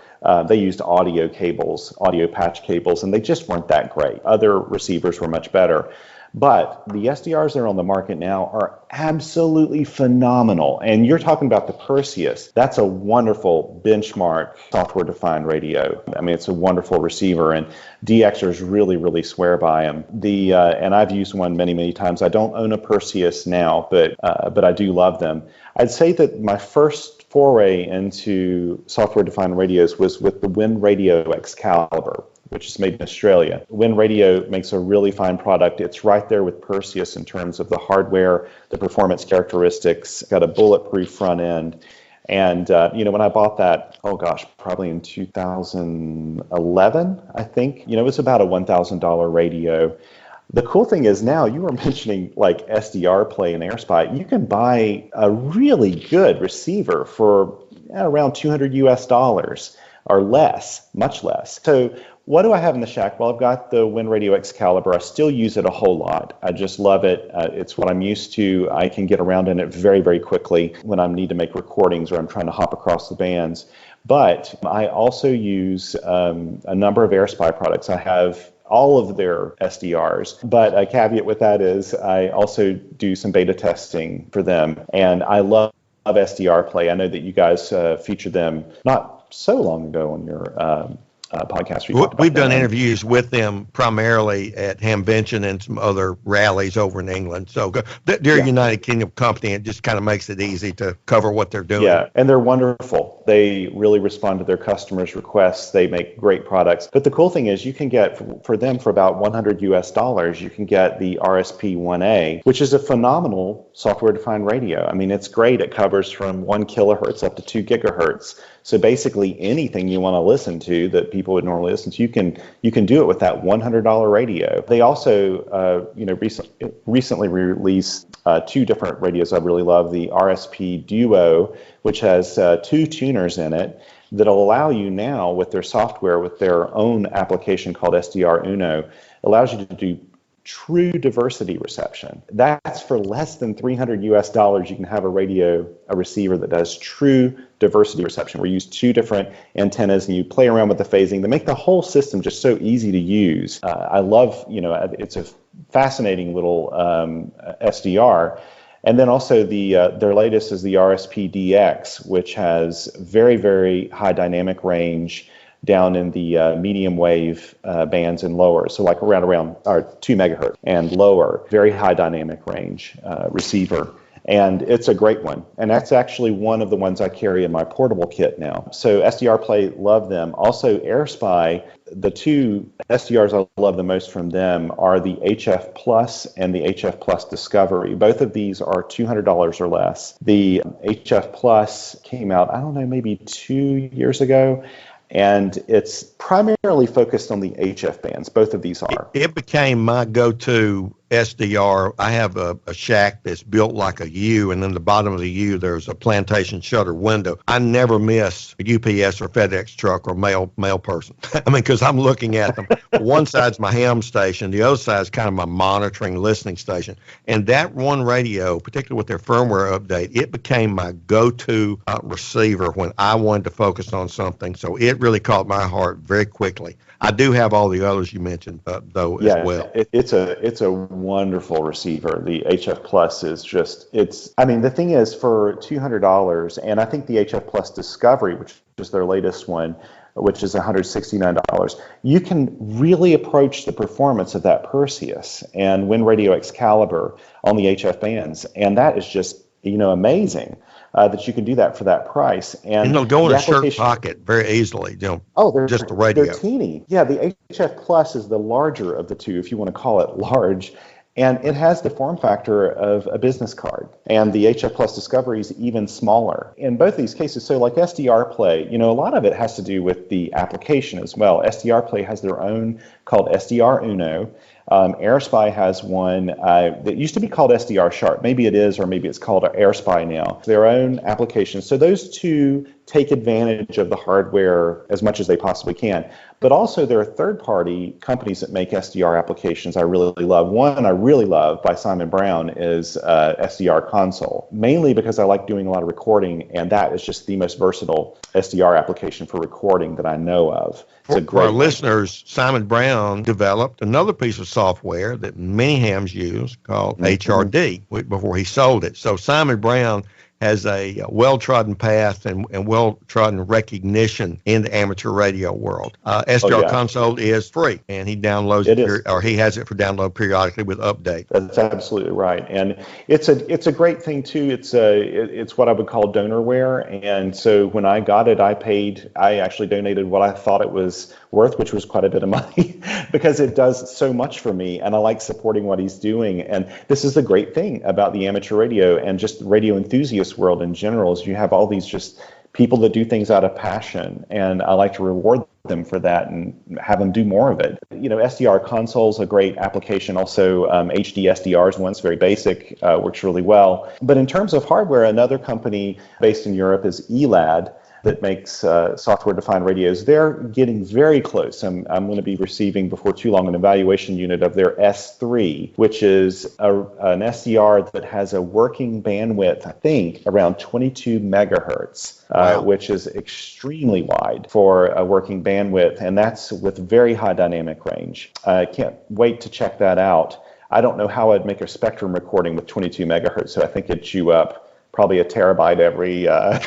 J: they used audio cables, audio patch cables, and they just weren't that great. Other receivers were much better. But the SDRs that are on the market now are absolutely phenomenal. And you're talking about the Perseus. That's a wonderful benchmark software-defined radio. I mean, it's a wonderful receiver, and DXers really, really swear by them. And I've used one many, many times. I don't own a Perseus now, but I do love them. I'd say that my first foray into software-defined radios was with the Wind Radio Excalibur, which is made in Australia. Wind Radio makes a really fine product. It's right there with Perseus in terms of the hardware, the performance characteristics, got a bulletproof front end. And, when I bought that, probably in 2011, I think, it was about a $1,000 radio. The cool thing is now, you were mentioning like SDR Play and AirSpy, you can buy a really good receiver for around $200 US or less, much less. So what do I have in the shack? Well, I've got the Wind Radio Excalibur. I still use it a whole lot. I just love it. It's what I'm used to. I can get around in it very, very quickly when I need to make recordings or I'm trying to hop across the bands. But I also use a number of AirSpy products. I have all of their SDRs, but a caveat with that is I also do some beta testing for them, and I love SDR Play. I know that you guys featured them not so long ago on your podcast.
B: We've done interviews with them primarily at Hamvention and some other rallies over in England. So they're a United Kingdom company. It just kind of makes it easy to cover what they're doing.
J: Yeah, and they're wonderful. They really respond to their customers' requests. They make great products. But the cool thing is you can get for them for about $100 US, you can get the RSP-1A, which is a phenomenal software-defined radio. I mean, it's great. It covers from 1 kilohertz up to 2 gigahertz. So basically anything you want to listen to that people would normally listen to, you can do it with that $100 radio. They also, recently released 2 different radios I really love. The RSP Duo, which has 2 tuners in it that'll allow you now with their software, with their own application called SDR Uno, allows you to do true diversity reception. That's for less than $300 US. You can have a receiver that does true diversity reception. We use 2 different antennas and you play around with the phasing. They make the whole system just so easy to use. I love, it's a fascinating little SDR. And then also their latest is the RSP DX, which has very, very high dynamic range down in the medium wave bands and lower. So like around 2 megahertz and lower, very high dynamic range receiver. And it's a great one. And that's actually one of the ones I carry in my portable kit now. So SDR Play, love them. Also AirSpy, the 2 SDRs I love the most from them are the HF Plus and the HF Plus Discovery. Both of these are $200 or less. The HF Plus came out, I don't know, maybe 2 years ago. And it's primarily focused on the HF bands. Both of these are.
B: It became my go-to SDR. I have a shack that's built like a U, and in the bottom of the U, there's a plantation shutter window. I never miss a UPS or FedEx truck or mail person. I mean, because I'm looking at them. One side's my ham station. The other side's kind of my monitoring listening station. And that one radio, particularly with their firmware update, it became my go-to receiver when I wanted to focus on something. So it really caught my heart very quickly. I do have all the others you mentioned, though, as well.
J: It's a wonderful receiver. The HF Plus is just, the thing is, for $200, and I think the HF Plus Discovery, which is their latest one, which is $169, you can really approach the performance of that Perseus and Wind Radio Excalibur on the HF bands. And that is just, amazing. That you can do that for that price. And
B: it'll go in a shirt pocket very easily. They're just the radio.
J: They're teeny. Yeah, the HF Plus is the larger of the 2, if you want to call it large. And it has the form factor of a business card. And the HF Plus Discovery is even smaller. In both these cases, so like SDR Play, a lot of it has to do with the application as well. SDR Play has their own called SDR Uno. AirSpy has one that used to be called SDR Sharp. Maybe it is, or maybe it's called AirSpy now. Their own application. So those 2 take advantage of the hardware as much as they possibly can. But also there are third-party companies that make SDR applications I really love. One I really love by Simon Brown is SDR Console, mainly because I like doing a lot of recording, and that is just the most versatile SDR application for recording that I know of. It's a great
B: For our
J: one.
B: listeners, Simon Brown developed another piece of software that many hams use called HRD before he sold it. So Simon Brown has a well-trodden path and well-trodden recognition in the amateur radio world. SDR Console is free, and he downloads it, or he has it for download periodically with updates.
J: That's absolutely right, and it's a great thing too. It's what I would call donorware, and so when I got it, I actually donated what I thought it was worth, which was quite a bit of money, because it does so much for me, and I like supporting what he's doing. And this is the great thing about the amateur radio and just radio enthusiast world in general, is you have all these just people that do things out of passion, and I like to reward them for that and have them do more of it. You know, SDR Console is a great application. Also, HD SDR is one. It's very basic, works really well. But in terms of hardware, another company based in Europe is ELAD, that makes software-defined radios. They're getting very close. I'm going to be receiving before too long an evaluation unit of their S3, which is an SDR that has a working bandwidth, I think, around 22 megahertz, which is extremely wide for a working bandwidth, and that's with very high dynamic range. I can't wait to check that out. I don't know how I'd make a spectrum recording with 22 megahertz, so I think it'd chew up probably a terabyte every, I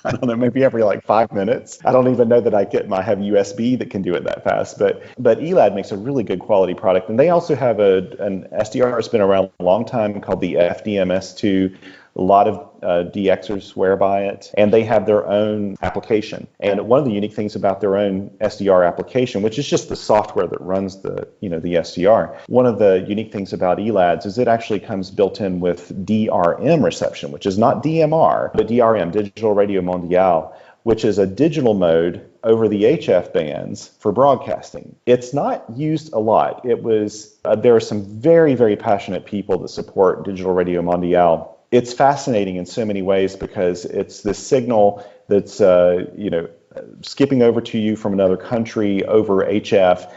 J: don't know, maybe every like 5 minutes. I don't even know that I have USB that can do it that fast, but ELAD makes a really good quality product. And they also have an SDR that's been around a long time called the FDMS2. A lot of DXers swear by it, and they have their own application. And one of the unique things about their own SDR application, which is just the software that runs the SDR, one of the unique things about ELADs is it actually comes built in with DRM reception, which is not DMR, but DRM, Digital Radio Mondiale, which is a digital mode over the HF bands for broadcasting. It's not used a lot. There are some very, very passionate people that support Digital Radio Mondiale. It's fascinating in so many ways because it's this signal that's skipping over to you from another country over HF,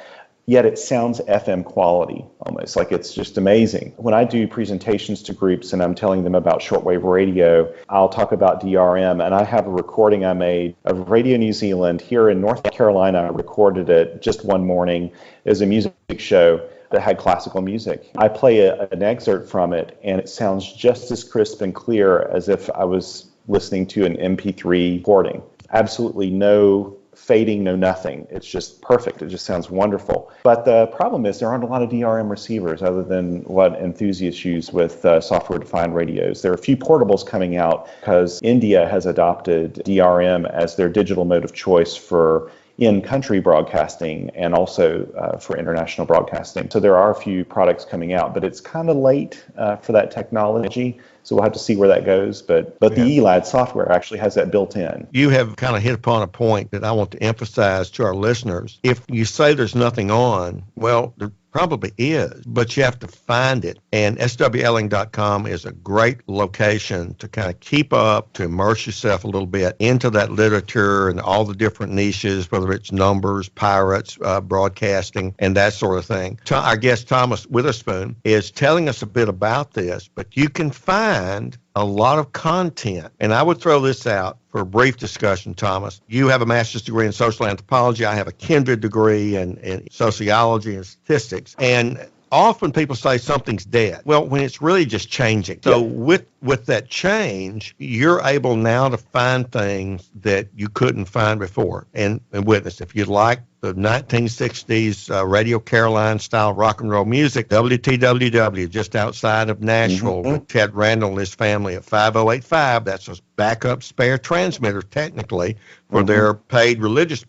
J: yet it sounds FM quality almost. Like, it's just amazing. When I do presentations to groups and I'm telling them about shortwave radio, I'll talk about DRM, and I have a recording I made of Radio New Zealand here in North Carolina. I recorded it just one morning as a music show that had classical music. I play an excerpt from it, and it sounds just as crisp and clear as if I was listening to an MP3 recording. Absolutely no fading, no nothing. It's just perfect. It just sounds wonderful. But the problem is there aren't a lot of DRM receivers other than what enthusiasts use with software-defined radios. There are a few portables coming out because India has adopted DRM as their digital mode of choice for in-country broadcasting and also for international broadcasting. So there are a few products coming out, but it's kind of late for that technology. So we'll have to see where that goes. But the ELAD software actually has that built in.
B: You have kind of hit upon a point that I want to emphasize to our listeners. If you say there's nothing on, well, there probably is, but you have to find it. And swling.com is a great location to kind of keep up, to immerse yourself a little bit into that literature and all the different niches, whether it's numbers, pirates, broadcasting, and that sort of thing. Our guest, Thomas Witherspoon, is telling us a bit about this, but you can find a lot of content. And I would throw this out for a brief discussion, Thomas. You have a master's degree in social anthropology. I have a kindred degree in sociology and statistics. And often people say something's dead. Well, when it's really just changing. So with that change, you're able now to find things that you couldn't find before. And witness, if you'd like the 1960s Radio Caroline style rock and roll music, WTWW, just outside of Nashville, with Ted Randall and his family at 5085. That's a backup spare transmitter, technically, for their paid religious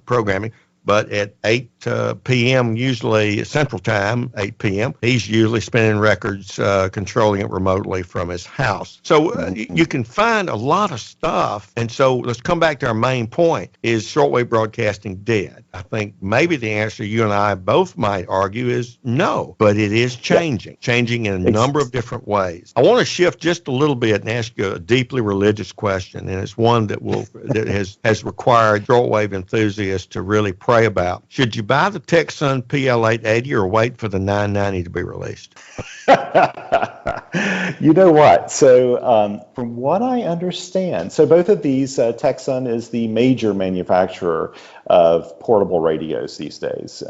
B: programming. But at 8 p.m., usually Central Time, 8 p.m. He's usually spinning records, controlling it remotely from his house. So you can find a lot of stuff. And so let's come back to our main point. Is shortwave broadcasting dead? I think maybe the answer you and I both might argue is no, but it is changing in a number of different ways. I want to shift just a little bit and ask you a deeply religious question, and it's one that has required shortwave enthusiasts to really pray about. Should you buy the Texan PL880 or wait for the 990 to be released?
J: You know what? So from what I understand, so both of these, Texan is the major manufacturer of portable radios these days.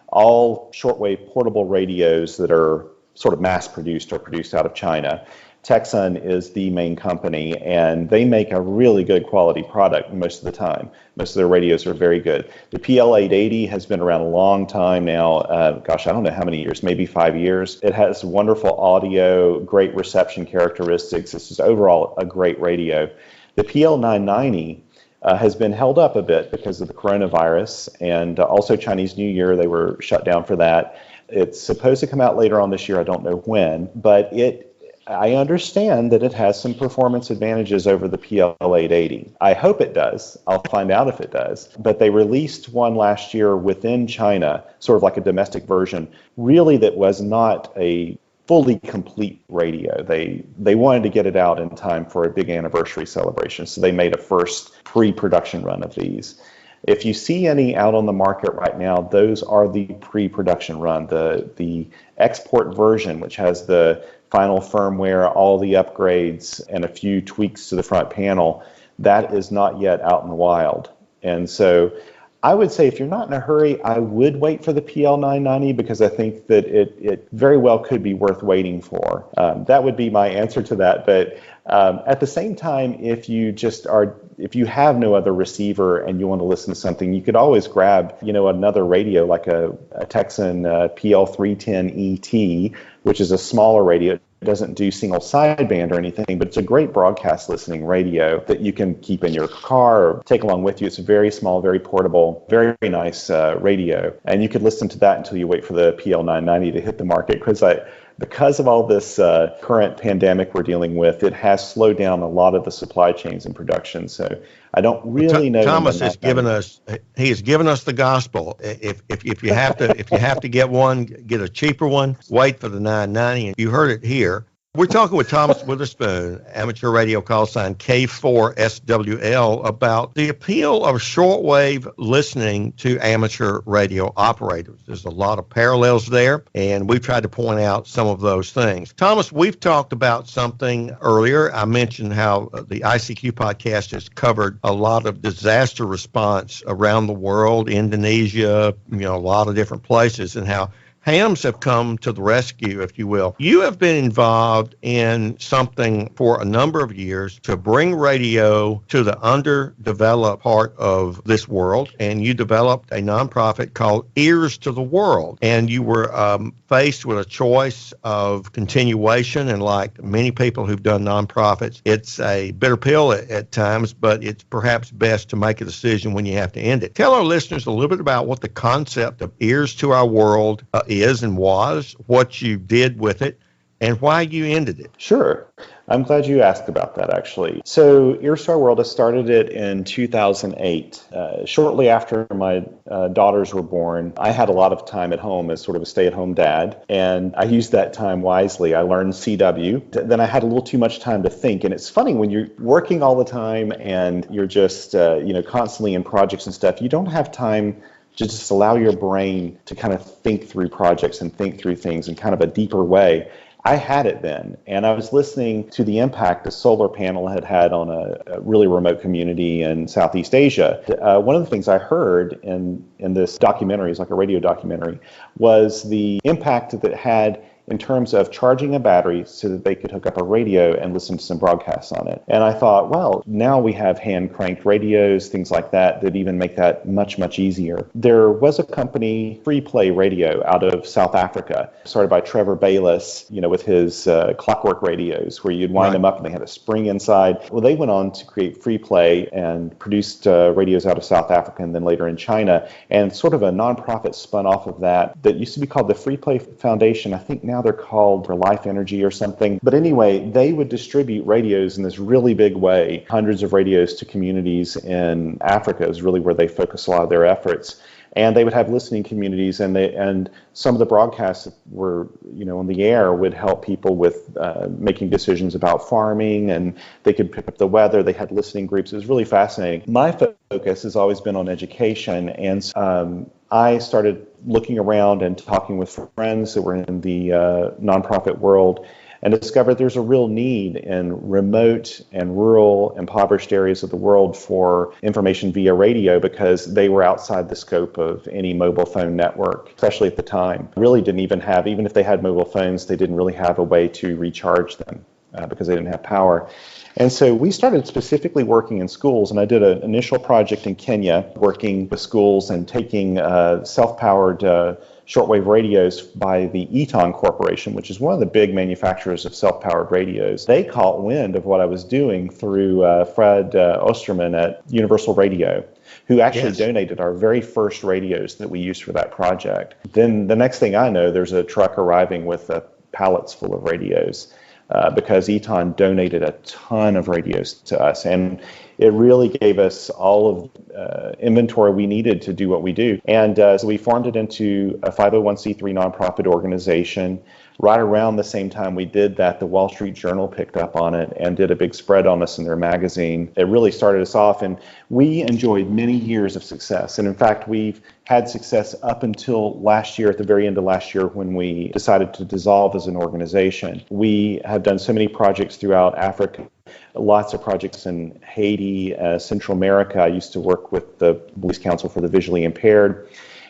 J: All shortwave portable radios that are sort of mass produced are produced out of China. Texan is the main company, and they make a really good quality product most of the time. Most of their radios are very good. The PL880 has been around a long time now. I don't know how many years, maybe 5 years. It has wonderful audio, great reception characteristics. This is overall a great radio. The PL990 has been held up a bit because of the coronavirus and also Chinese New Year. They were shut down for that. It's supposed to come out later on this year. I don't know when, but I understand that it has some performance advantages over the PL880. I hope it does. I'll find out if it does. But they released one last year within China, sort of like a domestic version, really that was not a fully complete radio. They wanted to get it out in time for a big anniversary celebration, so they made a first pre-production run of these. If you see any out on the market right now, those are the pre-production run. The export version, which has the final firmware, all the upgrades, and a few tweaks to the front panel, that is not yet out in the wild. And so I would say if you're not in a hurry, I would wait for the PL990 because I think that it very well could be worth waiting for. That would be my answer to that. But at the same time, if you have no other receiver and you want to listen to something, you could always grab, another radio like a Texan PL310ET, which is a smaller radio. It doesn't do single sideband or anything, but it's a great broadcast listening radio that you can keep in your car or take along with you. It's very small, very portable, very nice radio. And you could listen to that until you wait for the PL990 to hit the market because of all this current pandemic we're dealing with, it has slowed down a lot of the supply chains and production. So I don't really know.
B: Thomas has given us the gospel. If you have to get one, get a cheaper one, wait for the 990. And you heard it here. We're talking with Thomas Witherspoon, amateur radio call sign K4SWL, about the appeal of shortwave listening to amateur radio operators. There's a lot of parallels there, and we've tried to point out some of those things. Thomas, we've talked about something earlier. I mentioned how the ICQ podcast has covered a lot of disaster response around the world, Indonesia, a lot of different places, and how hams have come to the rescue, if you will. You have been involved in something for a number of years to bring radio to the underdeveloped part of this world, and you developed a nonprofit called Ears to the World. And you were faced with a choice of continuation, and like many people who've done nonprofits, it's a bitter pill at times, but it's perhaps best to make a decision when you have to end it. Tell our listeners a little bit about what the concept of Ears to Our World is and was, what you did with it, and why you ended it.
J: Sure. I'm glad you asked about that, actually. So Ears to Our World, I started it in 2008. Shortly after my daughters were born, I had a lot of time at home as sort of a stay-at-home dad, and I used that time wisely. I learned CW. Then I had a little too much time to think, and it's funny, when you're working all the time and you're just constantly in projects and stuff, you don't have time to just allow your brain to kind of think through projects and think through things in kind of a deeper way. I had it then, and I was listening to the impact a solar panel had on a really remote community in Southeast Asia. One of the things I heard in this documentary, it's like a radio documentary, was the impact that it had in terms of charging a battery so that they could hook up a radio and listen to some broadcasts on it. And I thought, well, now we have hand-cranked radios, things like that, that even make that much, much easier. There was a company, Free Play Radio, out of South Africa, started by Trevor Bayless, with his clockwork radios, where you'd wind them up and they had a spring inside. Well, they went on to create Free Play and produced radios out of South Africa and then later in China. And sort of a nonprofit spun off of that used to be called the Free Play Foundation. I think now they're called For Life Energy or something. But anyway, they would distribute radios in this really big way, hundreds of radios to communities in Africa is really where they focus a lot of their efforts. And they would have listening communities, and some of the broadcasts that were, on the air would help people with making decisions about farming, and they could pick up the weather. They had listening groups. It was really fascinating. My focus has always been on education, and I started looking around and talking with friends that were in the nonprofit world, and discovered there's a real need in remote and rural, impoverished areas of the world for information via radio because they were outside the scope of any mobile phone network, especially at the time. Really didn't even have, even if they had mobile phones, they didn't really have a way to recharge them because they didn't have power. And so we started specifically working in schools, and I did an initial project in Kenya working with schools and taking self-powered shortwave radios by the Eton Corporation, which is one of the big manufacturers of self-powered radios. They caught wind of what I was doing through Fred Osterman at Universal Radio, who actually donated our very first radios that we used for that project. Then the next thing I know, there's a truck arriving with pallets full of radios. Because Eton donated a ton of radios to us, and it really gave us all of inventory we needed to do what we do. And so we formed it into a 501c3 nonprofit organization. Right around the same time we did that, the Wall Street Journal picked up on it and did a big spread on us in their magazine. It really started us off, and we enjoyed many years of success. And in fact, we've had success up until last year, at the very end of last year, when we decided to dissolve as an organization. We have done so many projects throughout Africa, lots of projects in Haiti, Central America. I used to work with the Police Council for the Visually Impaired.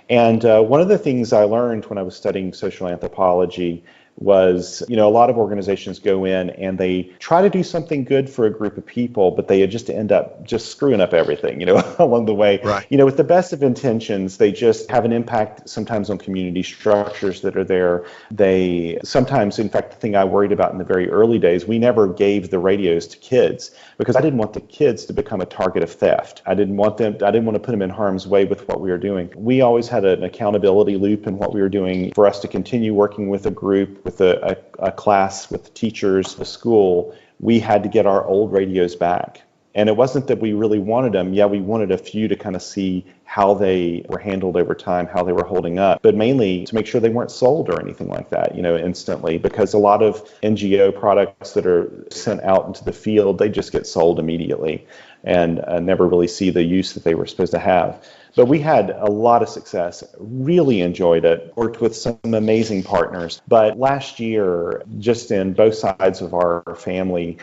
J: And one of the things I learned when I was studying social anthropology was, a lot of organizations go in and they try to do something good for a group of people, but they just end up just screwing up everything, along the way.
B: Right.
J: With the best of intentions, they just have an impact sometimes on community structures that are there. They sometimes, in fact, the thing I worried about in the very early days, we never gave the radios to kids because I didn't want the kids to become a target of theft. I didn't want to put them in harm's way with what we were doing. We always had an accountability loop in what we were doing for us to continue working with a group, with a class, with teachers, the school. We had to get our old radios back. And it wasn't that we really wanted them. Yeah, we wanted a few to kind of see how they were handled over time, how they were holding up, but mainly to make sure they weren't sold or anything like that, instantly, because a lot of NGO products that are sent out into the field, they just get sold immediately and never really see the use that they were supposed to have. But we had a lot of success, really enjoyed it, worked with some amazing partners. But last year, just in both sides of our family,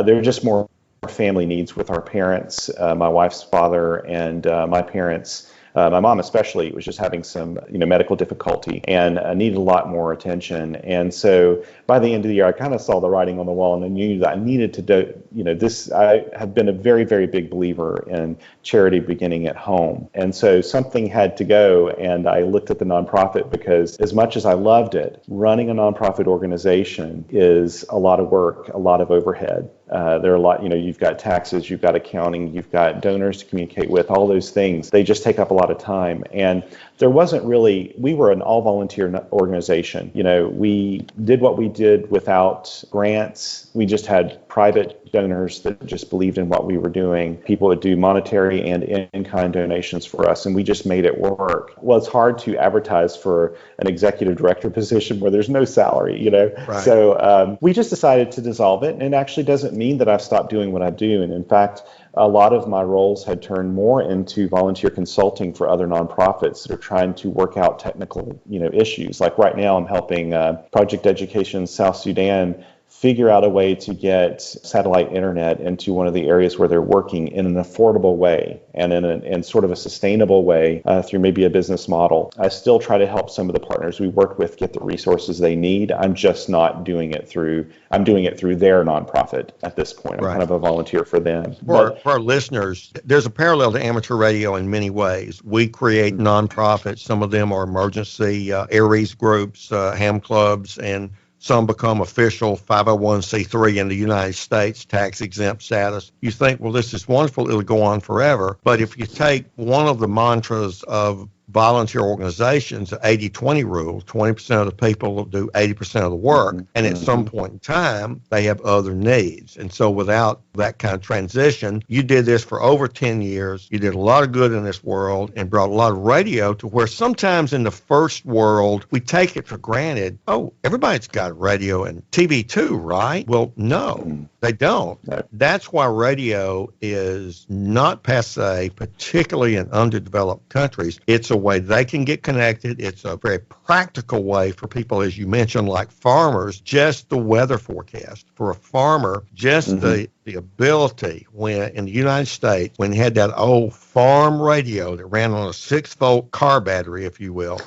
J: there were just more family needs with our parents, my wife's father and my parents. My mom especially was just having some, medical difficulty and needed a lot more attention. And so by the end of the year, I kind of saw the writing on the wall, and I knew that I needed to do, this. I have been a very, very big believer in charity beginning at home. And so something had to go, and I looked at the nonprofit because as much as I loved it, running a nonprofit organization is a lot of work, a lot of overhead. There are a lot, you've got taxes, you've got accounting, you've got donors to communicate with, all those things. They just take up a lot of time. And there wasn't really, we were an all-volunteer organization. We did what we did without grants. We just had private donors that just believed in what we were doing. People would do monetary and in-kind donations for us, and we just made it work. Well, it's hard to advertise for an executive director position where there's no salary,
B: Right.
J: So we just decided to dissolve it, and it actually doesn't mean that I've stopped doing what I do. And in fact, a lot of my roles had turned more into volunteer consulting for other nonprofits that are trying to work out technical, issues. Like right now, I'm helping Project Education South Sudan figure out a way to get satellite internet into one of the areas where they're working in an affordable way and in sort of a sustainable way through maybe a business model. I still try to help some of the partners we work with get the resources they need. I'm just not doing it through their nonprofit at this point. I'm kind of a volunteer for them.
B: For our listeners, there's a parallel to amateur radio in many ways. We create nonprofits. Some of them are emergency ARES groups, ham clubs, and some become official 501c3 in the United States, tax-exempt status. You think, well, this is wonderful, it'll go on forever. But if you take one of the mantras of volunteer organizations, the 80-20 rule, 20% of the people will do 80% of the work, and at some point in time, they have other needs. And so without that kind of transition, you did this for over 10 years, you did a lot of good in this world, and brought a lot of radio to where sometimes in the first world, we take it for granted, oh, everybody's got radio and TV too, right? Well, no, they don't. That's why radio is not passe, particularly in underdeveloped countries. It's a way they can get connected. It's a very practical way for people, as you mentioned, like farmers, just the weather forecast. For a farmer, just the ability when in the United States, when you had that old farm radio that ran on a 6-volt car battery, if you will,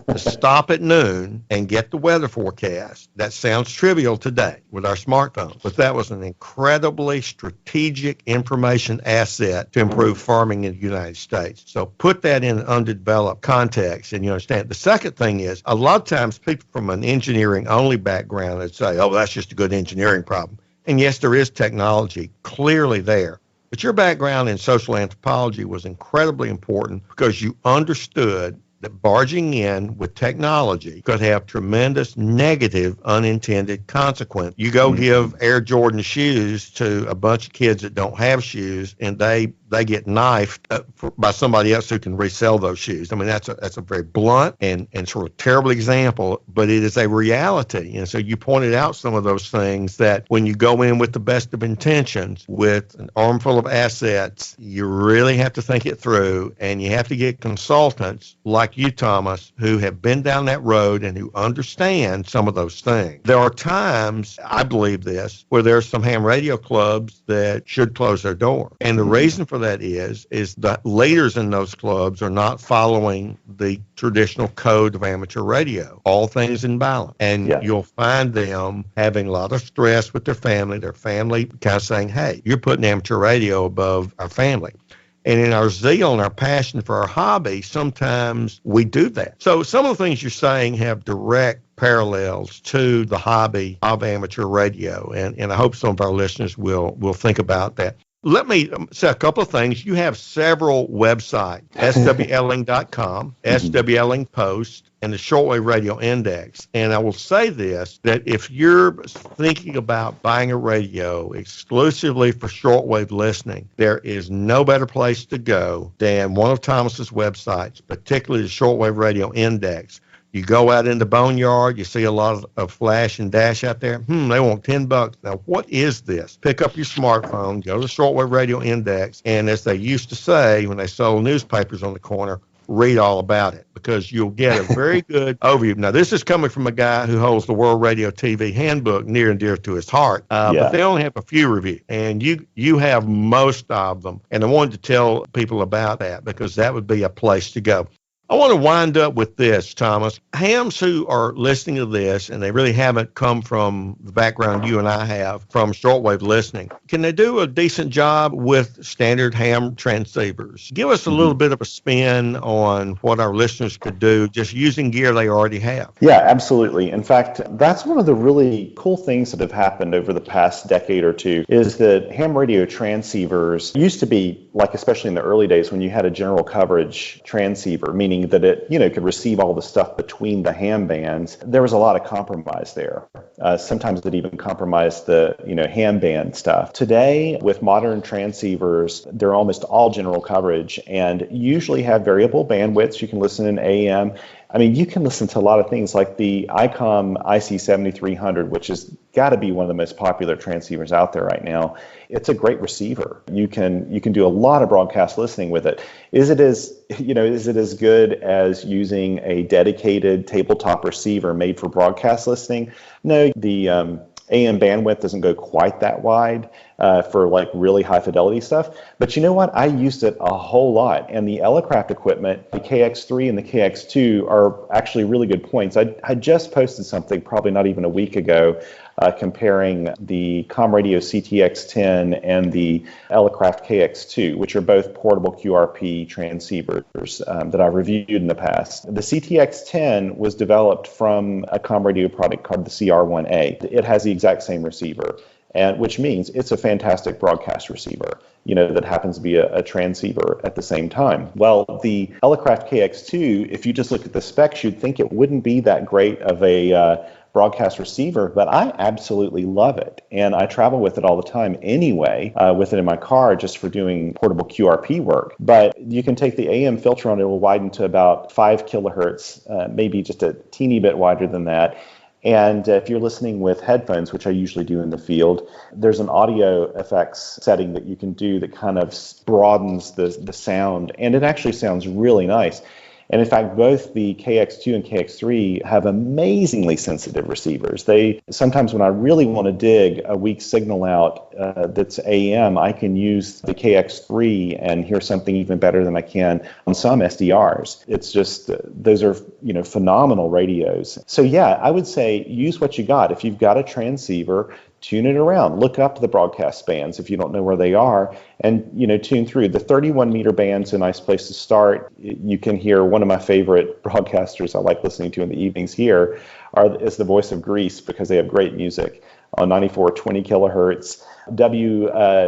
B: to stop at noon and get the weather forecast. That sounds trivial today with our smartphones, but that was an incredibly strategic information asset to improve farming in the United States. So put that in an undeveloped context and you understand. The second thing is, a lot of times people from an engineering only background would say, oh, that's just a good engineering problem. And yes, there is technology clearly there. But your background in social anthropology was incredibly important because you understood that barging in with technology could have tremendous negative unintended consequences. You go give Air Jordan shoes to a bunch of kids that don't have shoes, and they get knifed by somebody else who can resell those shoes. I mean, that's a very blunt and sort of terrible example, but it is a reality. And so you pointed out some of those things that when you go in with the best of intentions, with an armful of assets, you really have to think it through, and you have to get consultants like you, Thomas, who have been down that road and who understand some of those things. There are times, I believe this, where there are some ham radio clubs that should close their door. And the reason for that is that leaders in those clubs are not following the traditional code of amateur radio, all things in balance. And you'll find them having a lot of stress with their family kind of saying, hey, you're putting amateur radio above our family. And in our zeal and our passion for our hobby, sometimes we do that. So some of the things you're saying have direct parallels to the hobby of amateur radio. And I hope some of our listeners will think about that. Let me say a couple of things. You have several websites, swling.com, SWLing Post, and the Shortwave Radio Index. And I will say this, that if you're thinking about buying a radio exclusively for shortwave listening, there is no better place to go than one of Thomas's websites, particularly the Shortwave Radio Index. You go out in the boneyard, you see a lot of flash and dash out there. They want $10. Now, what is this? Pick up your smartphone, go to the Shortwave Radio Index, and as they used to say when they sold newspapers on the corner, read all about it, because you'll get a very good overview. Now, this is coming from a guy who holds the World Radio TV Handbook near and dear to his heart, but they only have a few reviews, and you have most of them. And I wanted to tell people about that because that would be a place to go. I want to wind up with this, Thomas. Hams who are listening to this, and they really haven't come from the background you and I have from shortwave listening, can they do a decent job with standard ham transceivers? Give us a little bit of a spin on what our listeners could do just using gear they already have.
J: Yeah, absolutely. In fact, that's one of the really cool things that have happened over the past decade or two is that ham radio transceivers used to be, like especially in the early days when you had a general coverage transceiver, meaning that it, could receive all the stuff between the ham bands. There was a lot of compromise there. Sometimes it even compromised the, ham band stuff. Today, with modern transceivers, they're almost all general coverage and usually have variable bandwidths. You can listen in AM. I mean, you can listen to a lot of things like the ICOM IC7300, which has got to be one of the most popular transceivers out there right now. It's a great receiver. You can do a lot of broadcast listening with it. Is it as good as using a dedicated tabletop receiver made for broadcast listening? No, the AM bandwidth doesn't go quite that wide for like really high fidelity stuff. But you know what? I used it a whole lot. And the Elecraft equipment, the KX3 and the KX2 are actually really good points. I just posted something probably not even a week ago comparing the ComRadio CTX10 and the Elecraft KX2, which are both portable QRP transceivers that I've reviewed in the past. The CTX10 was developed from a ComRadio product called the CR1A. It has the exact same receiver, and which means it's a fantastic broadcast receiver, that happens to be a transceiver at the same time. Well, the Elecraft KX2, if you just look at the specs, you'd think it wouldn't be that great of a broadcast receiver, but I absolutely love it. And I travel with it all the time anyway, with it in my car just for doing portable QRP work. But you can take the AM filter on it, will widen to about 5 kilohertz, maybe just a teeny bit wider than that. And if you're listening with headphones, which I usually do in the field, there's an audio effects setting that you can do that kind of broadens the sound, and it actually sounds really nice. And in fact, both the KX2 and KX3 have amazingly sensitive receivers. They sometimes, when I really want to dig a weak signal out that's AM, I can use the KX3 and hear something even better than I can on some SDRs. It's just, those are, phenomenal radios. So yeah, I would say use what you got. If you've got a transceiver, tune it around. Look up the broadcast bands if you don't know where they are, and tune through. The 31 meter band's a nice place to start. You can hear one of my favorite broadcasters I like listening to in the evenings here is the Voice of Greece, because they have great music on 94.20 kilohertz.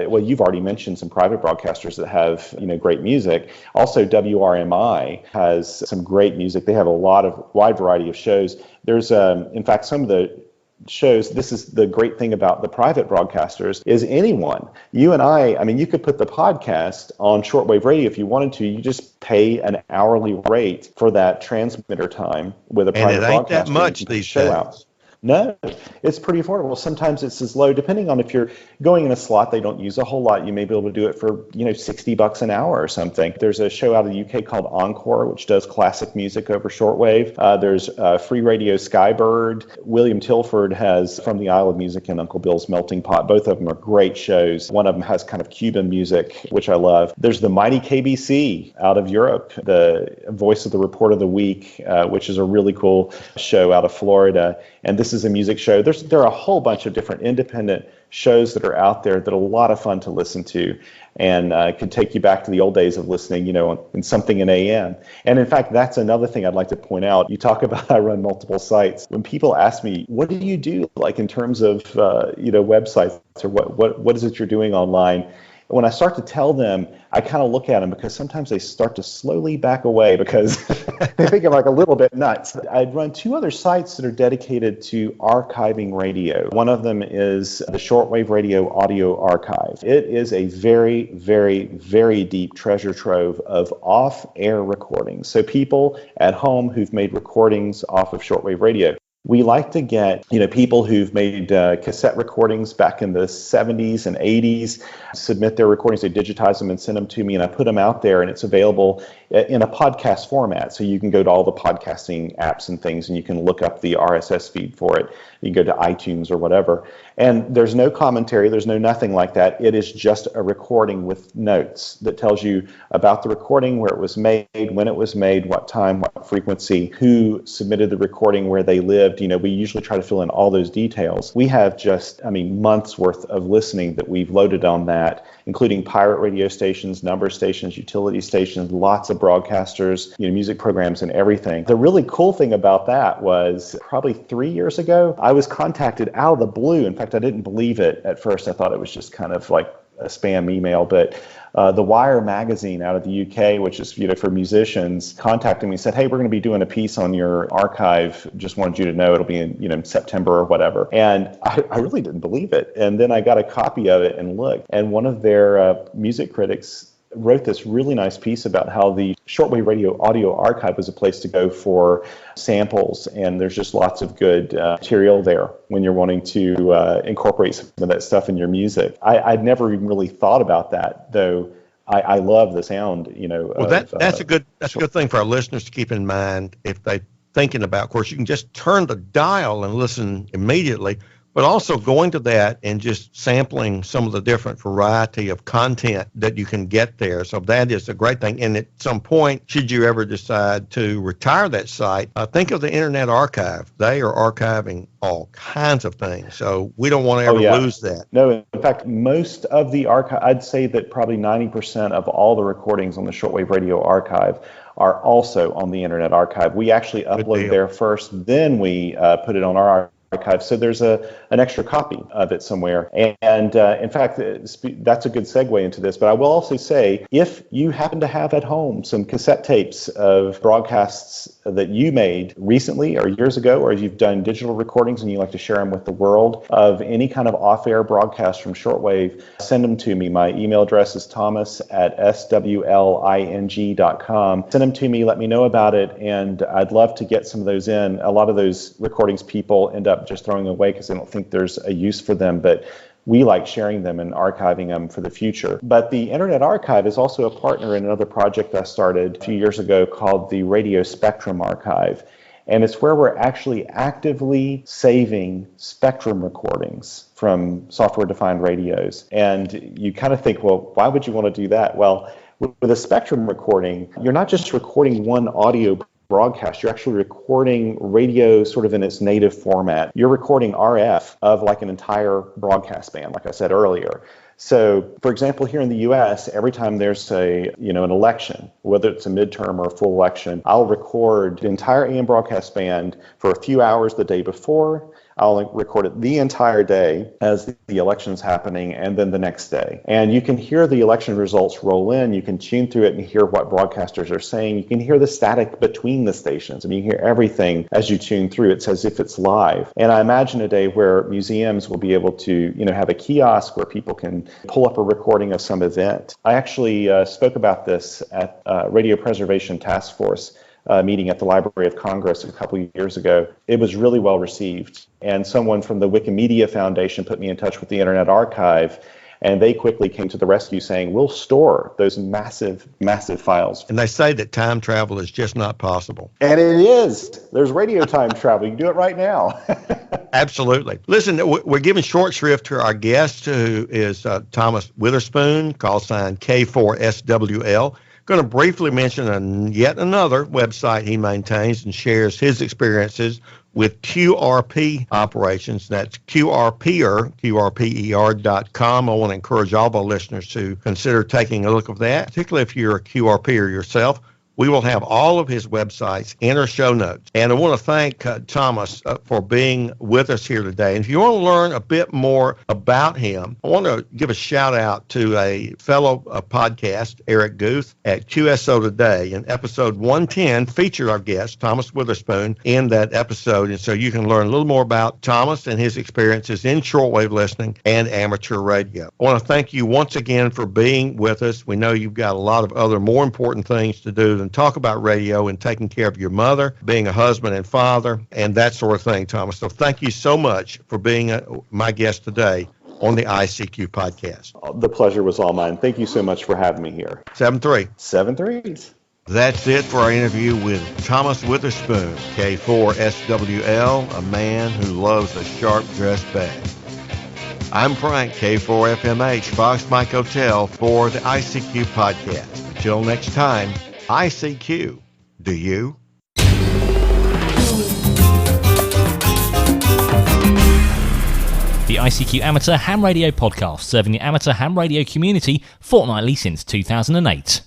J: Well, you've already mentioned some private broadcasters that have great music. Also, WRMI has some great music. They have a wide variety of shows. There's in fact, some of the shows, this is the great thing about the private broadcasters, is anyone, you and I mean, you could put the podcast on shortwave radio if you wanted to. You just pay an hourly rate for that transmitter time with a private broadcaster. And it ain't that much these days. No, it's pretty affordable. Sometimes it's as low, depending on if you're going in a slot they don't use a whole lot, you may be able to do it for, $60 an hour or something. There's a show out of the UK called Encore, which does classic music over shortwave. There's Free Radio Skybird. William Tilford has From the Isle of Music and Uncle Bill's Melting Pot. Both of them are great shows. One of them has kind of Cuban music, which I love. There's the Mighty KBC out of Europe, the Voice of the Report of the Week, which is a really cool show out of Florida. And this is a music show. There are a whole bunch of different independent shows that are out there that are a lot of fun to listen to, and could take you back to the old days of listening, in something in AM. And in fact, that's another thing I'd like to point out. You talk about I run multiple sites. When people ask me, what do you do, like in terms of websites, or what is it you're doing online? When I start to tell them, I kind of look at them, because sometimes they start to slowly back away because they think I'm like a little bit nuts. I run 2 other sites that are dedicated to archiving radio. One of them is the Shortwave Radio Audio Archive. It is a very, very, very deep treasure trove of off-air recordings. So people at home who've made recordings off of shortwave radio. We like to get, people who've made cassette recordings back in the 70s and 80s, submit their recordings, they digitize them and send them to me, and I put them out there, and it's available in a podcast format. So you can go to all the podcasting apps and things, and you can look up the RSS feed for it. You can go to iTunes or whatever. And there's no commentary, there's no nothing like that. It is just a recording with notes that tells you about the recording, where it was made, when it was made, what time, what frequency, who submitted the recording, where they lived. We usually try to fill in all those details. We have just, months worth of listening that we've loaded on that, including pirate radio stations, number stations, utility stations, lots of broadcasters, music programs and everything. The really cool thing about that was probably 3 years ago, I was contacted out of the blue. In fact, I didn't believe it at first. I thought it was just kind of like a spam email, but the Wire magazine out of the UK, which is for musicians, contacted me and said, hey, we're going to be doing a piece on your archive. Just wanted you to know it'll be in September or whatever. And I really didn't believe it. And then I got a copy of it and looked. And one of their music critics wrote this really nice piece about how the Shortwave Radio Audio Archive was a place to go for samples, and there's just lots of good material there when you're wanting to incorporate some of that stuff in your music. I'd never even really thought about that, though. I love the sound,
B: Well, that's a good thing for our listeners to keep in mind if they're thinking about. Of course, you can just turn the dial and listen immediately. but also going to that and just sampling some of the different variety of content that you can get there. So that is a great thing. And at some point, should you ever decide to retire that site, think of the Internet Archive. They are archiving all kinds of things. So we don't want to ever lose that.
J: No, in fact, most of the archive, I'd say that probably 90% of all the recordings on the Shortwave Radio Archive are also on the Internet Archive. We actually upload there first, then we put it on our archive. So there's an extra copy of it somewhere. And in fact, that's a good segue into this. But I will also say, if you happen to have at home some cassette tapes of broadcasts that you made recently or years ago, or you've done digital recordings and you like to share them with the world of any kind of off-air broadcast from Shortwave, send them to me. My email address is thomas@swling.com. Send them to me, let me know about it, and I'd love to get some of those in. A lot of those recordings people end up just throwing away because they don't think there's a use for them, but we like sharing them and archiving them for the future. But the Internet Archive is also a partner in another project I started a few years ago called the Radio Spectrum Archive. And it's where we're actually actively saving spectrum recordings from software-defined radios. And you kind of think, well, why would you want to do that? Well, with a spectrum recording, you're not just recording one audio broadcast, you're actually recording radio sort of in its native format. You're recording RF of like an entire broadcast band, like I said earlier. So, for example, here in the U.S., every time there's an election, whether it's a midterm or a full election, I'll record the entire AM broadcast band for a few hours the day before. I'll record it the entire day as the election's happening, and then the next day. And you can hear the election results roll in. You can tune through it and hear what broadcasters are saying. You can hear the static between the stations. I mean, you hear everything as you tune through. It's as if it's live. And I imagine a day where museums will be able to, have a kiosk where people can pull up a recording of some event. I actually spoke about this at Radio Preservation Task Force meeting at the Library of Congress a couple of years ago. It was really well received. And someone from the Wikimedia Foundation put me in touch with the Internet Archive, and they quickly came to the rescue saying, we'll store those massive, massive files.
B: And they say that time travel is just not possible.
J: And it is. There's radio time travel. You can do it right now.
B: Absolutely. Listen, we're giving short shrift to our guest, who is Thomas Witherspoon, call sign K4SWL. Going to briefly mention yet another website he maintains and shares his experiences with QRP operations. That's QRPer.com. I want to encourage all of our listeners to consider taking a look at that, particularly if you're a QRPer yourself. We will have all of his websites in our show notes. And I want to thank Thomas for being with us here today. And if you want to learn a bit more about him, I want to give a shout out to a fellow podcast, Eric Guth, at QSO Today. And episode 110 featured our guest, Thomas Witherspoon, in that episode. And so you can learn a little more about Thomas and his experiences in shortwave listening and amateur radio. I want to thank you once again for being with us. We know you've got a lot of other more important things to do than talk about radio and taking care of your mother, being a husband and father, and that sort of thing, Thomas. So thank you so much for being my guest today on the ICQ podcast.
J: The pleasure was all mine. Thank you so much for having me here.
B: 7-3.
J: 7-3.
B: That's it for our interview with Thomas Witherspoon, K4SWL, a man who loves a sharp-dressed bag. I'm Frank, K4FMH, Fox Mike Hotel, for the ICQ podcast. Until next time, ICQ. Do you?
K: The ICQ Amateur Ham Radio Podcast, serving the amateur ham radio community fortnightly since 2008.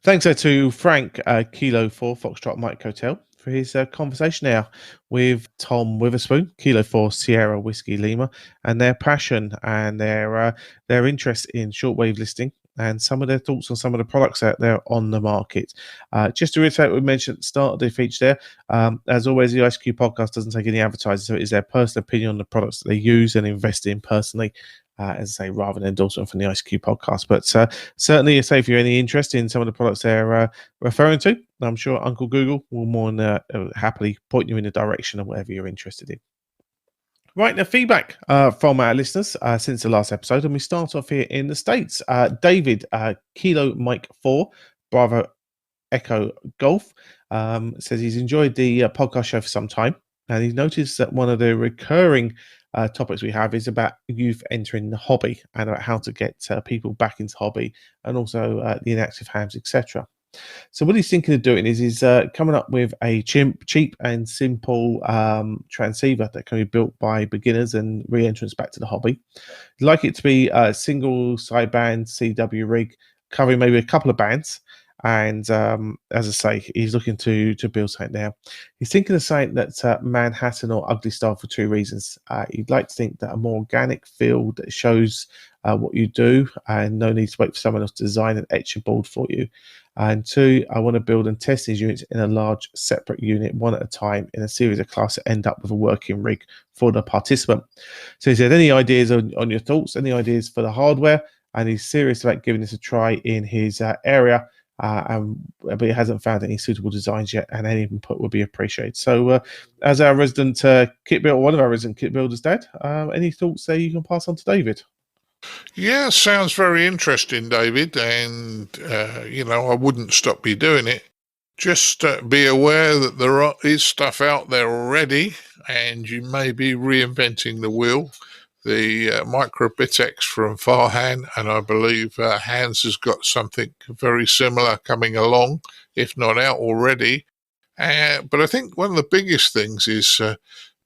A: Thanks to Frank, Kilo 4 Foxtrot Mike Hotel, for his conversation now with Tom Witherspoon, Kilo 4 Sierra Whiskey Lima, and their passion and their interest in shortwave listening and some of their thoughts on some of the products out there on the market. Just to reiterate what we mentioned at the start of the feature there, as always, the ICQ podcast doesn't take any advertising, so it is their personal opinion on the products that they use and invest in personally, as I say, rather than endorsement from the ICQ podcast. But certainly, say if you're any interest in some of the products they're referring to, I'm sure Uncle Google will more than happily point you in the direction of whatever you're interested in. Right, now feedback from our listeners since the last episode, and we start off here in the States. David, Kilo Mike 4, Bravo Echo Golf, says he's enjoyed the podcast show for some time. And he noticed that one of the recurring topics we have is about youth entering the hobby and about how to get people back into hobby, and also the inactive hams, etc. So what he's thinking of doing is he's coming up with a cheap and simple transceiver that can be built by beginners and re-entrants back to the hobby. He'd like it to be a single sideband CW rig covering maybe a couple of bands. And as I say, he's looking to build something now. He's thinking of something that's Manhattan or ugly style for two reasons. He'd like to think that a more organic feel that shows what you do, and no need to wait for someone else to design an etcher board for you. And two, I want to build and test these units in a large separate unit, one at a time, in a series of classes that end up with a working rig for the participant. So he said, any ideas on your thoughts, any ideas for the hardware? And he's serious about giving this a try in his area. But he hasn't found any suitable designs yet, and any input would be appreciated. So, as our resident kit builder, one of our resident kit builders, Dad, any thoughts there you can pass on to David?
C: Yeah, sounds very interesting, David. And, I wouldn't stop you doing it. Just be aware that there is stuff out there already, and you may be reinventing the wheel. The micro BitX from Farhan, and I believe Hans has got something very similar coming along, if not out already. But I think one of the biggest things is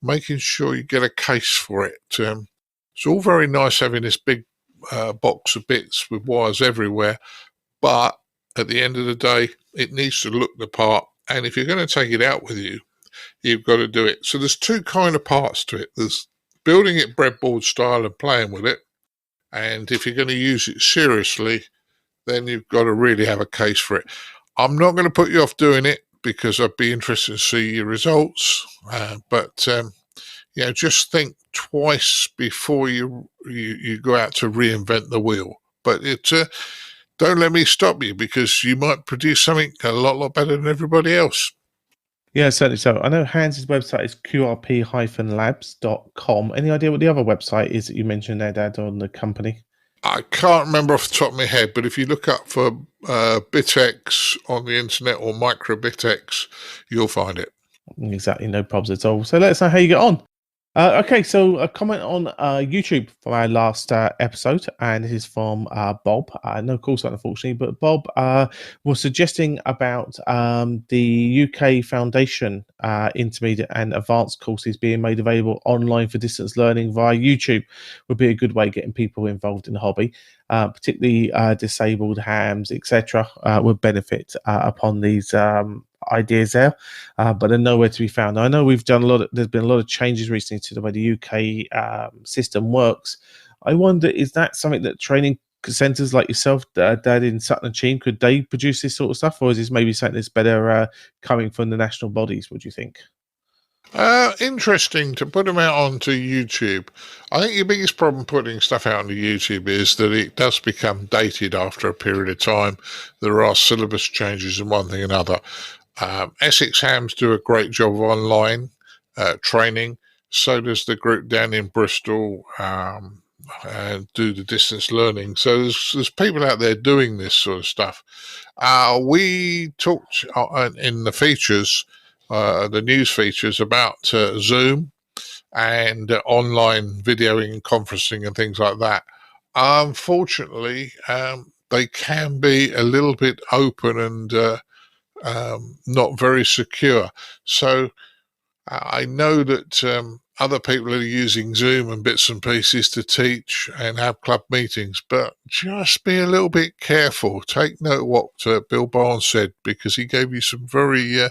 C: making sure you get a case for it. It's all very nice having this big box of bits with wires everywhere, but at the end of the day, it needs to look the part. And if you're going to take it out with you, you've got to do it. So there's two kind of parts to it. There's building it breadboard style and playing with it. And if you're going to use it seriously, then you've got to really have a case for it. I'm not going to put you off doing it because I'd be interested to see your results. But just think twice before you go out to reinvent the wheel. But don't let me stop you, because you might produce something a lot better than everybody else.
A: Yeah, certainly so. I know Hans's website is qrp-labs.com. Any idea what the other website is that you mentioned there, Dad, on the company?
C: I can't remember off the top of my head, but if you look up for BitX on the internet or micro BitX, you'll find it.
A: Exactly, no problems at all. So let us know how you get on. Okay, so a comment on YouTube from our last episode, and this is from Bob. No call sign, unfortunately, but Bob was suggesting about the UK Foundation intermediate and advanced courses being made available online for distance learning via YouTube. Would be a good way of getting people involved in the hobby, particularly disabled hams, etc. Would benefit upon these ideas there, but they're nowhere to be found. I know we've done there's been a lot of changes recently to the way the UK system works. I wonder, is that something that training centres like yourself, Dad, in Sutton and Cheam, could they produce this sort of stuff, or is this maybe something that's better coming from the national bodies? What do you think?
C: Interesting to put them out onto YouTube. I think your biggest problem putting stuff out onto YouTube is that it does become dated after a period of time. There are syllabus changes and one thing and another. Essex Hams do a great job of online training. So does the group down in Bristol and do the distance learning. So there's people out there doing this sort of stuff. We talked in the features, the news features, about Zoom and online videoing and conferencing and things like that. Unfortunately, they can be a little bit open and not very secure. So I know that other people are using Zoom and bits and pieces to teach and have club meetings, but just be a little bit careful. Take note of what Bill Barnes said, because he gave you some very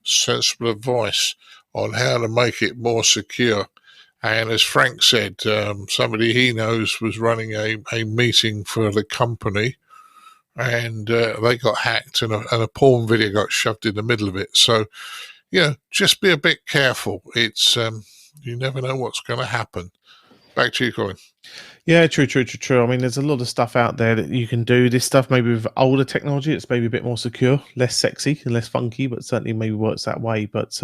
C: sensible advice on how to make it more secure. And as Frank said, somebody he knows was running a meeting for the company, and they got hacked, and a porn video got shoved in the middle of it. So, just be a bit careful. It's you never know what's going to happen. Back to you, Colin.
A: Yeah, true. I mean, there's a lot of stuff out there that you can do. This stuff maybe with older technology, it's maybe a bit more secure, less sexy and less funky, but certainly maybe works that way. But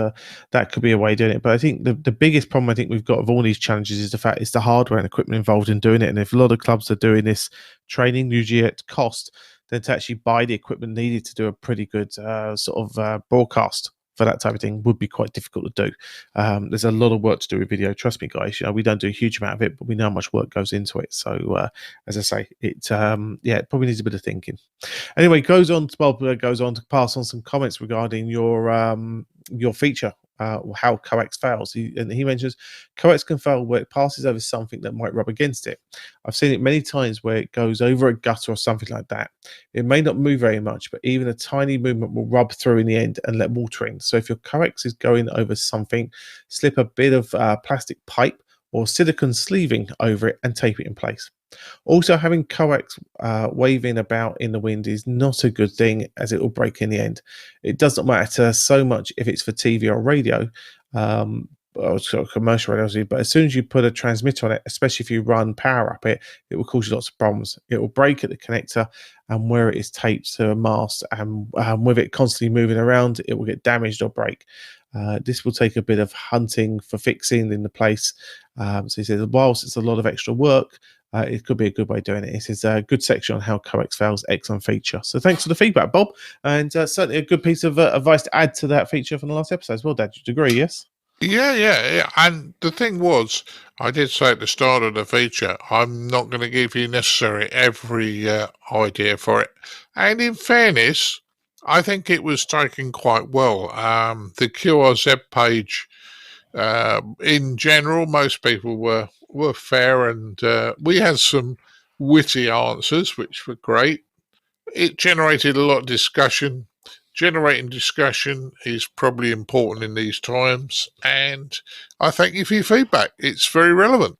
A: that could be a way of doing it. But I think the biggest problem I think we've got of all these challenges is the fact it's the hardware and equipment involved in doing it. And if a lot of clubs are doing this training, usually at cost, then to actually buy the equipment needed to do a pretty good broadcast for that type of thing would be quite difficult to do. There's a lot of work to do with video. Trust me, guys. We don't do a huge amount of it, but we know how much work goes into it. So, as I say, it probably needs a bit of thinking. Anyway, Bob goes on to pass on some comments regarding your feature. How coax fails. He mentions coax can fail where it passes over something that might rub against it. I've seen it many times where it goes over a gutter or something like that. It may not move very much, but even a tiny movement will rub through in the end and let water in. So if your coax is going over something, slip a bit of plastic pipe or silicone sleeving over it and tape it in place. Also, having coax waving about in the wind is not a good thing, as it will break in the end. It does not matter so much if it's for TV or radio, or sort of commercial radio, but as soon as you put a transmitter on it, especially if you run power up it, it will cause you lots of problems. It will break at the connector and where it is taped to a mast, and with it constantly moving around, it will get damaged or break. This will take a bit of hunting for fixing in the place. So he says, whilst it's a lot of extra work, it could be a good way of doing it. This is a good section on how coax fails, excellent feature. So thanks for the feedback, Bob, and certainly a good piece of advice to add to that feature from the last episode as well, Dad. You'd agree, yes?
C: Yeah. And the thing was, I did say at the start of the feature, I'm not going to give you necessarily every idea for it. And in fairness, I think it was taken quite well. The QRZ page, in general, most people were fair, and we had some witty answers, which were great. It generated a lot of discussion. Generating discussion is probably important in these times, and I thank you for your feedback. It's very relevant.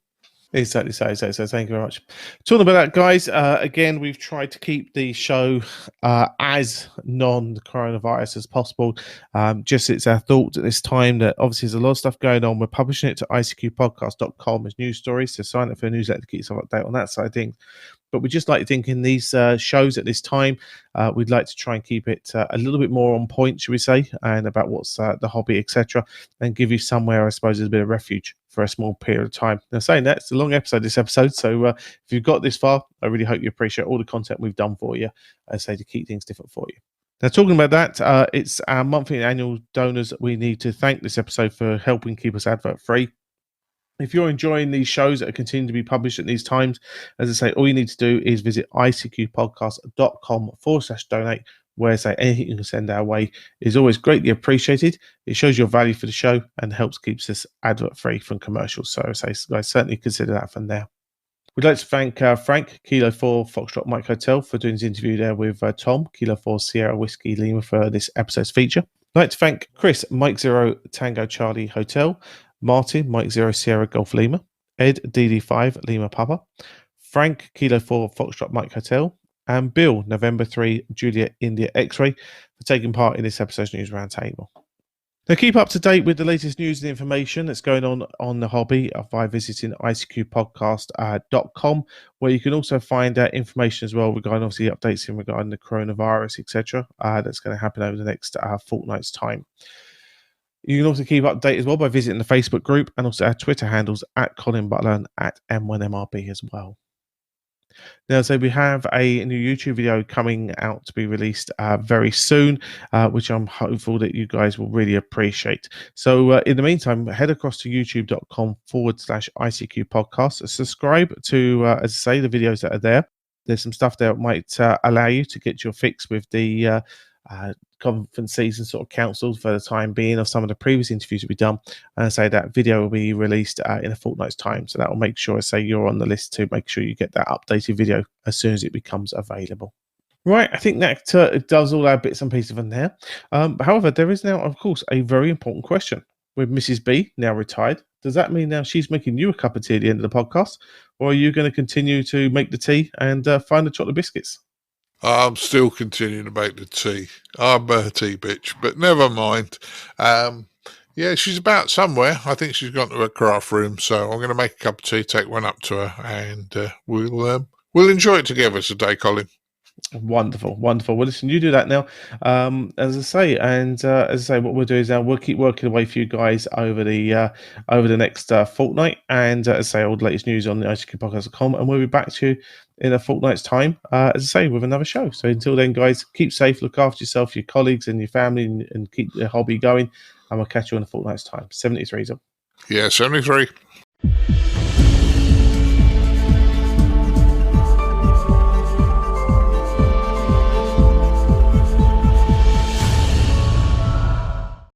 A: Exactly so. So thank you very much. Talking about that, guys, again, we've tried to keep the show as non-coronavirus as possible. Just it's our thought at this time that obviously there's a lot of stuff going on. We're publishing it to ICQpodcast.com as news stories, so sign up for a newsletter to keep yourself updated on that side of things. But we just like to think in these shows at this time, we'd like to try and keep it a little bit more on point, should we say, and about what's the hobby, etc., and give you somewhere, I suppose, as a bit of refuge for a small period of time. Now, saying that, it's a long episode, this episode, so if you've got this far, I really hope you appreciate all the content we've done for you, I say, to keep things different for you. Now, talking about that, it's our monthly and annual donors that we need to thank this episode for helping keep us advert free. If you're enjoying these shows that are continuing to be published at these times, as I say, all you need to do is visit icqpodcast.com/donate, where I say anything you can send our way is always greatly appreciated. It shows your value for the show and helps keeps us advert free from commercials. So I say, guys, certainly consider that for now. We'd like to thank Frank, Kilo 4 Foxtrot Mike Hotel, for doing this interview there with Tom, Kilo 4 Sierra Whiskey Lima, for this episode's feature. I'd like to thank Chris, Mike 0 Tango Charlie Hotel, Martin, Mike 0 Sierra Golf Lima, Ed, DD5 Lima Papa, Frank, Kilo 4 Foxtrot Mike Hotel, and Bill, November 3 Juliet India X-Ray, for taking part in this episode's News Roundtable. Now, keep up to date with the latest news and information that's going on the hobby by visiting icqpodcast.com, where you can also find information as well regarding, obviously, updates regarding the coronavirus, etc. That's going to happen over the next fortnight's time. You can also keep updated as well by visiting the Facebook group and also our Twitter handles at Colin Butler and at M1MRB as well. Now, so we have a new YouTube video coming out to be released very soon, which I'm hopeful that you guys will really appreciate. So in the meantime, head across to youtube.com/ICQ podcast. Subscribe to, as I say, the videos that are there. There's some stuff there that might allow you to get your fix with the conferences and sort of councils for the time being of some of the previous interviews that we've done, and say that video will be released in a fortnight's time, so that will make sure, say, you're on the list to make sure you get that updated video as soon as it becomes available. Right, I think that does all our bits and pieces of there. However, there is now, of course, a very important question. With Mrs. B now retired, does that mean now she's making you a cup of tea at the end of the podcast, or are you going to continue to make the tea and find the chocolate biscuits?
C: I'm still continuing to make the tea. I'm a tea bitch, but never mind. Yeah, she's about somewhere. I think she's gone to her craft room, so I'm going to make a cup of tea, take one up to her, and we'll enjoy it together today, Colin.
A: Wonderful. Well, listen, you do that now, as I say, and as I say, what we'll do is now we'll keep working away for you guys over the next fortnight, and as I say, all the latest news on the ICQpodcast.com, and we'll be back to you in a fortnight's time, as I say, with another show. So until then, guys, keep safe, look after yourself, your colleagues, and your family, and keep the hobby going, and we'll catch you in a fortnight's time. 73's up.
C: Yeah, 73.